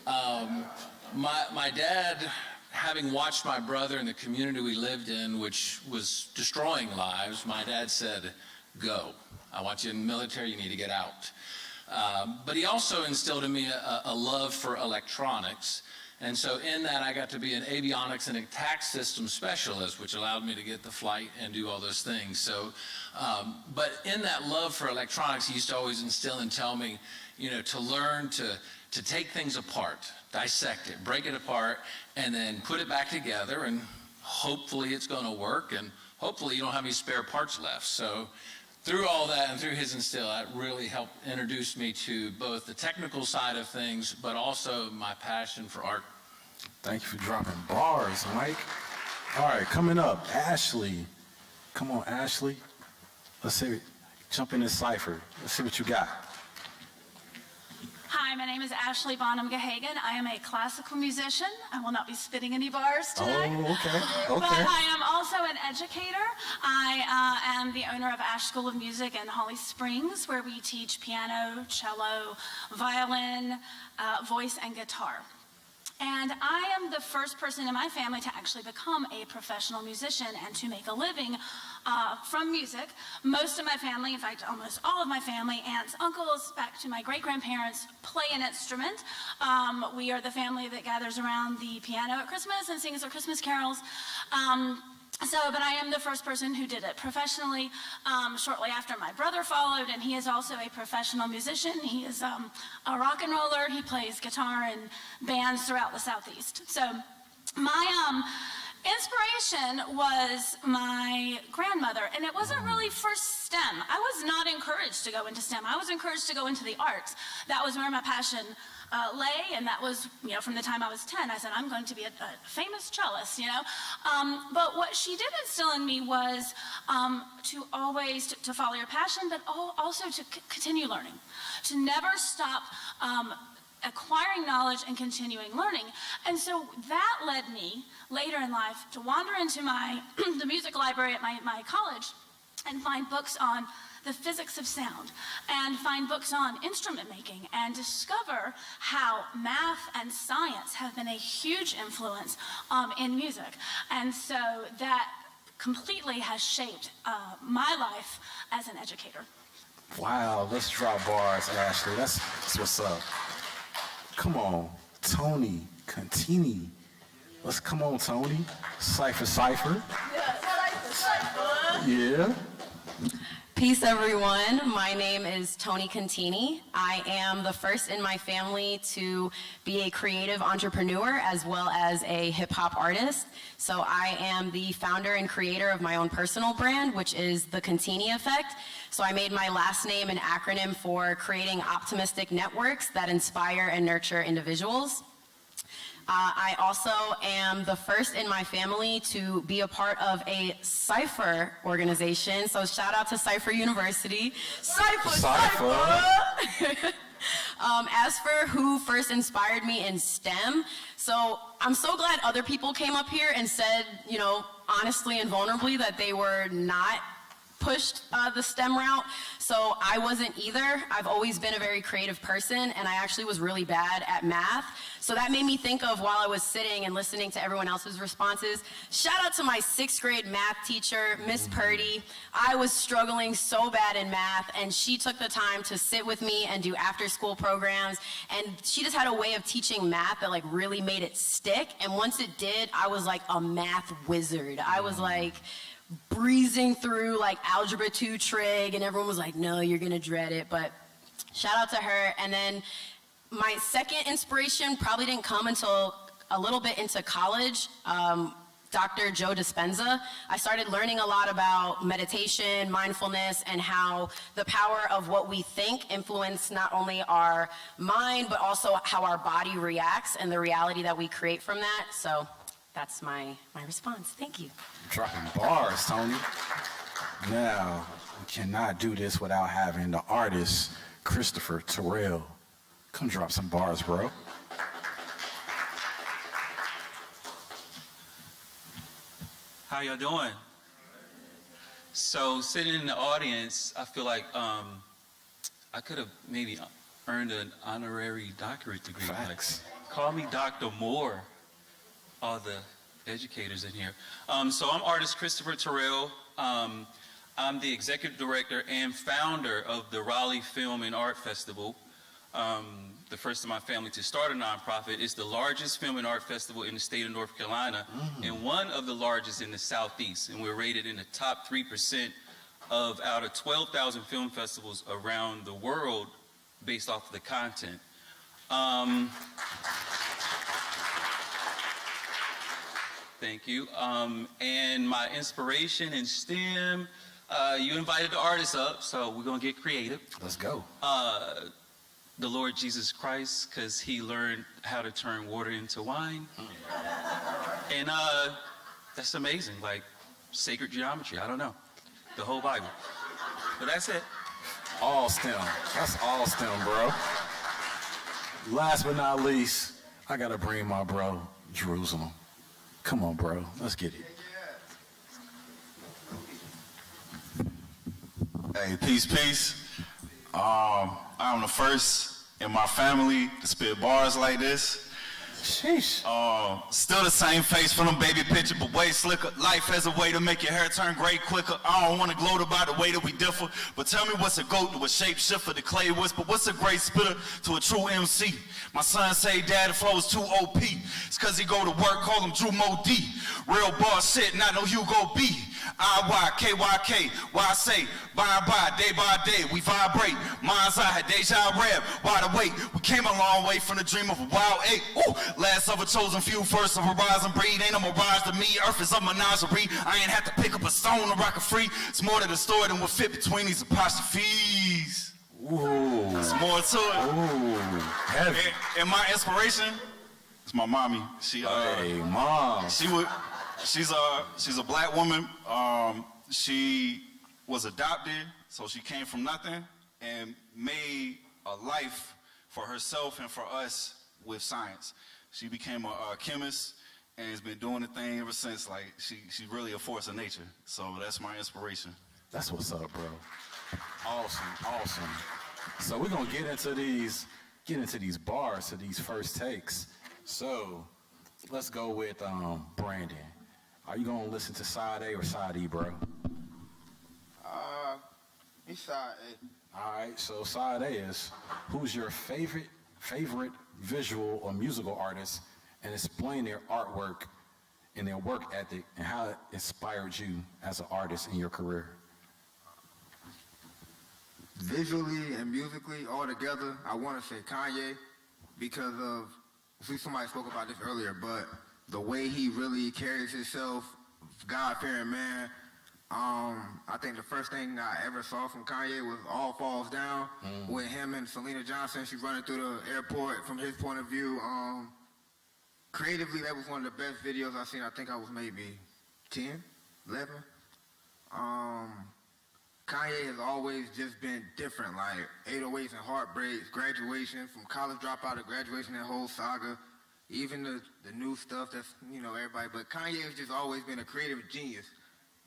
My dad having watched my brother in the community we lived in, which was destroying lives, my dad said, go. I want you in the military, you need to get out. But he also instilled in me a love for electronics. And so in that, I got to be an avionics and a tax system specialist, which allowed me to get the flight and do all those things. So, but in that love for electronics, he used to always instill and tell me, to learn to take things apart, dissect it, break it apart, and then put it back together, and hopefully it's going to work, and hopefully you don't have any spare parts left. So through all that and through his instill, that really helped introduce me to both the technical side of things, but also my passion for art. Thank you for dropping bars, Mike. All right, coming up, Ashley. Come on, Ashley. Let's see, jump in this cipher. Let's see what you got. Hi, my name is Ashley Bonham Gahagan. I am a classical musician. I will not be spitting any bars today. Oh, okay. But I am also an educator. I am the owner of Ash School of Music in Holly Springs, where we teach piano, cello, violin, voice, and guitar. And I am the first person in my family to actually become a professional musician and to make a living from music. Most of my family, in fact, almost all of my family, aunts, uncles, back to my great-grandparents, play an instrument. We are the family that gathers around the piano at Christmas and sings our Christmas carols. But I am the first person who did it professionally shortly after my brother followed, and he is also a professional musician. He is a rock and roller. He plays guitar in bands throughout the Southeast. So my inspiration was my grandmother, and it wasn't really for STEM. I was not encouraged to go into STEM. I was encouraged to go into the arts. That was where my passion lay, and that was, from the time I was 10, I said, I'm going to be a famous cellist, But what she did instill in me was to always, to follow your passion, but also to continue learning, to never stop acquiring knowledge and continuing learning. And so that led me, later in life, to wander into the music library at my college and find books on the physics of sound, and find books on instrument making, and discover how math and science have been a huge influence in music. And so that completely has shaped my life as an educator. Wow, let's drop bars, Ashley. That's what's up. Come on, Tony Contini. Let's come on, Tony. Cipher. Yeah. Peace, everyone. My name is Tony Contini. I am the first in my family to be a creative entrepreneur as well as a hip-hop artist. So I am the founder and creator of my own personal brand, which is the Contini Effect. So I made my last name an acronym for creating optimistic networks that inspire and nurture individuals. I also am the first in my family to be a part of a Cypher organization. So shout out to Cypher University. Cypher! As for who first inspired me in STEM, so I'm so glad other people came up here and said, honestly and vulnerably that they were not pushed the STEM route. So I wasn't either. I've always been a very creative person, and I actually was really bad at math. So that made me think of, while I was sitting and listening to everyone else's responses, shout out to my 6th grade math teacher, Miss Purdy. I was struggling so bad in math, and she took the time to sit with me and do after-school programs, and she just had a way of teaching math that really made it stick. And once it did, I was like a math wizard. I was like breezing through algebra 2 trig, and everyone was like, no, you're gonna dread it. But shout out to her. And then my second inspiration probably didn't come until a little bit into college. Dr. Joe Dispenza. I started learning a lot about meditation, mindfulness, and how the power of what we think influence not only our mind, but also how our body reacts and the reality that we create from that. So that's my response. Thank you. Dropping bars, Tony. Now, we cannot do this without having the artist, Christopher Terrell. Come drop some bars, bro. How y'all doing? So sitting in the audience, I feel like I could have maybe earned an honorary doctorate degree. Facts. Call me Dr. Moore. all the educators in here. So I'm artist Christopher Terrell. I'm the executive director and founder of the Raleigh Film and Art Festival, the first in my family to start a nonprofit. It's the largest film and art festival in the state of North Carolina and one of the largest in the Southeast. And we're rated in the top 3% out of 12,000 film festivals around the world based off of the content. Thank you. And my inspiration in STEM, you invited the artists up, so we're going to get creative. Let's go. The Lord Jesus Christ, because he learned how to turn water into wine. And that's amazing, like sacred geometry, I don't know. The whole Bible. But that's it. All STEM. That's all STEM, bro. Last but not least, I gotta bring my bro, Jerusalem. Come on, bro. Let's get it. Hey, peace, peace. I'm the first in my family to spit bars like this. Sheesh. Still the same face from them baby picture, but way slicker. Life has a way to make your hair turn gray quicker. I don't want to gloat about the way that we differ, but tell me what's a goat to a shapeshifter, the clay whisper? What's a great spitter to a true MC? My son say daddy flow's too OP. It's cause he go to work, call him Drew Mo D. Real boss shit, not no Hugo B. I-Y-K-Y-K, why I say, by, day by day, we vibrate. Mind's eye had deja rev, wide awake. We came a long way from the dream of a wild ape. Ooh, last of a chosen few, first of a rising breed. Ain't no mirage to me, earth is a menagerie. I ain't have to pick up a stone to rock a free. It's more to the story than what fit between these apostrophes. Ooh. There's more to it. Ooh. Heavy. And my inspiration is my mommy. Hey, mom. She's a black woman. She was adopted, so she came from nothing and made a life for herself and for us with science. She became a chemist and has been doing the thing ever since. Like she's really a force of nature. So that's my inspiration. That's what's up, bro. Awesome, awesome. So we're gonna get into these bars, to these first takes. So let's go with Brandon. Are you gonna listen to side A or side E, bro? It's side A. All right, so side A is, who's your favorite visual or musical artist, and explain their artwork and their work ethic and how it inspired you as an artist in your career? Visually and musically all together, I want to say Kanye, because of, see, somebody spoke about this earlier, but the way he really carries himself, God-fearing man. I think the first thing I ever saw from Kanye was All Falls Down, with him and Selena Johnson. She's running through the airport from his point of view. Creatively, that was one of the best videos I've seen. I think I was maybe 10, 11. Kanye has always just been different, like 808s and Heartbreaks, Graduation, from college dropout to Graduation, that whole saga, even the new stuff that's, everybody. But Kanye has just always been a creative genius.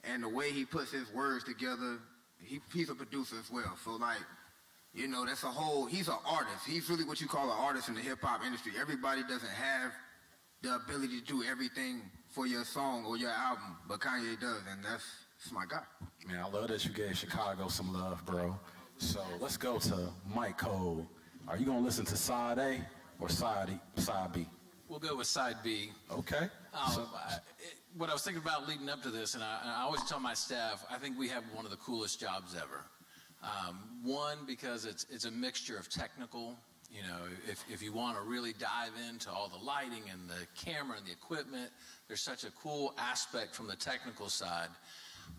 And the way he puts his words together, he's a producer as well. So that's a whole, he's an artist. He's really what you call an artist in the hip hop industry. Everybody doesn't have the ability to do everything for your song or your album, but Kanye does, and that's my guy. Man, I love that you gave Chicago some love, bro. So let's go to Mike Cole. Are you gonna listen to side A or side B? We'll go with side B. Okay. What I was thinking about leading up to this, and I always tell my staff, I think we have one of the coolest jobs ever. One, because it's a mixture of technical. If you want to really dive into all the lighting and the camera and the equipment, there's such a cool aspect from the technical side.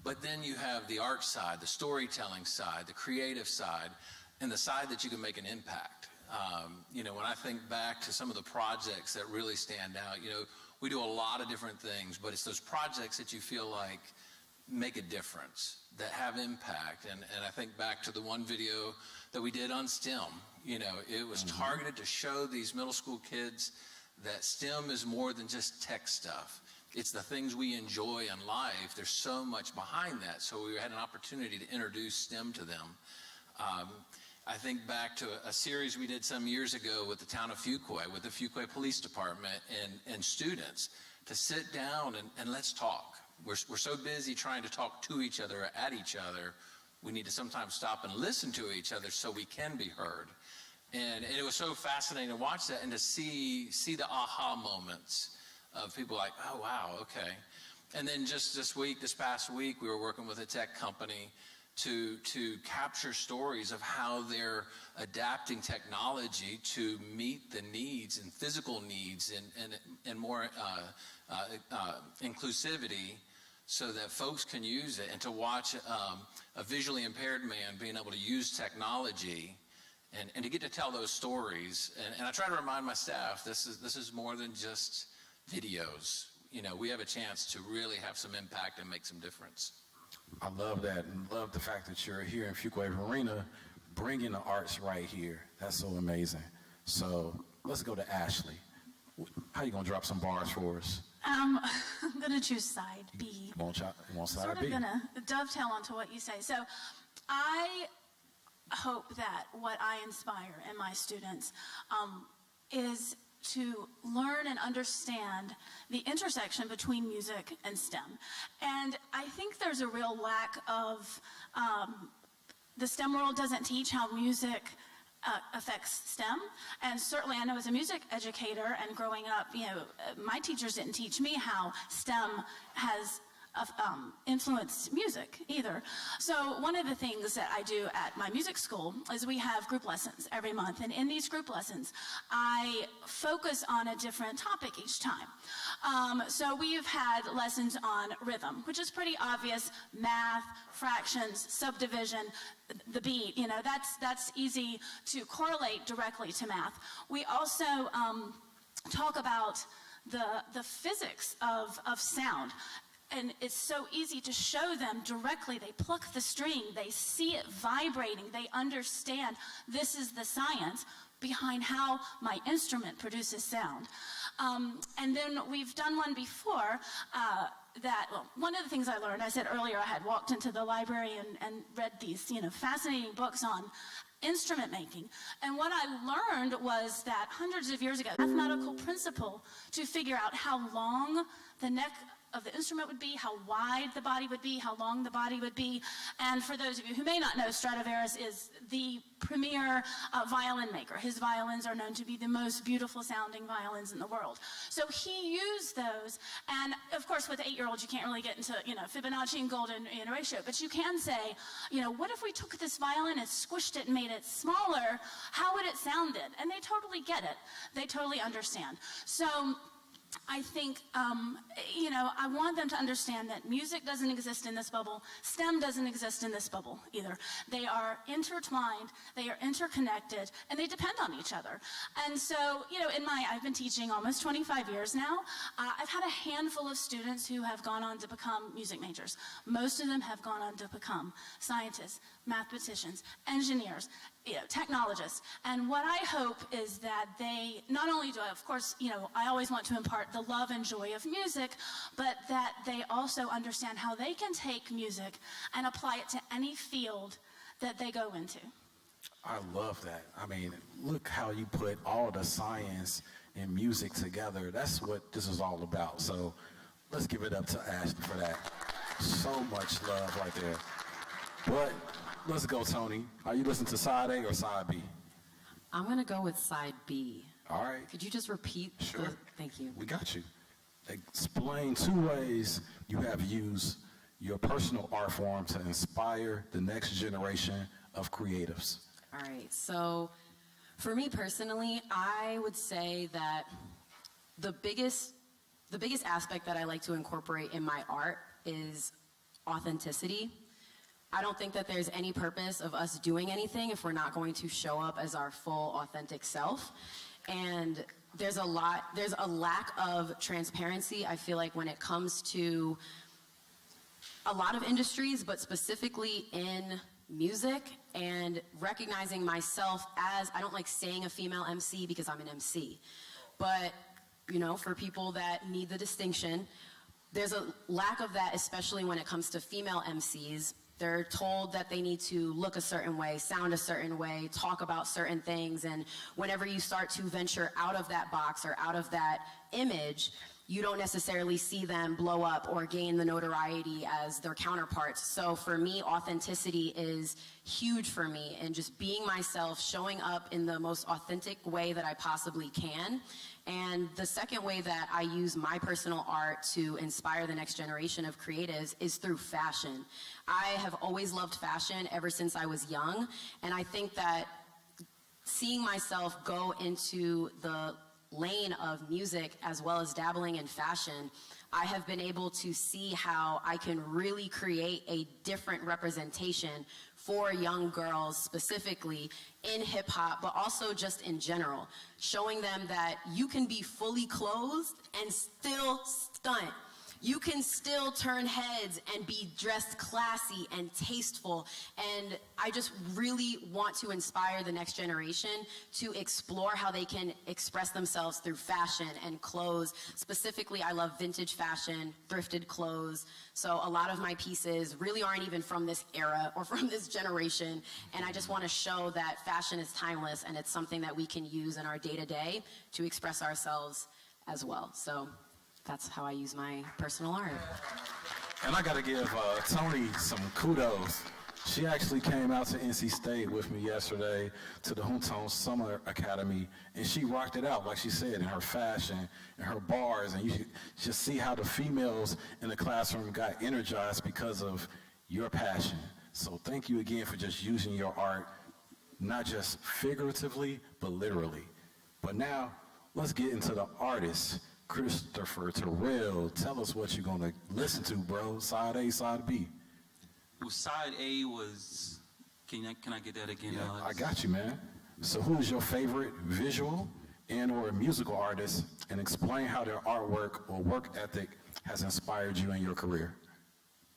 But then you have the art side, the storytelling side, the creative side, and the side that you can make an impact. When I think back to some of the projects that really stand out, we do a lot of different things, but it's those projects that you feel like make a difference, that have impact. And I think back to the one video that we did on STEM. It was targeted to show these middle school kids that STEM is more than just tech stuff. It's the things we enjoy in life. There's so much behind that. So we had an opportunity to introduce STEM to them. I think back to a series we did some years ago with the town of Fuquay, with the Fuquay Police Department and students, to sit down and let's talk. We're so busy trying to talk to each other or at each other, we need to sometimes stop and listen to each other so we can be heard. And it was so fascinating to watch that and to see the aha moments of people like, oh, wow, okay. And then just this past week, we were working with a tech company to capture stories of how they're adapting technology to meet the needs and physical needs and more inclusivity so that folks can use it, and to watch a visually impaired man being able to use technology and to get to tell those stories. And I try to remind my staff, this is more than just videos. You know, we have a chance to really have some impact and make some difference. I love that, and love the fact that you're here in Fuquay-Varina bringing the arts right here. That's so amazing. So let's go to Ashley. How you gonna drop some bars for us? I'm gonna choose side B. You want side Sort B? of gonna dovetail onto what you say. So I hope that what I inspire in my students is to learn and understand the intersection between music and STEM. And I think there's a real lack of, the STEM world doesn't teach how music affects STEM. And certainly I know as a music educator and growing up, you know, my teachers didn't teach me how STEM has influenced music either. So one of the things that I do at my music school is we have group lessons every month, and in these group lessons I focus on a different topic each time. So we've had lessons on rhythm, which is pretty obvious: math, fractions, subdivision, the beat, you know, that's easy to correlate directly to math. We also talk about the physics of sound. And it's so easy to show them directly. They pluck the string, they see it vibrating, they understand this is the science behind how my instrument produces sound. And then we've done one before one of the things I learned, I said earlier, I had walked into the library and read these, you know, fascinating books on instrument making. And what I learned was that hundreds of years ago, mathematical principle to figure out how long the neck of the instrument would be, how wide the body would be, how long the body would be. And for those of you who may not know, Stradivarius is the premier violin maker. His violins are known to be the most beautiful sounding violins in the world. So he used those, and of course with 8-year-olds you can't really get into, you know, Fibonacci and golden, you know, ratio, but you can say, you know, what if we took this violin and squished it and made it smaller? How would it sound then? And they totally get it. They totally understand. So I think, you know, I want them to understand that music doesn't exist in this bubble. STEM doesn't exist in this bubble either. They are intertwined, they are interconnected, and they depend on each other. And so, you know, I've been teaching almost 25 years now. I've had a handful of students who have gone on to become music majors. Most of them have gone on to become scientists, mathematicians, engineers, you know, technologists. And what I hope is that they, not only do I, of course, you know, I always want to impart the love and joy of music, but that they also understand how they can take music and apply it to any field that they go into. I love that. I mean, look how you put all the science and music together. That's what this is all about. So let's give it up to Ashley for that. So much love right there. But let's go, Tony. Are you listening to side A or side B? I'm going to go with side B. All right. Could you just repeat? Sure. Thank you. We got you. Explain 2 ways you have used your personal art form to inspire the next generation of creatives. All right. So for me personally, I would say that the biggest aspect that I like to incorporate in my art is authenticity. I don't think that there's any purpose of us doing anything if we're not going to show up as our full authentic self. And there's a lack of transparency, I feel like, when it comes to a lot of industries, but specifically in music, and recognizing myself as, I don't like saying a female MC because I'm an MC, but, you know, for people that need the distinction, there's a lack of that, especially when it comes to female MCs. They're told that they need to look a certain way, sound a certain way, talk about certain things, and whenever you start to venture out of that box or out of that image, you don't necessarily see them blow up or gain the notoriety as their counterparts. So for me, authenticity is huge for me, and just being myself, showing up in the most authentic way that I possibly can. And the second way that I use my personal art to inspire the next generation of creatives is through fashion. I have always loved fashion ever since I was young, and I think that seeing myself go into the lane of music as well as dabbling in fashion, I have been able to see how I can really create a different representation for young girls specifically in hip hop, but also just in general, showing them that you can be fully clothed and still stunt. You can still turn heads and be dressed classy and tasteful. And I just really want to inspire the next generation to explore how they can express themselves through fashion and clothes. Specifically, I love vintage fashion, thrifted clothes. So a lot of my pieces really aren't even from this era or from this generation. And I just want to show that fashion is timeless, and it's something that we can use in our day-to-day to express ourselves as well. So that's how I use my personal art. And I got to give Tony some kudos. She actually came out to NC State with me yesterday to the Hunton Summer Academy, and she rocked it out, like she said, in her fashion, in her bars, and you just see how the females in the classroom got energized because of your passion. So thank you again for just using your art, not just figuratively, but literally. But now, let's get into the artists. Christopher Terrell, tell us what you're gonna listen to, bro. Side A, side B. Well, side A was, can I get that again, Yeah, Alex? I got you, man. So who's your favorite visual and or musical artist, and explain how their artwork or work ethic has inspired you in your career?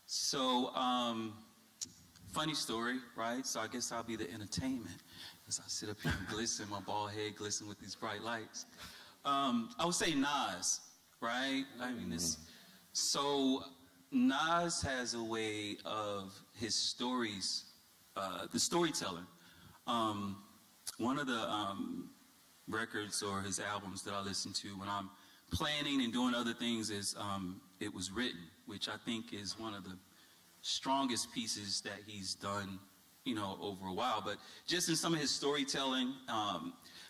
So, funny story, right? So I guess I'll be the entertainment, as I sit up here and glisten, my bald head glisten with these bright lights. I would say Nas, right? I mean, so Nas has a way of his stories, the storytelling. One of the records or his albums that I listen to when I'm planning and doing other things is It Was Written, which I think is one of the strongest pieces that he's done, you know, over a while. But just in some of his storytelling,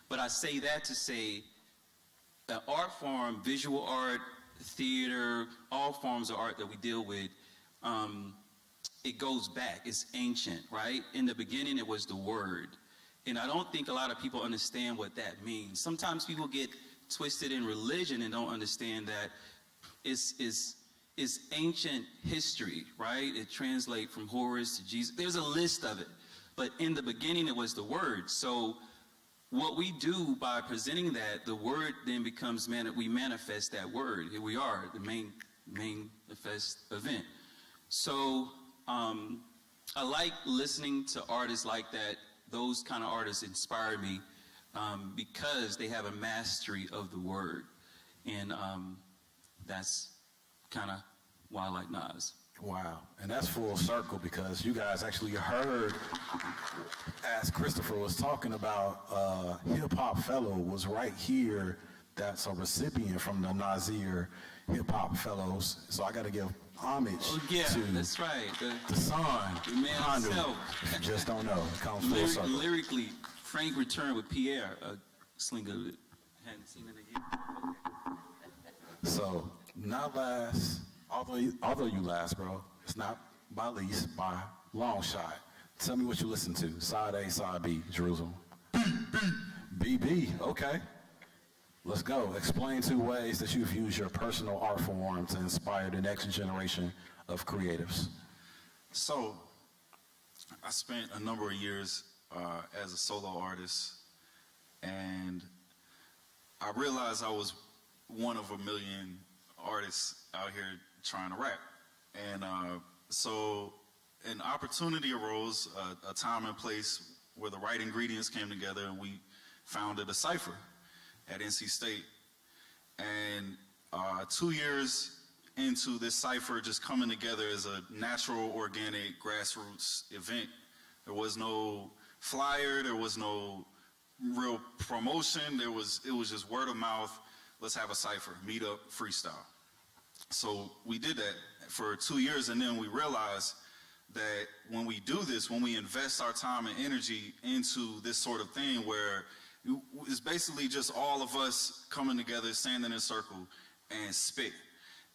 but I say that to say, art form, visual art, theater, all forms of art that we deal with, it goes back. It's ancient, right? In the beginning, it was the word. And I don't think a lot of people understand what that means. Sometimes people get twisted in religion and don't understand that it's ancient history, right? It translates from Horus to Jesus. There's a list of it. But in the beginning, it was the word. So what we do by presenting that, the word then becomes, we manifest that word. Here we are, the main manifest event. So I like listening to artists like that. Those kind of artists inspire me because they have a mastery of the word. And that's kind of why I like Nas. Wow, and that's full circle because you guys actually heard, as Christopher was talking about, Hip Hop Fellow was right here. That's a recipient from the Nasir Hip Hop Fellows. So I got to give homage to that's right. the son, the man Hondo. himself. If you just don't know, it comes full circle. Lyrically, Frank returned with Pierre, a slinger that hadn't seen in a year. So, not last, although you last, bro, it's not by least, by long shot. Tell me what you listen to. Side A, side B, Jerusalem. BB, okay. Let's go. Explain 2 ways that you've used your personal art form to inspire the next generation of creatives. So, I spent a number of years as a solo artist, and I realized I was one of a million artists out here trying to rap. And so an opportunity arose, a time and place where the right ingredients came together, and we founded a cipher at NC State. And 2 years into this cipher just coming together as a natural, organic, grassroots event. There was no flyer, there was no real promotion, it was just word of mouth. let's have a cipher, meet up, freestyle. So we did that for 2 years, and then we realized that when we do this, when we invest our time and energy into this sort of thing where it's basically just all of us coming together, standing in a circle and spit,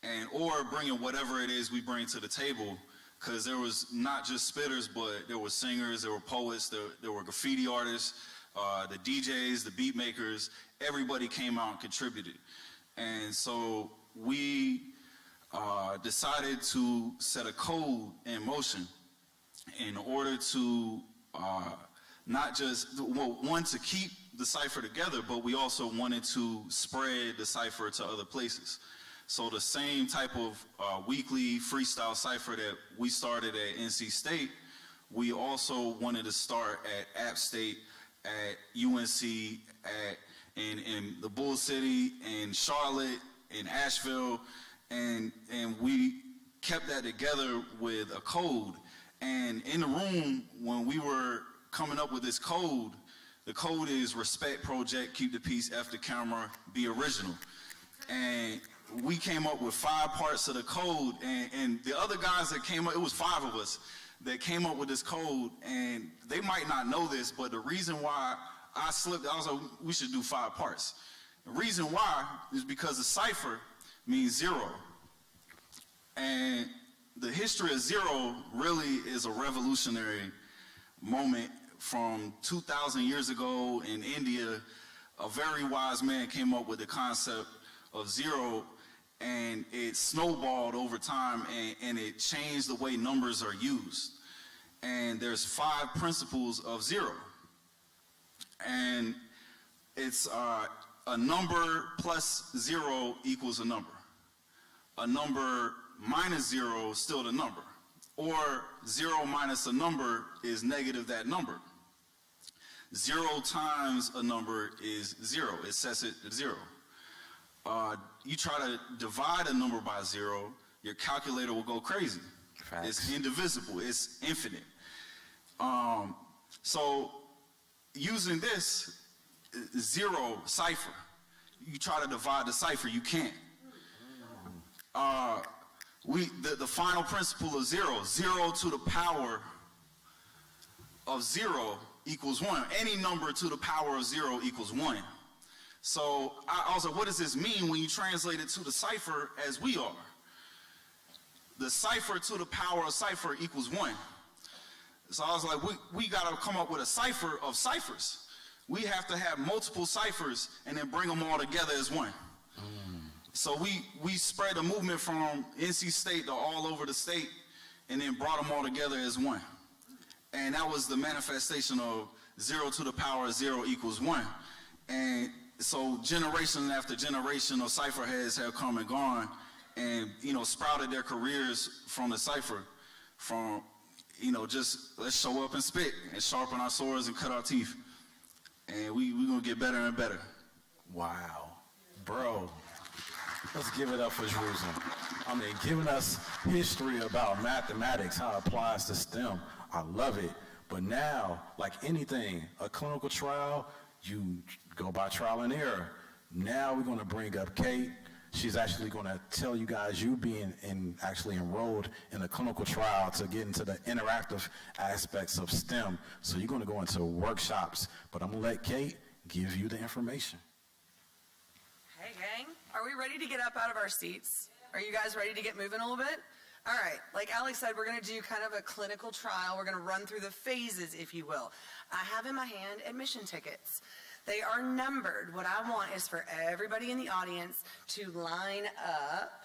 and or bringing whatever it is we bring to the table, because there was not just spitters, but there were singers, there were poets, there were graffiti artists, the DJs, the beat makers, everybody came out and contributed. And so we decided to set a code in motion in order to not just, well, one, to keep the cipher together, but we also wanted to spread the cipher to other places. So the same type of weekly freestyle cipher that we started at NC State, we also wanted to start at App State, at UNC, in the Bull City, in Charlotte, in Asheville, and we kept that together with a code. And in the room, when we were coming up with this code, the code is respect project, keep the peace, F the camera, be original. And we came up with 5 parts of the code, and the other guys that came up, it was 5 of us that came up with this code, and they might not know this, but the reason why I slipped, I was like, we should do 5 parts. The reason why is because the cipher means 0. And the history of 0 really is a revolutionary moment. From 2,000 years ago in India, a very wise man came up with the concept of 0, and it snowballed over time, and it changed the way numbers are used. And there's 5 principles of 0. And it's a number plus 0 equals a number. A number minus 0 is still the number. Or 0 minus a number is negative that number. 0 times a number is 0. It sets it at 0. You try to divide a number by 0, your calculator will go crazy. Facts. It's indivisible. It's infinite. So using this 0 cipher, you try to divide the cipher, you can't. The final principle of 0, 0 to the power of 0 equals 1. Any number to the power of 0 equals 1. So I was like, what does this mean when you translate it to the cipher as we are? The cipher to the power of cipher equals 1. So I was like, we got to come up with a cipher of ciphers. We have to have multiple ciphers and then bring them all together as 1. So we spread the movement from NC State to all over the state and then brought them all together as 1. And that was the manifestation of 0 to the power of 0 equals 1. And so generation after generation of cipher heads have come and gone and, sprouted their careers from the cipher, from, just let's show up and spit and sharpen our swords and cut our teeth. And we're going to get better and better. Wow. Bro, let's give it up for Jerusalem. I mean, giving us history about mathematics, how it applies to STEM. I love it. But now, like anything, a clinical trial, you go by trial and error. Now we're going to bring up Kate. She's actually going to tell you guys you being actually enrolled in a clinical trial to get into the interactive aspects of STEM. So you're going to go into workshops. But I'm going to let Kate give you the information. Hey, gang. Are we ready to get up out of our seats? Are you guys ready to get moving a little bit? All right, like Alex said, we're going to do kind of a clinical trial. We're going to run through the phases, if you will. I have in my hand admission tickets. They are numbered. What I want is for everybody in the audience to line up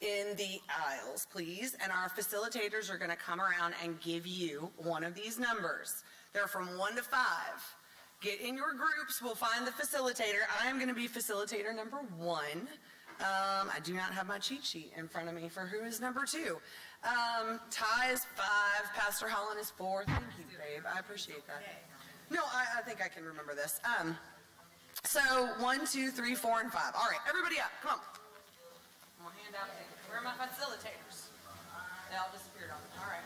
in the aisles, please, and our facilitators are going to come around and give you one of these numbers. They're from 1 to 5. Get in your groups. We'll find the facilitator. I am going to be facilitator number 1. I do not have my cheat sheet in front of me for who is number 2. Ty is 5. Pastor Holland is 4. Thank you, babe. I appreciate that. No, I think I can remember this. So 1, 2, 3, 4, and 5. All right, everybody up. Come on. I'm going to hand out tickets. Where are my facilitators? They all disappeared on me. All right.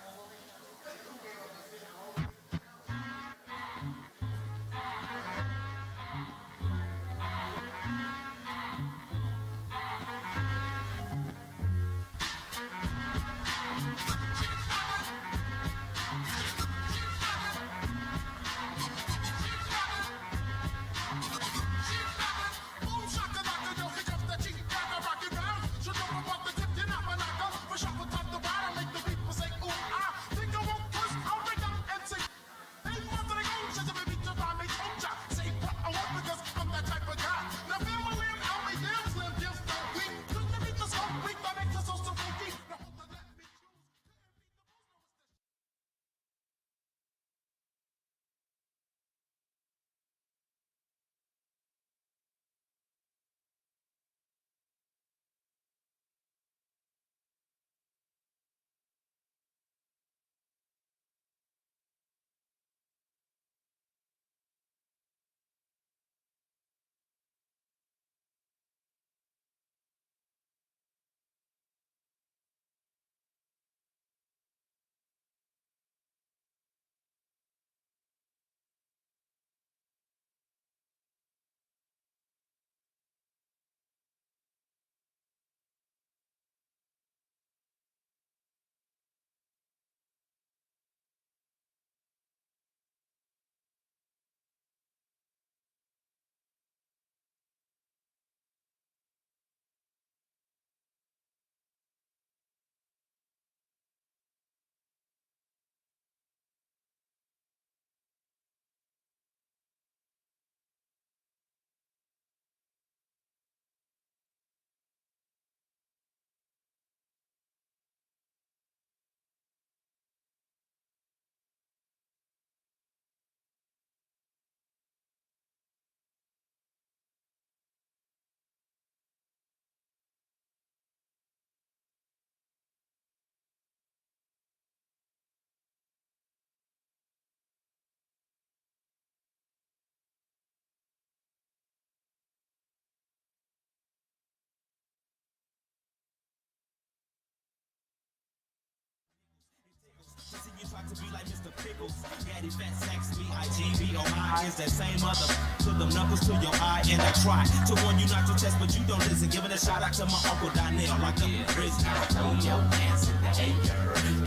to be like Mr. Pickles. Daddy Fat Sacks, B-I-G-B-O-I is that same mother. Put them knuckles to your eye and I try to warn you not to test, but you don't listen. Giving a shout out to my Uncle Donnell, locked up in prison. Throw your hands in the air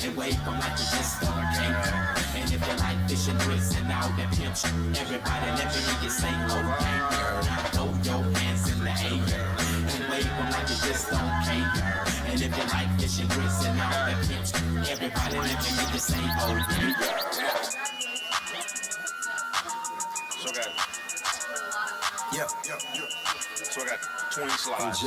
and wave them like you just don't care. And if you like fish and grits and all that pimp shit, everybody let me hear you say, okay, girl. Throw your hands in the air and wave them like you just don't care. And if you like fish and grits and all that pimp shit, everybody let me hear you say, okay, girl. So I got, so I got 20 slides.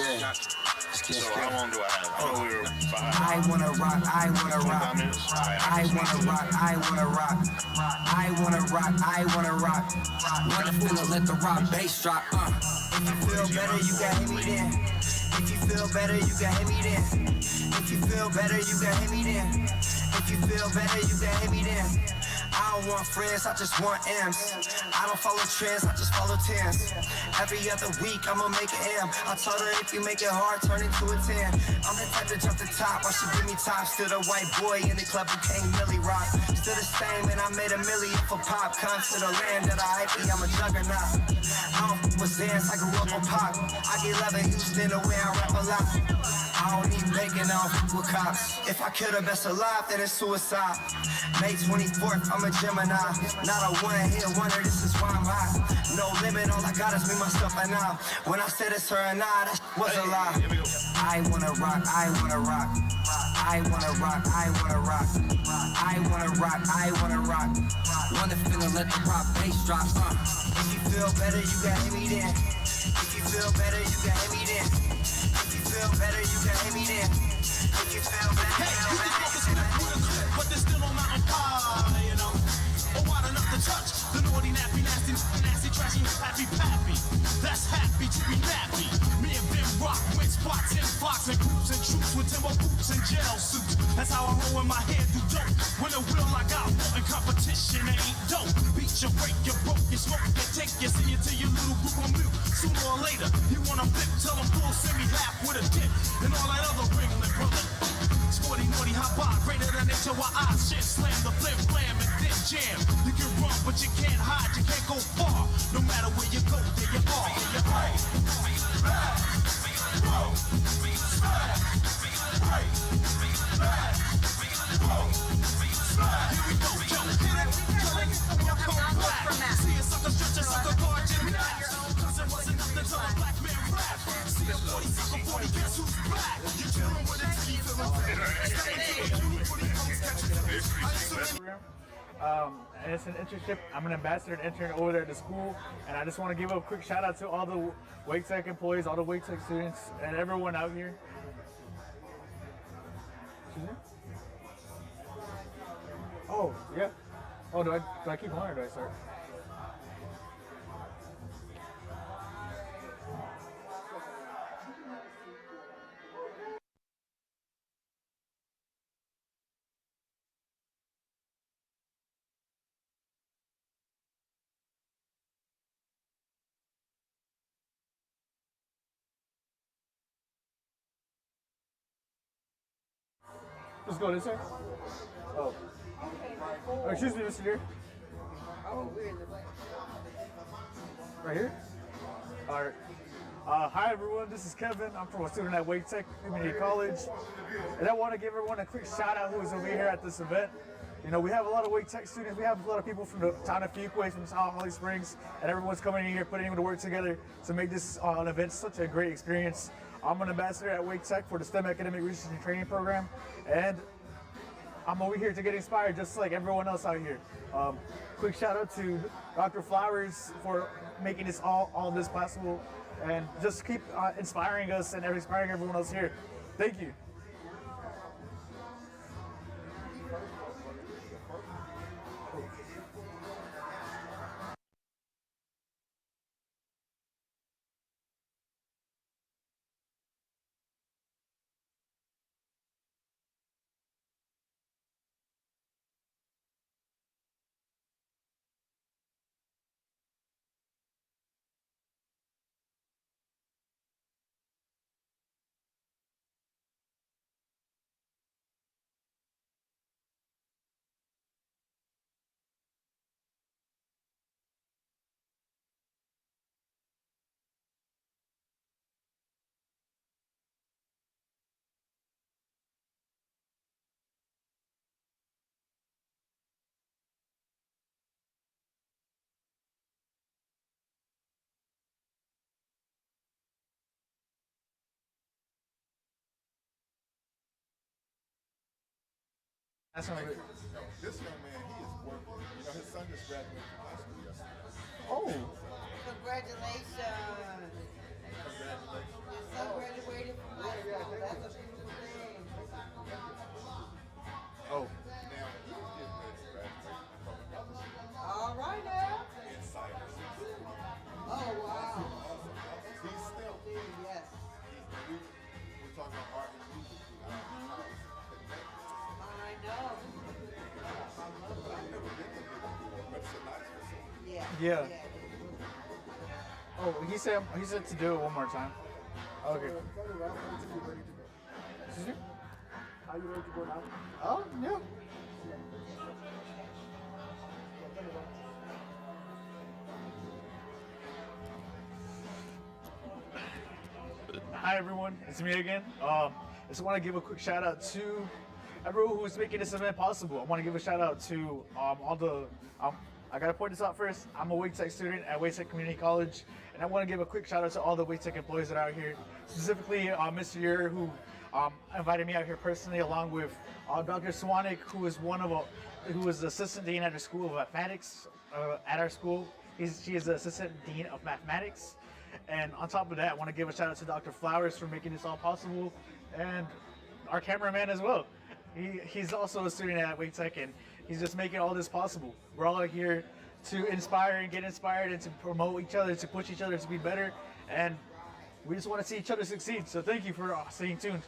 So how long do I have? I know we were 5. I wanna rock, I wanna rock. I wanna rock, I wanna rock. I wanna rock, I wanna rock. Wanna feel it, let the rock bass drop. If you feel better, you can hit me then. If you feel better, you can hit me then. If you feel better, you can hit me then. If you feel better, you can hit me then. I don't want friends, I just want M's. I don't follow trends, I just follow tens. Every other week, I'ma make an M. I told her if you make it hard, turn into a 10. I'm the type to jump the top while she give me top. Still the white boy in the club who can't really rock. Still the same, and I made $1 million for pop. Come to the land that I hate me, I'm a juggernaut. I don't with dance, I grew up on pop. I get love in Houston the way I rap a lot. I don't need bacon, I don't fuck with cops. If I kill the best alive, then it's suicide. May 24th, I'm a Gemini. Not a one-hit wonder, this is why I'm hot. No limit, all I got is me, myself, and I. When I said it's her and I, that was a lie. I wanna rock, I wanna rock. I wanna rock, I wanna rock. I wanna rock, I wanna rock. Wanna feel it, let the rock bass drop. If you feel better, you can hit me then. If you feel better, you can hit me then. If you feel better, you can hit me then. If you feel better, you can hit me then. But they're still on mountain pie, you know. Oh, wide enough to touch the naughty, nappy, nasty, nasty, trashy, happy, pappy. That's happy to be nappy. Me and Ben rock, win spots in Fox and groups and troops with timber boots and gel suits. That's how I roll in my head do dope. When the will I got in competition ain't dope. Beat you, break you, broke you, smoke you, take you, see you to your little group on mute. Sooner or later, you wanna flip, tell them full, send me laugh with a dip. And all that other ringling, brother. Sporty, naughty, hot bar, greater than nature, while I shit, slam the flip, flam, and then jam. You can run, but you can't hide, you can't go far. No matter where you go, there you are. Here we go, yo, hit it, killing, walk on black. See a sucker stretch a sucker guard, gymnast. Cause it wasn't nothing till a black man rap. See a 40 sucker 40, guess who's back? You're chilling with it, you feeling And it's an internship. I'm an ambassador and intern over there at the school, and I just want to give a quick shout out to all the Wake Tech employees, all the Wake Tech students, and everyone out here. Excuse me? Oh, yeah. Oh, do I keep going or do I start? Let's go this way. Oh. Oh, excuse me, Mr. Deere. Right here? All right. Hi, everyone. This is Kevin. I'm from a student at Wake Tech Community College. And I want to give everyone a quick shout out who is over here at this event. You know, we have a lot of Wake Tech students. We have a lot of people from the town of Fuquay, from South Holly Springs, and everyone's coming in here, putting in the work together to make this an event such a great experience. I'm an ambassador at Wake Tech for the STEM Academic Research and Training Program, and I'm over here to get inspired just like everyone else out here. Quick shout out to Dr. Flowers for making this all this possible, and just keep inspiring us and inspiring everyone else here. Thank you. That's not it. This young man, he is working. You know, his son just graduated from high school yesterday. Oh. Congratulations. Congratulations. Your son graduated from high school. That's a beautiful thing. Oh. Now, he's getting ready to graduate from another school All right now. in Cyprus. Oh, wow. He's still. Yes. We're talking about art and music. I don't know how it's connected. I know. I've never been to here before, but it's a nice facility. Yeah. Yeah. Oh, he said to do it one more time. Okay. Excuse me? Are you ready to go now? Oh, yeah. Hi everyone, it's me again. I just want to give a quick shout out to everyone who's making this event possible. I want to give a shout out to all the. I gotta point this out first. I'm a Wake Tech student at Wake Tech Community College, and I want to give a quick shout out to all the Wake Tech employees that are out here, specifically Mr. Eure, who invited me out here personally, along with Dr. Swanik, who is who was the assistant dean at the School of Mathematics at our school. She is the assistant dean of mathematics. And on top of that, I want to give a shout out to Dr. Flowers for making this all possible, and our cameraman as well. He's also a student at Wake Tech, and he's just making all this possible. We're all here to inspire and get inspired and to promote each other, to push each other to be better, and we just want to see each other succeed. So thank you for staying tuned.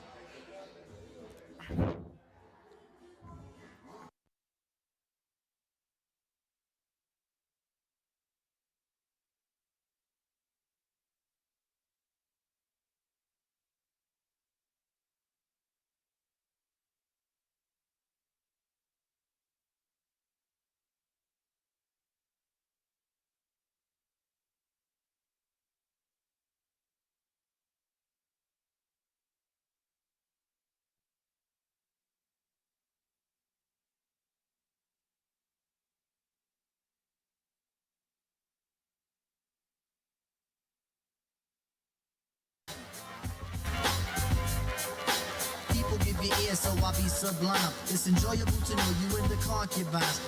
People give you ear, so I be sublime. It's enjoyable to know you in the concubines.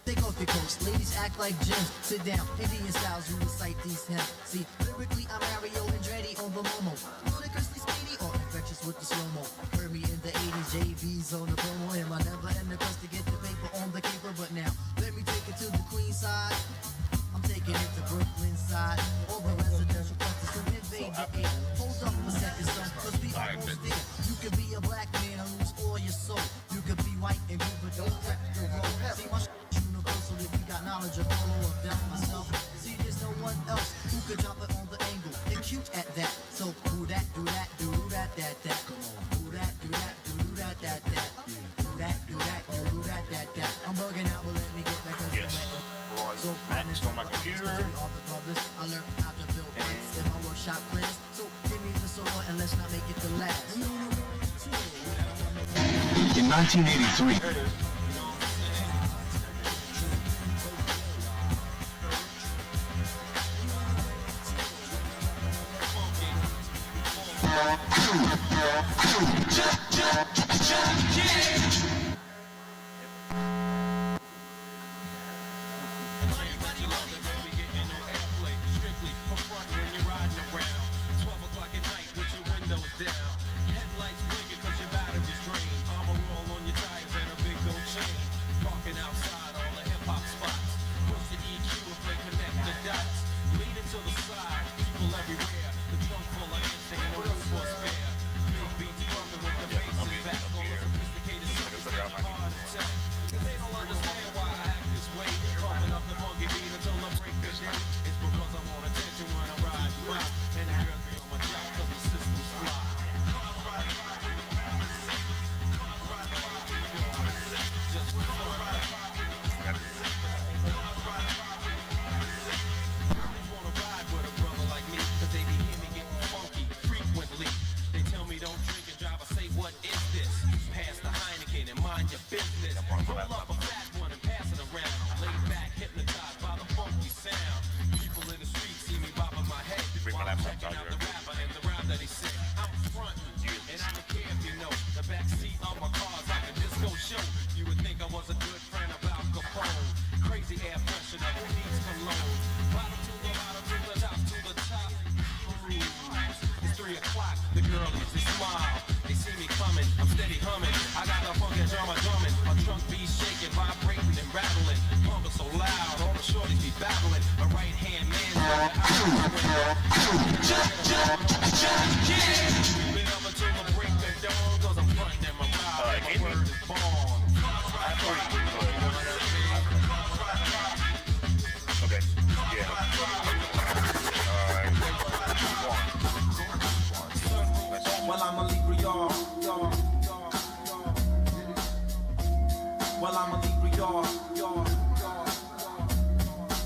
Take off your coats, ladies act like gems. Sit down, Indian styles, you recite these hymns. See, lyrically I'm Mario Andretti on the Momo. Ludicrously speedy or infectious with the slow-mo. Heard me in the 80s, JV's on the promo. Him, I never end the quest to get the paper on the caper. But now, let me take it to the Queen side. I'm taking it to Brooklyn side. All the residential clusters who invade the air. Hold up a second, son, cause we almost there. You could be a black man and lose all your soul. You could be white and blue, but don't rep the road. See, my shit's universal if you got knowledge of all of them myself. See, there's no one else who could drop it on the angle. And cute at that. So do that, do that, do that, that. Come on. Do that, do that, do that, that. Do that, do that, do that, that. I'm bugging out, but let me get back to So Matt's on my computer. I learned how to build things in my workshop class. So give me the sword and let's not make it the last. In 1983. rock. The girlies, they smile. They see me coming. I'm steady humming. I got the funky drama drumming. My trunk be shaking, vibrating and rattling. Hunger so loud, all the shorties be babbling. A right hand man. Been up until the break of dawn, 'cause I'm frontin' in my mouth. My word is born. Okay. Yeah. Well, I'm a Libra, y'all. Well, I'm a Libra, y'all.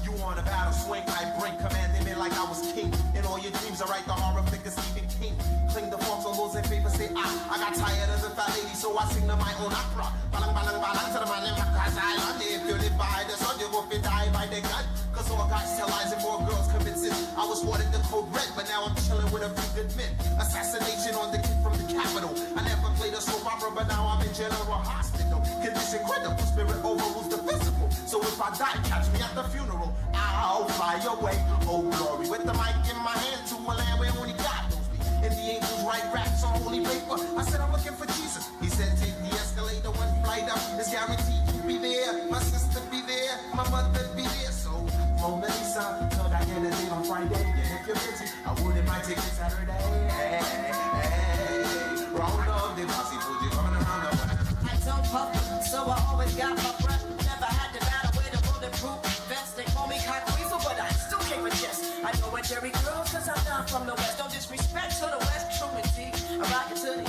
You on a battle swing, I bring commanding me like I was king. In all your dreams, I write the horror figure Stephen King. Cling the forms of those in favor, say I got tired of the fat lady, so I sing to my own opera. Balang, balang, balang, to the man in my cause I love it. If you live by the sun, you won't be die by the gun. Cause all guys tell lies and more girls commit sin. I was wanted the code red, but now I'm chilling with a few good men. Assassination on the kid from the capital. I never played a soap opera, but now I'm in general hospital. Condition critical, spirit overrules the physical. So if I die, catch me at the funeral. I'll fly away, oh glory. With the mic in my hand to a land where only God knows me. And the angels write raps on holy paper. I said I'm looking for Jesus. He said take the escalator, one flight up. It's guaranteed you'll be there. My sister be there, my mother be there. So Mona Lisa, could I get a date on Friday? And if you're busy, I wouldn't mind taking Saturday. Hey, round of the bossy food, you're coming around the way. I don't puff, so I always got my breath. Never had to battle with a bulletproof vest. They call me Cockweasel, but I still can't resist. I know where Jerry girls, cause I'm not from the west. Don't disrespect to the west, true indeed. I rock it to the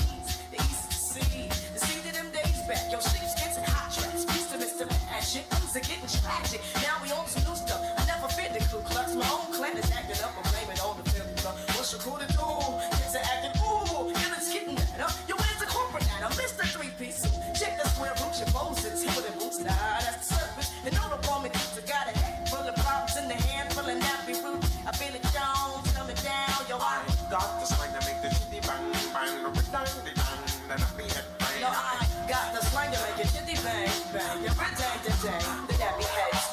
east to sea. The sea to them days back. Yo, sheepskins and hot tracks. Peace to Mr. Magic. Things are getting tragic. Now we on some new stuff. I never feared the Ku Klux. My own clan is acting up. I'm blaming on the film club. What's your crew to do? Kids are acting, ooh, and it's getting better. Yo, where's the corporate at? I'm Mr. 3-piece suit. Check the square root, your bones, it's here with the boots. Nah, that's the surface. And all the bomb it is, I got a head full of problems in the hand full of nappy root. I feel it Jones coming down, yo, I got the slang to make the shitty bang, bang, the bang, the bang, the nappy head bang. no, I got the slang to make it shitty bang, bang, your bang, dang, dang, dang, the nappy heads.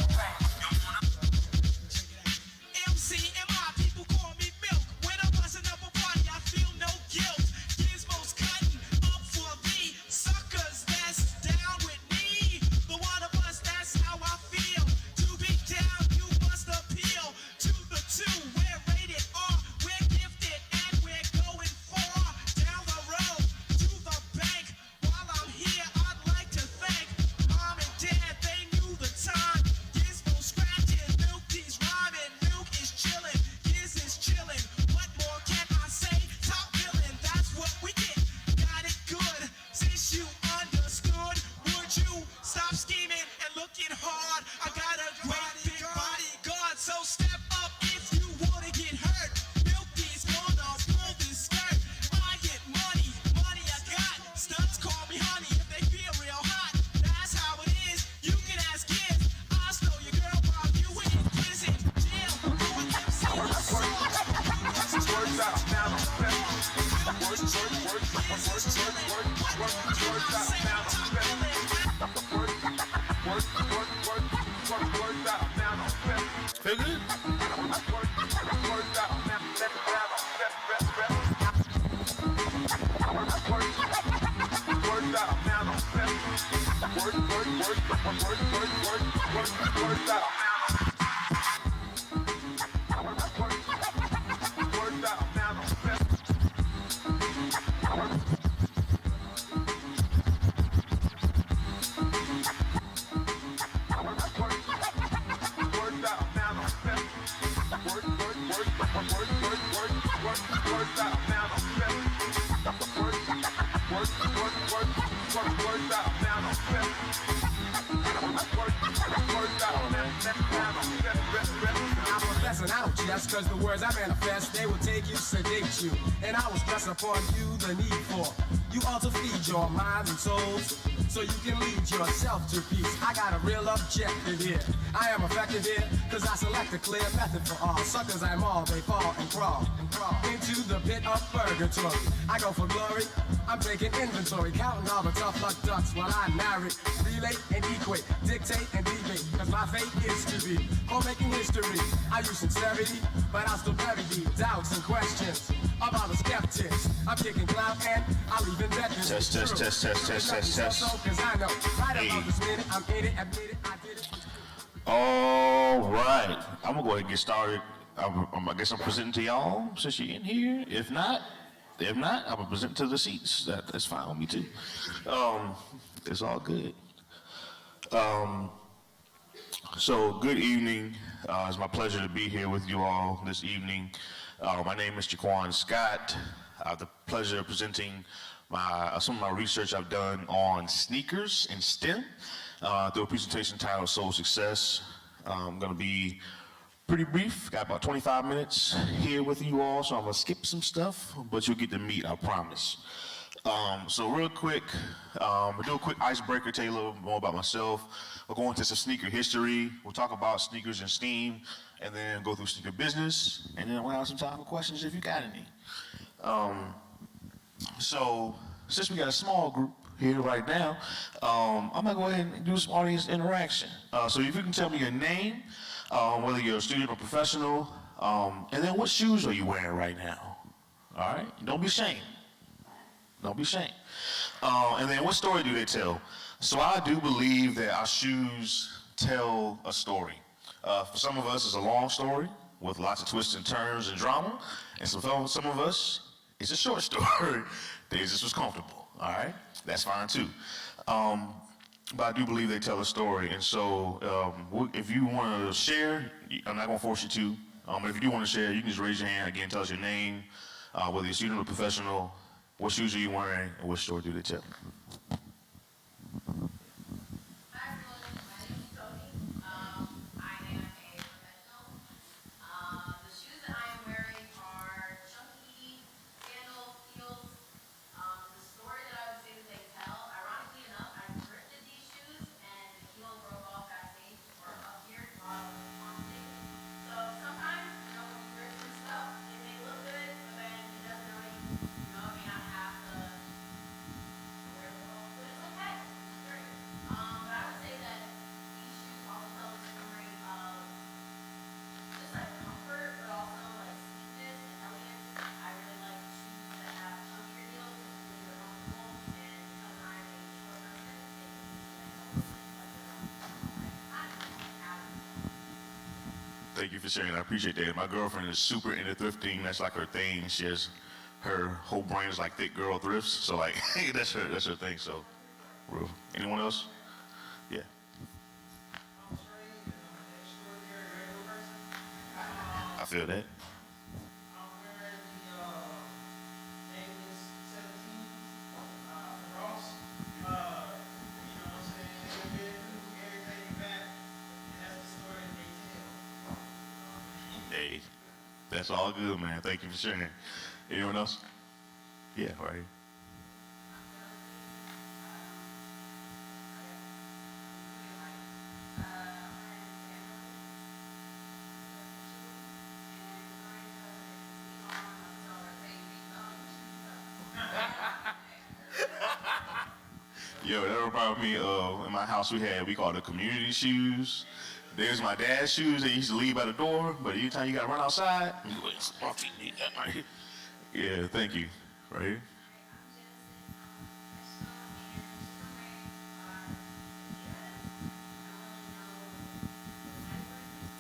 MCMI, people call me Milk. When I'm busting up a party, I feel no guilt. Gizmos cutting up for the suckers that's down with me. The one of us, that's how I feel. To be down, you must appeal to the two. We're rated R, we're gifted, and we're going far down the road to the bank. While I'm here, I'd like to thank Mom and Dad, they knew the time. Gizmo scratching, Milky's rhyming, Milk is chilling, Giz is chilling. What more can I say? Top billing, that's what we get. Got it good, since you understood. Would you stop scheming and looking hard? I got a great big bodyguard, so step up if you wanna get hurt. Milky's gonna pull this skirt. I get money, money I got. Stunts call me honey if they feel real hot. That's how it is. You can ask kids. I stole your girl while you were in prison. Jail, going MC. Words out now. Words out now. Feel good? I'm professing out just cause the words I manifest, they will take you, sedate you. And I will stress upon you the need for you all to feed your minds and souls, so you can lead yourself to peace. I got a real objective here. I am effective here, cause I select a clear method for all. Suckers I maul, they fall and crawl into the pit of purgatory. I go for glory, I'm taking inventory, counting all the tough luck ducks while I narrate, relate and equate, dictate and debate. Cause my fate is to be for making history. I use sincerity, but I'll still bury the doubts and questions. about the skeptics. I'm kicking clout and I'll even bet this is true. Test. Cause I know right about this minute, I'm in it, admit it, I did it. All right, I'm gonna go ahead and get started. I guess I'm presenting to y'all since you're in here. If not, I'm gonna present to the seats. That's fine with me too. It's all good. So good evening. It's my pleasure to be here with you all this evening. My name is Jaquan Scott. I have the pleasure of presenting some of my research I've done on sneakers and STEM through a presentation titled Soul Success. I'm going to be pretty brief. Got about 25 minutes here with you all, so I'm going to skip some stuff, but you'll get to meet, I promise. So real quick, we'll do a quick icebreaker, tell you a little more about myself. We'll go into some sneaker history. We'll talk about sneakers and STEAM, and then go through sneaker business, and then we'll have some time for questions if you got any. So since we got a small group here right now, I'm gonna go ahead and do some audience interaction. So if you can tell me your name, whether you're a student or professional, and then what shoes are you wearing right now? All right, don't be ashamed. Don't be ashamed. And then what story do they tell? So I do believe that our shoes tell a story. For some of us, it's a long story with lots of twists and turns and drama. And so for some of us, it's a short story. They just was comfortable, all right? That's fine too. But I do believe they tell a story. And so if you want to share, I'm not going to force you to. But if you do want to share, you can just raise your hand. Again, tell us your name, whether you're a student or professional, what shoes are you wearing, and what story do they tell? Thank you for sharing. I appreciate that. My girlfriend is super into thrifting. That's like her thing. She has her whole brain is like thick girl thrifts. So like, that's her thing. So, anyone else? Yeah. I feel that. Hey, that's all good, man. Thank you for sharing. Anyone else? Yeah, right here. Yo, that reminded me of in my house we called it community shoes. There's my dad's shoes that he used to leave by the door, but anytime you gotta run outside, yeah, thank you. Right here.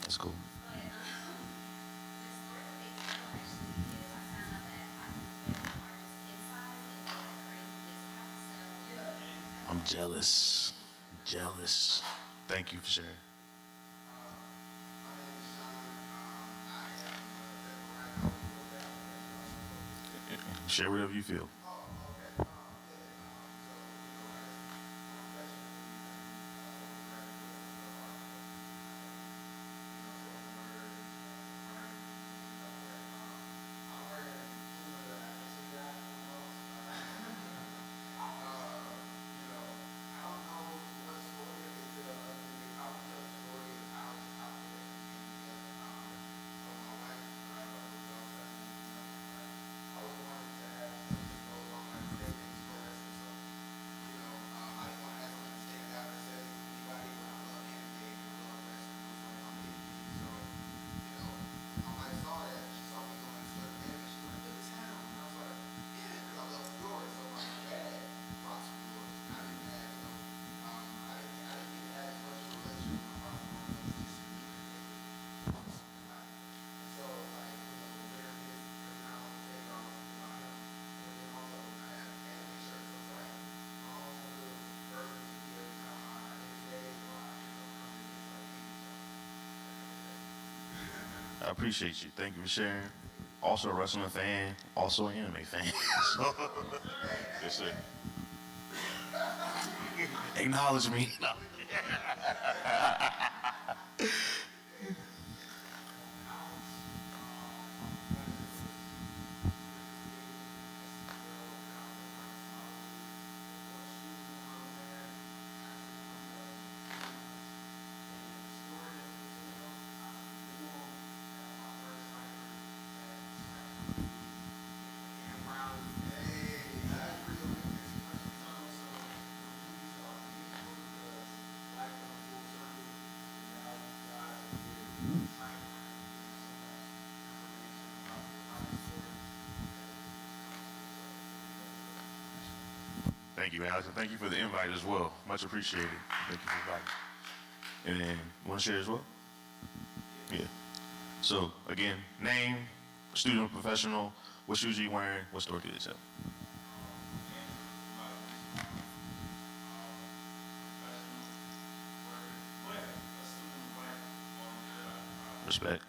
That's cool. I'm jealous. Thank you for sharing. Share whatever you feel. I appreciate you. Thank you for sharing. Also a wrestling fan, also an anime fan. So, yes, sir. Acknowledge me. No. Thank you, Alex, and thank you for the invite as well. Much appreciated. Thank you for inviting. And then, you want to share as well? Yeah. So, again, name, student, professional, what shoes are you wearing, what store did it sell? Respect.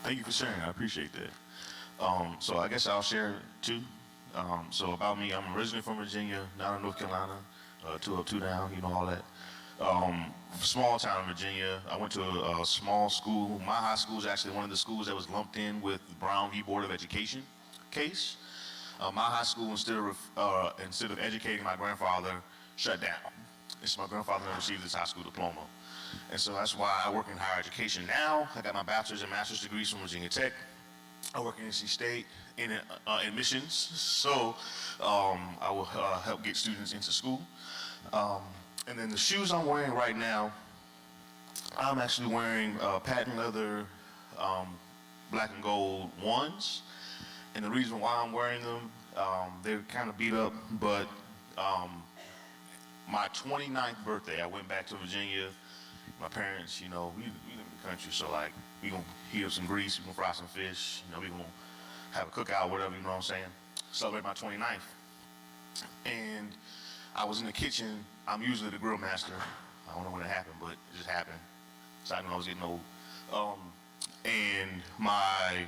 Thank you for sharing. I appreciate that. So I guess I'll share too. So about me, I'm originally from Virginia, now in North Carolina, 2 up, 2 down, you know, all that. Small town in Virginia. I went to a small school. My high school is actually one of the schools that was lumped in with the Brown v. Board of Education case. My high school, instead of educating my grandfather, shut down. So my grandfather never received his high school diploma. And so that's why I work in higher education now. I got my bachelor's and master's degrees from Virginia Tech. I work in NC State in admissions, so I will help get students into school. And then the shoes I'm wearing right now, I'm actually wearing patent leather black and gold ones. And the reason why I'm wearing them, they're kind of beat up, but my 29th birthday, I went back to Virginia. My parents, you know, we live in the country, so like, we gonna heat up some grease, we gonna fry some fish, you know, we gonna have a cookout, whatever, you know what I'm saying? Celebrate my 29th. And I was in the kitchen. I'm usually the grill master. I don't know when it happened, but it just happened. So I knew I was getting old. And my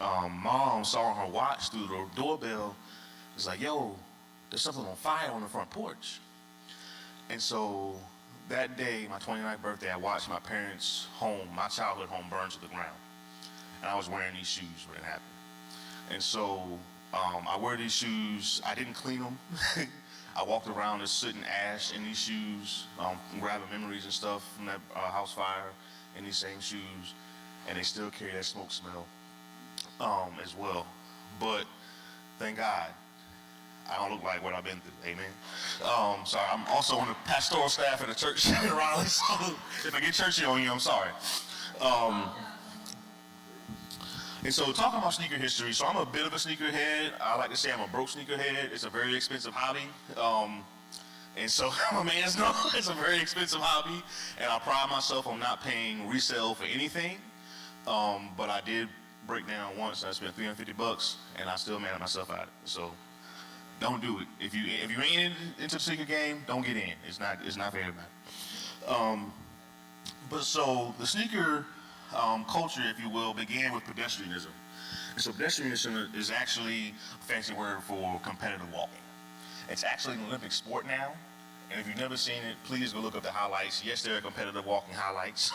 mom saw on her watch through the doorbell, it's like, yo, there's something on fire on the front porch. And so that day, my 29th birthday, I watched my parents' home, my childhood home, burn to the ground. And I was wearing these shoes when it happened. And so I wear these shoes. I didn't clean them. I walked around just sooting ash in these shoes, grabbing memories and stuff from that house fire in these same shoes. And they still carry that smoke smell as well. But thank God, I don't look like what I've been through, amen. Sorry, I'm also on the pastoral staff at a church in Raleigh, so if I get churchy on you, I'm sorry. And so talking about sneaker history, so I'm a bit of a sneakerhead. I like to say I'm a broke sneakerhead. It's a very expensive hobby. And so my man's know it's a very expensive hobby, and I pride myself on not paying resale for anything. But I did break down once, I spent $350, and I still mad at myself at it. So don't do it. If you ain't into the sneaker game, don't get in. It's not for everybody. But so the sneaker culture, if you will, began with pedestrianism. And so pedestrianism is actually a fancy word for competitive walking. It's actually an Olympic sport now. And if you've never seen it, please go look up the highlights. Yes, there are competitive walking highlights.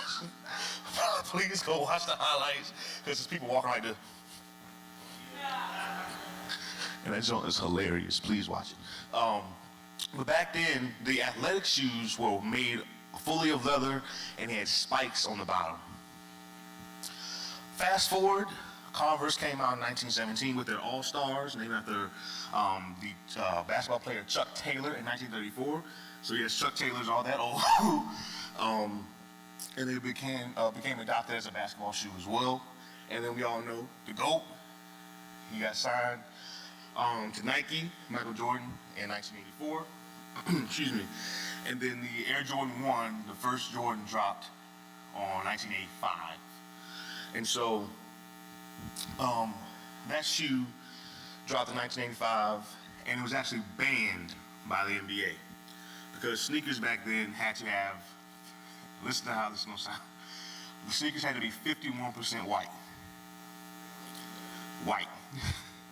Please go watch the highlights, because there's people walking like this. And that joint is hilarious. Please watch it. But back then, the athletic shoes were made fully of leather, and they had spikes on the bottom. Fast forward, Converse came out in 1917 with their All-Stars, named after the basketball player Chuck Taylor in 1934. So yes, Chuck Taylor's all that old. And they became adopted as a basketball shoe as well. And then we all know the GOAT. He got signed to Nike, Michael Jordan, in 1984. Excuse me. And then the Air Jordan 1, the first Jordan, dropped on 1985. And so that shoe dropped in 1985, and it was actually banned by the NBA. Because sneakers back then had to have, listen to how this is gonna sound. The sneakers had to be 51% white. White.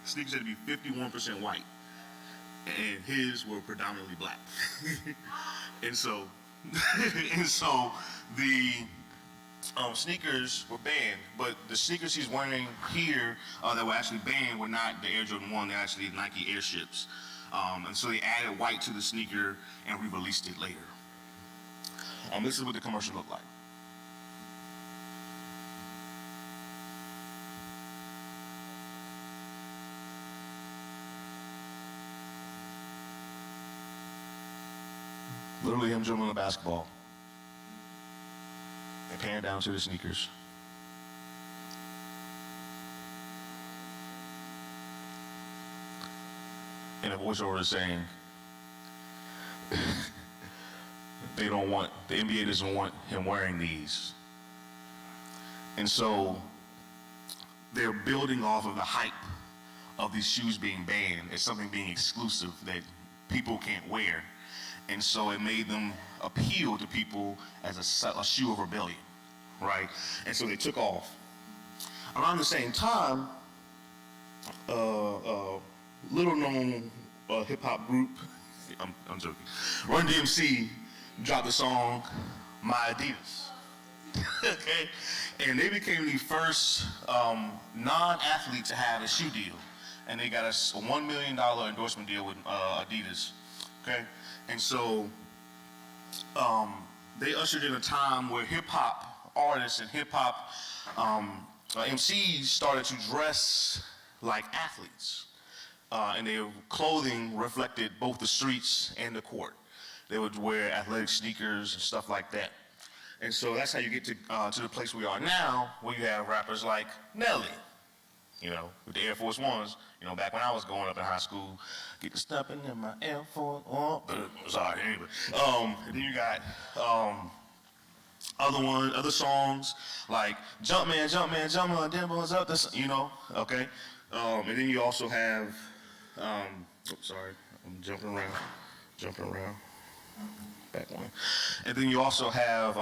Sneakers had to be 51% white. And his were predominantly black. And so the sneakers were banned, but the sneakers he's wearing here that were actually banned were not the Air Jordan 1, they're actually Nike Airships. And so they added white to the sneaker and re-released it later. This is what the commercial looked like. Literally him dribbling a basketball. They pan down to the sneakers. And a voiceover is saying, the NBA doesn't want him wearing these. And so they're building off of the hype of these shoes being banned as something being exclusive that people can't wear. And so it made them appeal to people as a shoe of rebellion, right? And so they took off. Around the same time, little known hip hop group, I'm joking, Run DMC dropped the song My Adidas. Okay? And they became the first non-athlete to have a shoe deal. And they got a $1 million endorsement deal with Adidas. Okay? And so they ushered in a time where hip hop artists and hip hop MCs started to dress like athletes. And their clothing reflected both the streets and the court. They would wear athletic sneakers and stuff like that. And so that's how you get to the place we are now, where you have rappers like Nelly, you know, with the Air Force Ones. You know, back when I was growing up in high school, get to stepping in my Air Force One. Sorry, anyway. And then you got other songs like Jumpman, Jumpman, Jumpman, Dimbo's up, you know, okay? And then you also have, sorry, I'm jumping around. Back one. And then you also have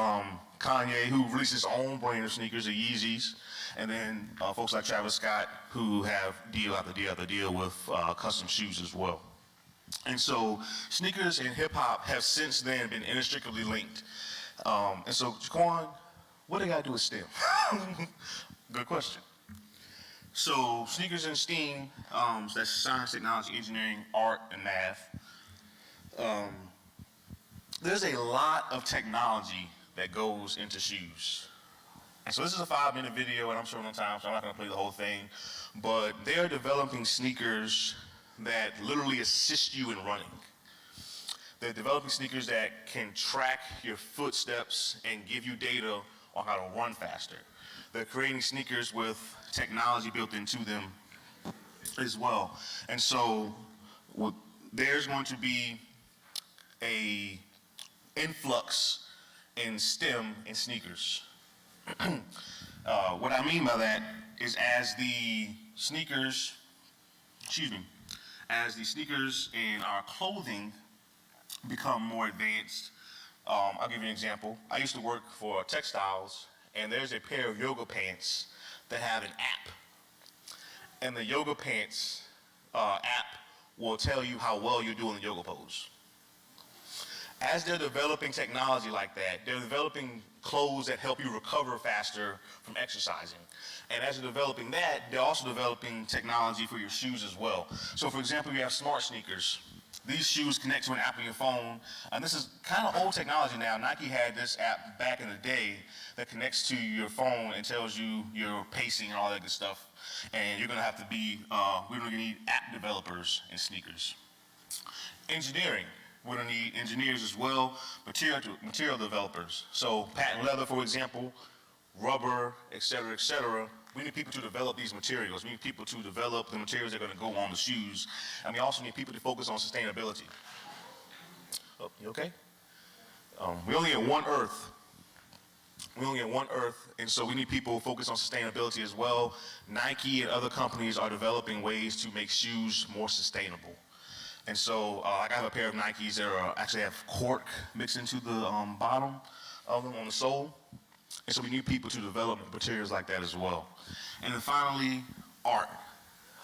Kanye, who released his own brand of sneakers, the Yeezys. And then folks like Travis Scott, who have deal after deal after deal with custom shoes as well. And so sneakers and hip hop have since then been inextricably linked. And so, Jaquan, what do they got to do with STEM? Good question. So sneakers and STEAM, that's science, technology, engineering, art, and math. There's a lot of technology that goes into shoes. And so this is a 5-minute video, and I'm short on time, so I'm not going to play the whole thing. But they are developing sneakers that literally assist you in running. They're developing sneakers that can track your footsteps and give you data on how to run faster. They're creating sneakers with technology built into them as well. And so there's going to be a influx in STEM in sneakers. What I mean by that is as the sneakers, As the sneakers and our clothing become more advanced, I'll give you an example. I used to work for textiles, and there's a pair of yoga pants that have an app. And the yoga pants app will tell you how well you're doing the yoga pose. As they're developing technology like that, they're developing clothes that help you recover faster from exercising. And as they're developing that, they're also developing technology for your shoes as well. So for example, you have smart sneakers. These shoes connect to an app on your phone, and this is kind of old technology now. Nike had this app back in the day that connects to your phone and tells you your pacing and all that good stuff. And you're gonna have to be, we're gonna need app developers in sneakers. Engineering, we're gonna need engineers as well, material developers. So patent leather, for example, rubber, et cetera, we need people to develop these materials. We need people to develop the materials that are gonna go on the shoes. And we also need people to focus on sustainability. Oh, you okay? We only get one Earth. We only get one Earth, and so we need people focused on sustainability as well. Nike and other companies are developing ways to make shoes more sustainable. And so like I have a pair of Nikes that actually have cork mixed into the bottom of them on the sole. And so we need people to develop materials like that as well. And then finally, art.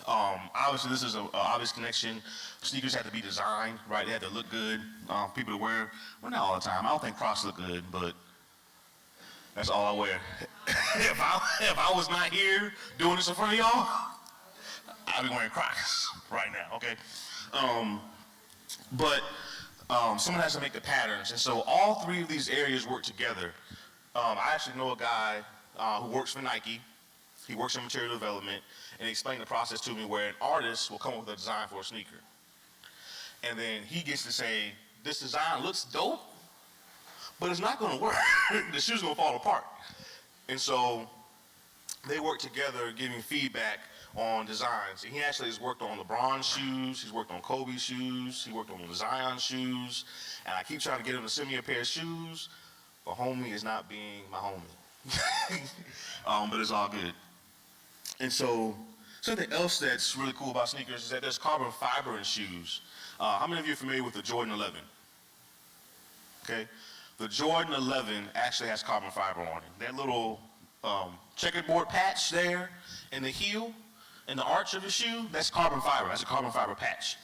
Obviously, this is an obvious connection. Sneakers have to be designed, right? They have to look good. People to wear, well, not all the time. I don't think Crocs look good, but that's all I wear. If I was not here doing this in front of y'all, I'd be wearing Crocs right now, okay? Someone has to make the patterns. And so all three of these areas work together. I actually know a guy who works for Nike. He works in material development, and he explained the process to me where an artist will come up with a design for a sneaker. And then he gets to say, this design looks dope, but it's not gonna work. The shoe's gonna fall apart. And so they work together giving feedback on designs. And he actually has worked on LeBron's shoes, he's worked on Kobe's shoes, he worked on the Zion shoes, and I keep trying to get him to send me a pair of shoes, but homie is not being my homie. But it's all good. And so something else that's really cool about sneakers is that there's carbon fiber in shoes. How many of you are familiar with the Jordan 11? Okay, the Jordan 11 actually has carbon fiber on it. That little checkerboard patch there in the heel, in the arch of the shoe, that's carbon fiber. That's a carbon fiber patch.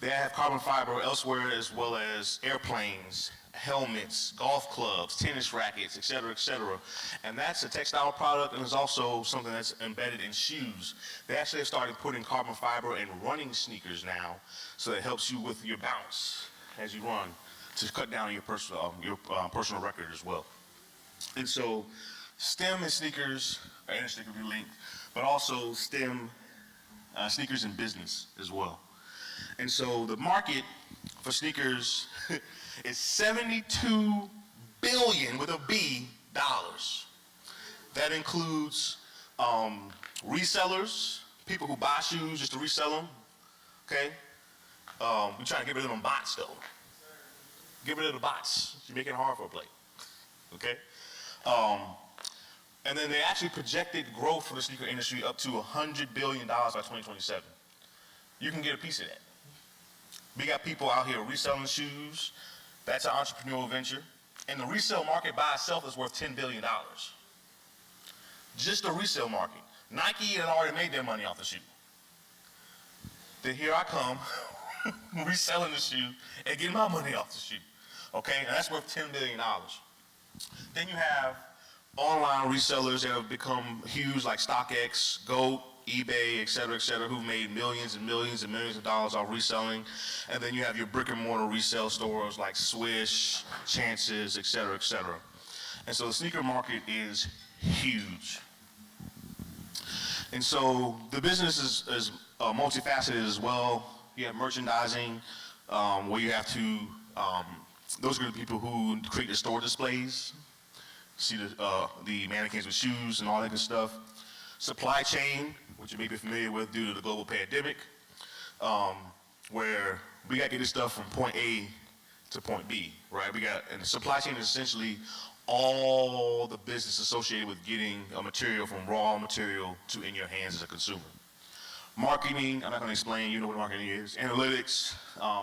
They have carbon fiber elsewhere as well as airplanes, helmets, golf clubs, tennis rackets, et cetera, et cetera. And that's a textile product, and it's also something that's embedded in shoes. They actually have started putting carbon fiber in running sneakers now, so it helps you with your bounce as you run to cut down your personal record as well. And so STEM and sneakers are inextricably linked, but also STEM sneakers and business as well. And so the market for sneakers is $72 billion with a B dollars. That includes resellers, people who buy shoes just to resell them, okay? We're trying to get rid of them bots though. Get rid of the bots. You're making it hard for a play, okay? And then they actually projected growth for the sneaker industry up to $100 billion by 2027. You can get a piece of that. We got people out here reselling shoes. That's an entrepreneurial venture. And the resale market by itself is worth $10 billion. Just the resale market. Nike had already made their money off the shoe. Then here I come, reselling the shoe and getting my money off the shoe. Okay, and that's worth $10 billion. Then you have online resellers that have become huge like StockX, GOAT, eBay, et cetera, who've made millions and millions and millions of dollars off reselling. And then you have your brick and mortar resale stores like Swish, Chances, et cetera, et cetera. And so the sneaker market is huge. And so the business is multifaceted as well. You have merchandising, where you have to, those are the people who create the store displays. See the mannequins with shoes and all that good stuff. Supply chain, which you may be familiar with due to the global pandemic, where we got to get this stuff from point A to point B, right? And the supply chain is essentially all the business associated with getting a material from raw material to in your hands as a consumer. Marketing, I'm not gonna explain, you know what marketing is. Analytics,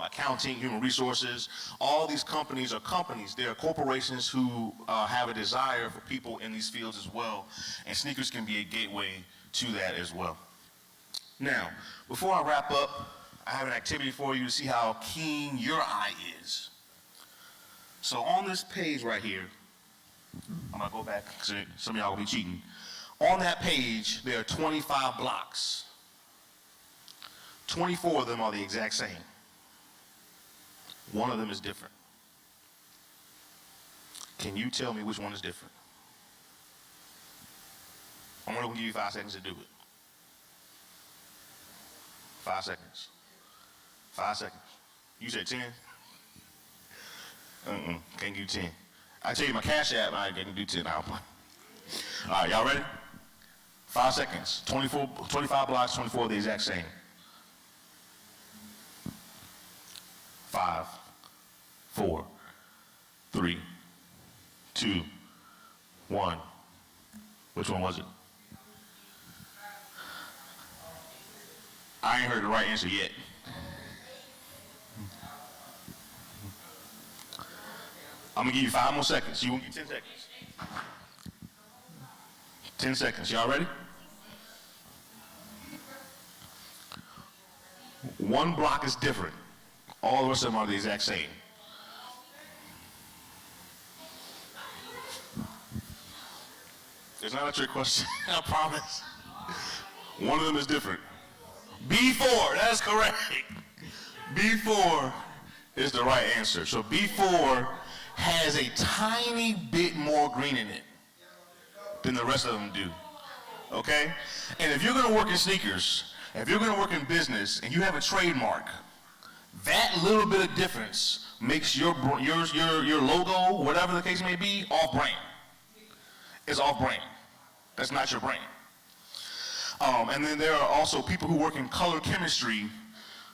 accounting, human resources. All these companies are companies. They are corporations who have a desire for people in these fields as well. And sneakers can be a gateway to that as well. Now, before I wrap up, I have an activity for you to see how keen your eye is. So on this page right here, I'm gonna go back because some of y'all will be cheating. On that page, there are 25 blocks. 24 of them are the exact same. One of them is different. Can you tell me which one is different? I'm gonna give you 5 seconds to do it. 5 seconds. 5 seconds. You said 10? Can't do 10. I tell you my Cash App, I can do 10 now. All right, y'all ready? 5 seconds. 25 blocks, 24 the exact same. 5, 4, 3, 2, 1. Which one was it? I ain't heard the right answer yet. I'm gonna give you 5 more seconds. You won't get 10 seconds. 10 seconds. Y'all ready? One block is different. All the rest of them are the exact same. It's not a trick question, I promise. One of them is different. B4, that's correct. B4 is the right answer. So B4 has a tiny bit more green in it than the rest of them do. Okay? And if you're gonna work in sneakers, if you're gonna work in business and you have a trademark, that little bit of difference makes your logo, whatever the case may be, off-brand. It's off-brand. That's not your brand. And then there are also people who work in color chemistry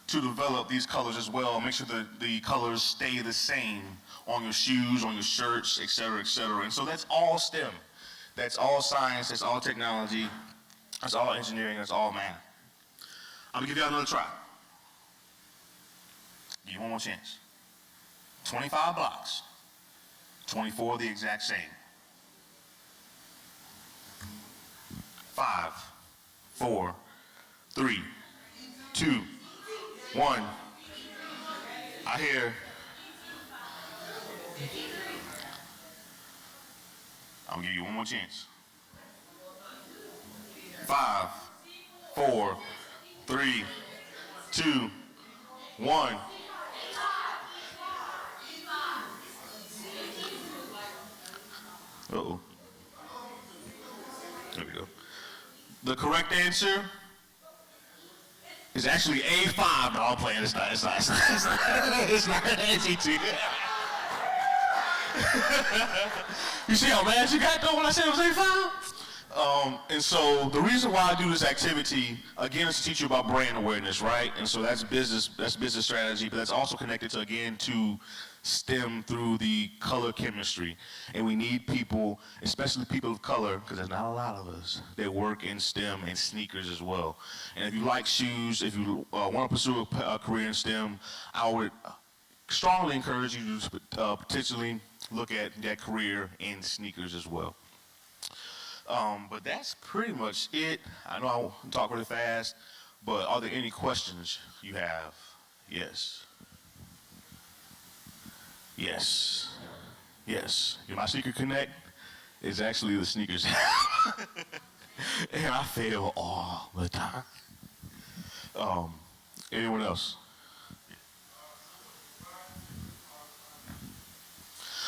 to develop these colors as well, make sure that the colors stay the same on your shoes, on your shirts, et cetera, et cetera. And so that's all STEM. That's all science, that's all technology, that's all engineering, that's all math. I'm gonna give y'all another try. Give you one more chance. 25 blocks, 24 the exact same. 5, 4, 3, 2, 1. I hear. I'm gonna give you one more chance. 5, 4, 3, 2, 1. Uh-oh. There we go. The correct answer is actually A5. No, I'm playing. It's not NCT. You see how mad you got though when I said it was A5? And so the reason why I do this activity, again, is to teach you about brand awareness, right? And so that's business strategy, but that's also connected to, again, to STEM through the color chemistry. And we need people, especially people of color, because there's not a lot of us, that work in STEM and sneakers as well. And if you like shoes, if you want to pursue a career in STEM, I would strongly encourage you to potentially look at that career in sneakers as well. But that's pretty much it. I know I talk really fast, but are there any questions you have? Yes. Yes. Yes. My Sneaker Connect is actually the sneakers. And I fail all the time. Anyone else?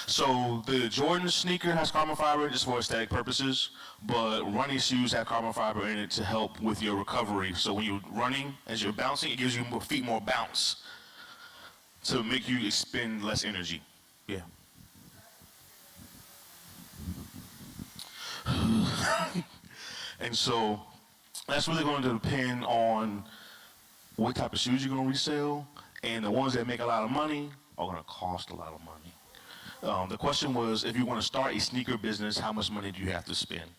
So the Jordan sneaker has carbon fiber just for aesthetic purposes, but running shoes have carbon fiber in it to help with your recovery. So when you're running, as you're bouncing, it gives you feet more bounce to make you expend less energy. Yeah. And so that's really going to depend on what type of shoes you're going to resell, and the ones that make a lot of money are going to cost a lot of money. The question was, if you want to start a sneaker business, how much money do you have to spend?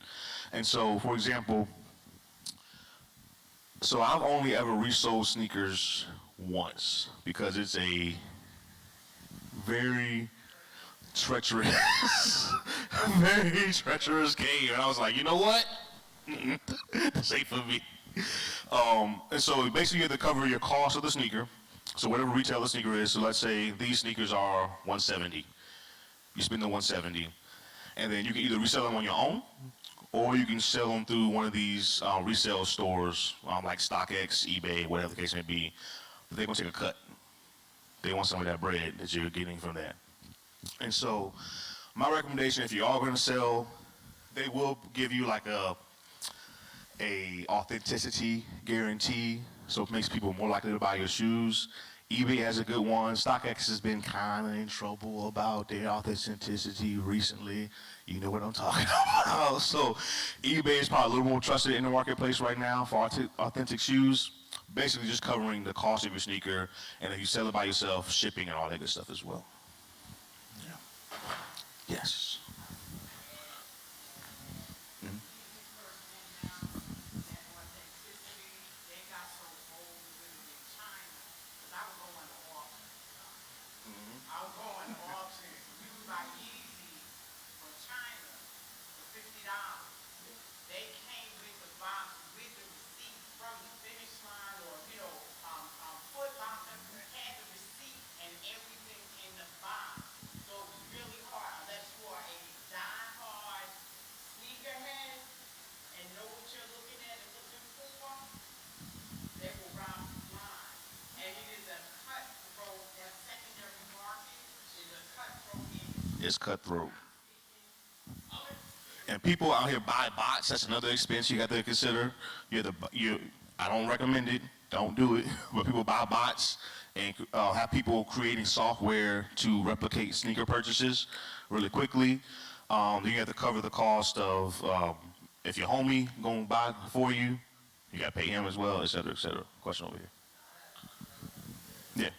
And so, for example, So I've only ever resold sneakers once because it's a very treacherous, very treacherous game. And I was like, you know what? This ain't for me. And so basically you have to cover your cost of the sneaker. So whatever retail the sneaker is, so let's say these sneakers are $170. You spend the $170, and then you can either resell them on your own, or you can sell them through one of these resale stores like StockX, eBay, whatever the case may be. But they're gonna take a cut. They want some of that bread that you're getting from that. And so my recommendation, if you are gonna sell, they will give you like a authenticity guarantee, so it makes people more likely to buy your shoes. eBay has a good one. StockX has been kind of in trouble about their authenticity recently. You know what I'm talking about. So eBay is probably a little more trusted in the marketplace right now for authentic shoes. Basically just covering the cost of your sneaker, and if you sell it by yourself, shipping and all that good stuff as well. Yeah. Yes. It's cutthroat. And people out here buy bots. That's another expense you got to consider. I don't recommend it. Don't do it. But people buy bots and have people creating software to replicate sneaker purchases really quickly. Then you have to cover the cost of if your homie gonna buy for you, you got to pay him as well, et cetera, et cetera. Question over here. Yeah.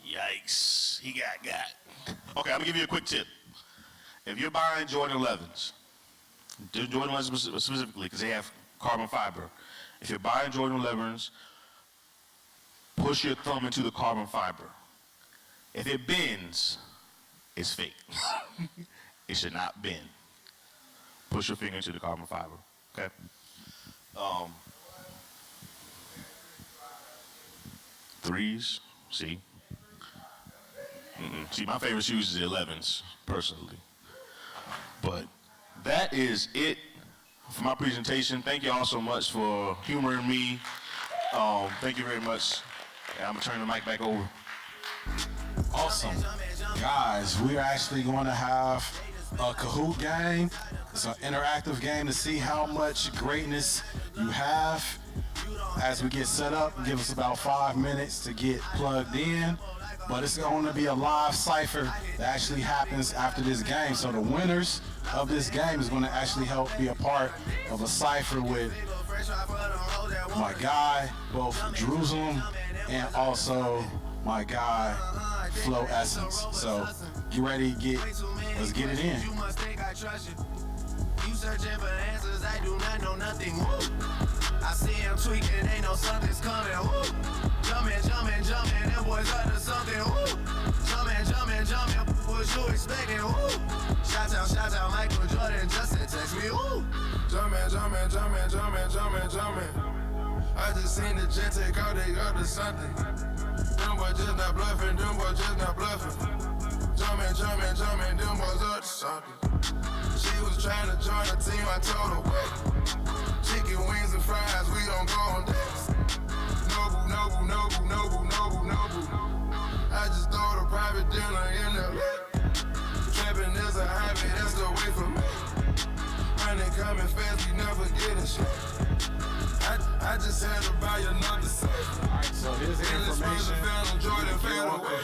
Yikes, he got. Okay, I'm gonna give you a quick tip. If you're buying Jordan 11s, Jordan 11s specifically, because they have carbon fiber. If you're buying Jordan 11s, push your thumb into the carbon fiber. If it bends, it's fake. It should not bend. Push your finger into the carbon fiber, okay? Threes, see? See, my favorite shoes is the 11s, personally. But that is it for my presentation. Thank you all so much for humoring me. Thank you very much. I'm gonna turn the mic back over. Awesome. Guys, we're actually going to have a Kahoot game. It's an interactive game to see how much greatness you have. As we get set up, give us about 5 minutes to get plugged in. But it's going to be a live cipher that actually happens after this game. So the winners of this game is going to actually help be a part of a cipher with my guy, both Jerusalem and also my guy, Flow Essence. So get ready, let's get it in. You searching for answers, I do not know nothing. Woo. I see him tweaking, ain't no something's coming. Woo. Jumping, them boys up to something. Woo. Jumping, what you expecting? Woo. Shout out, Michael Jordan, Justin, text me. Woo. Jumping. I just seen the jet take out, they up to something. Them boys just not bluffing. Jumping, them boys up to something. She was trying to join the team, I told her wait. Chicken wings and fries, we don't go on dates. Noble. I just throw the private dinner in the trapping is a hobby, that's the way for me. Money coming fast, we never getting shit. I just had to buy another set. Alright, so here's the information. Jordan fell away.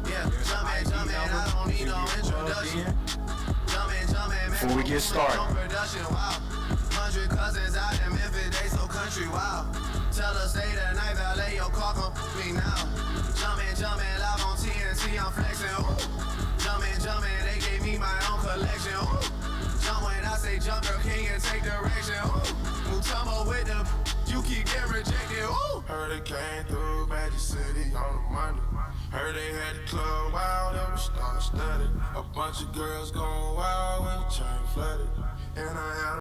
Yeah, jumping, I don't need no introduction. Jumping, before we get started. Production, wow. 100 cousins out in Memphis, they so country, wow. Tell us stay the night, valet your car, come me now. Jumpin', live on TNT, I'm flexing, ooh. Jumpin', they gave me my own collection, ooh. Jump when I say jump, girl, can you take direction, ooh. Mutombo with the, you keep getting rejected, ooh. Heard it came through Magic City on a Monday. Heard they had the club wild, it was star-studded. A bunch of girls going wild when the chain flooded. And I had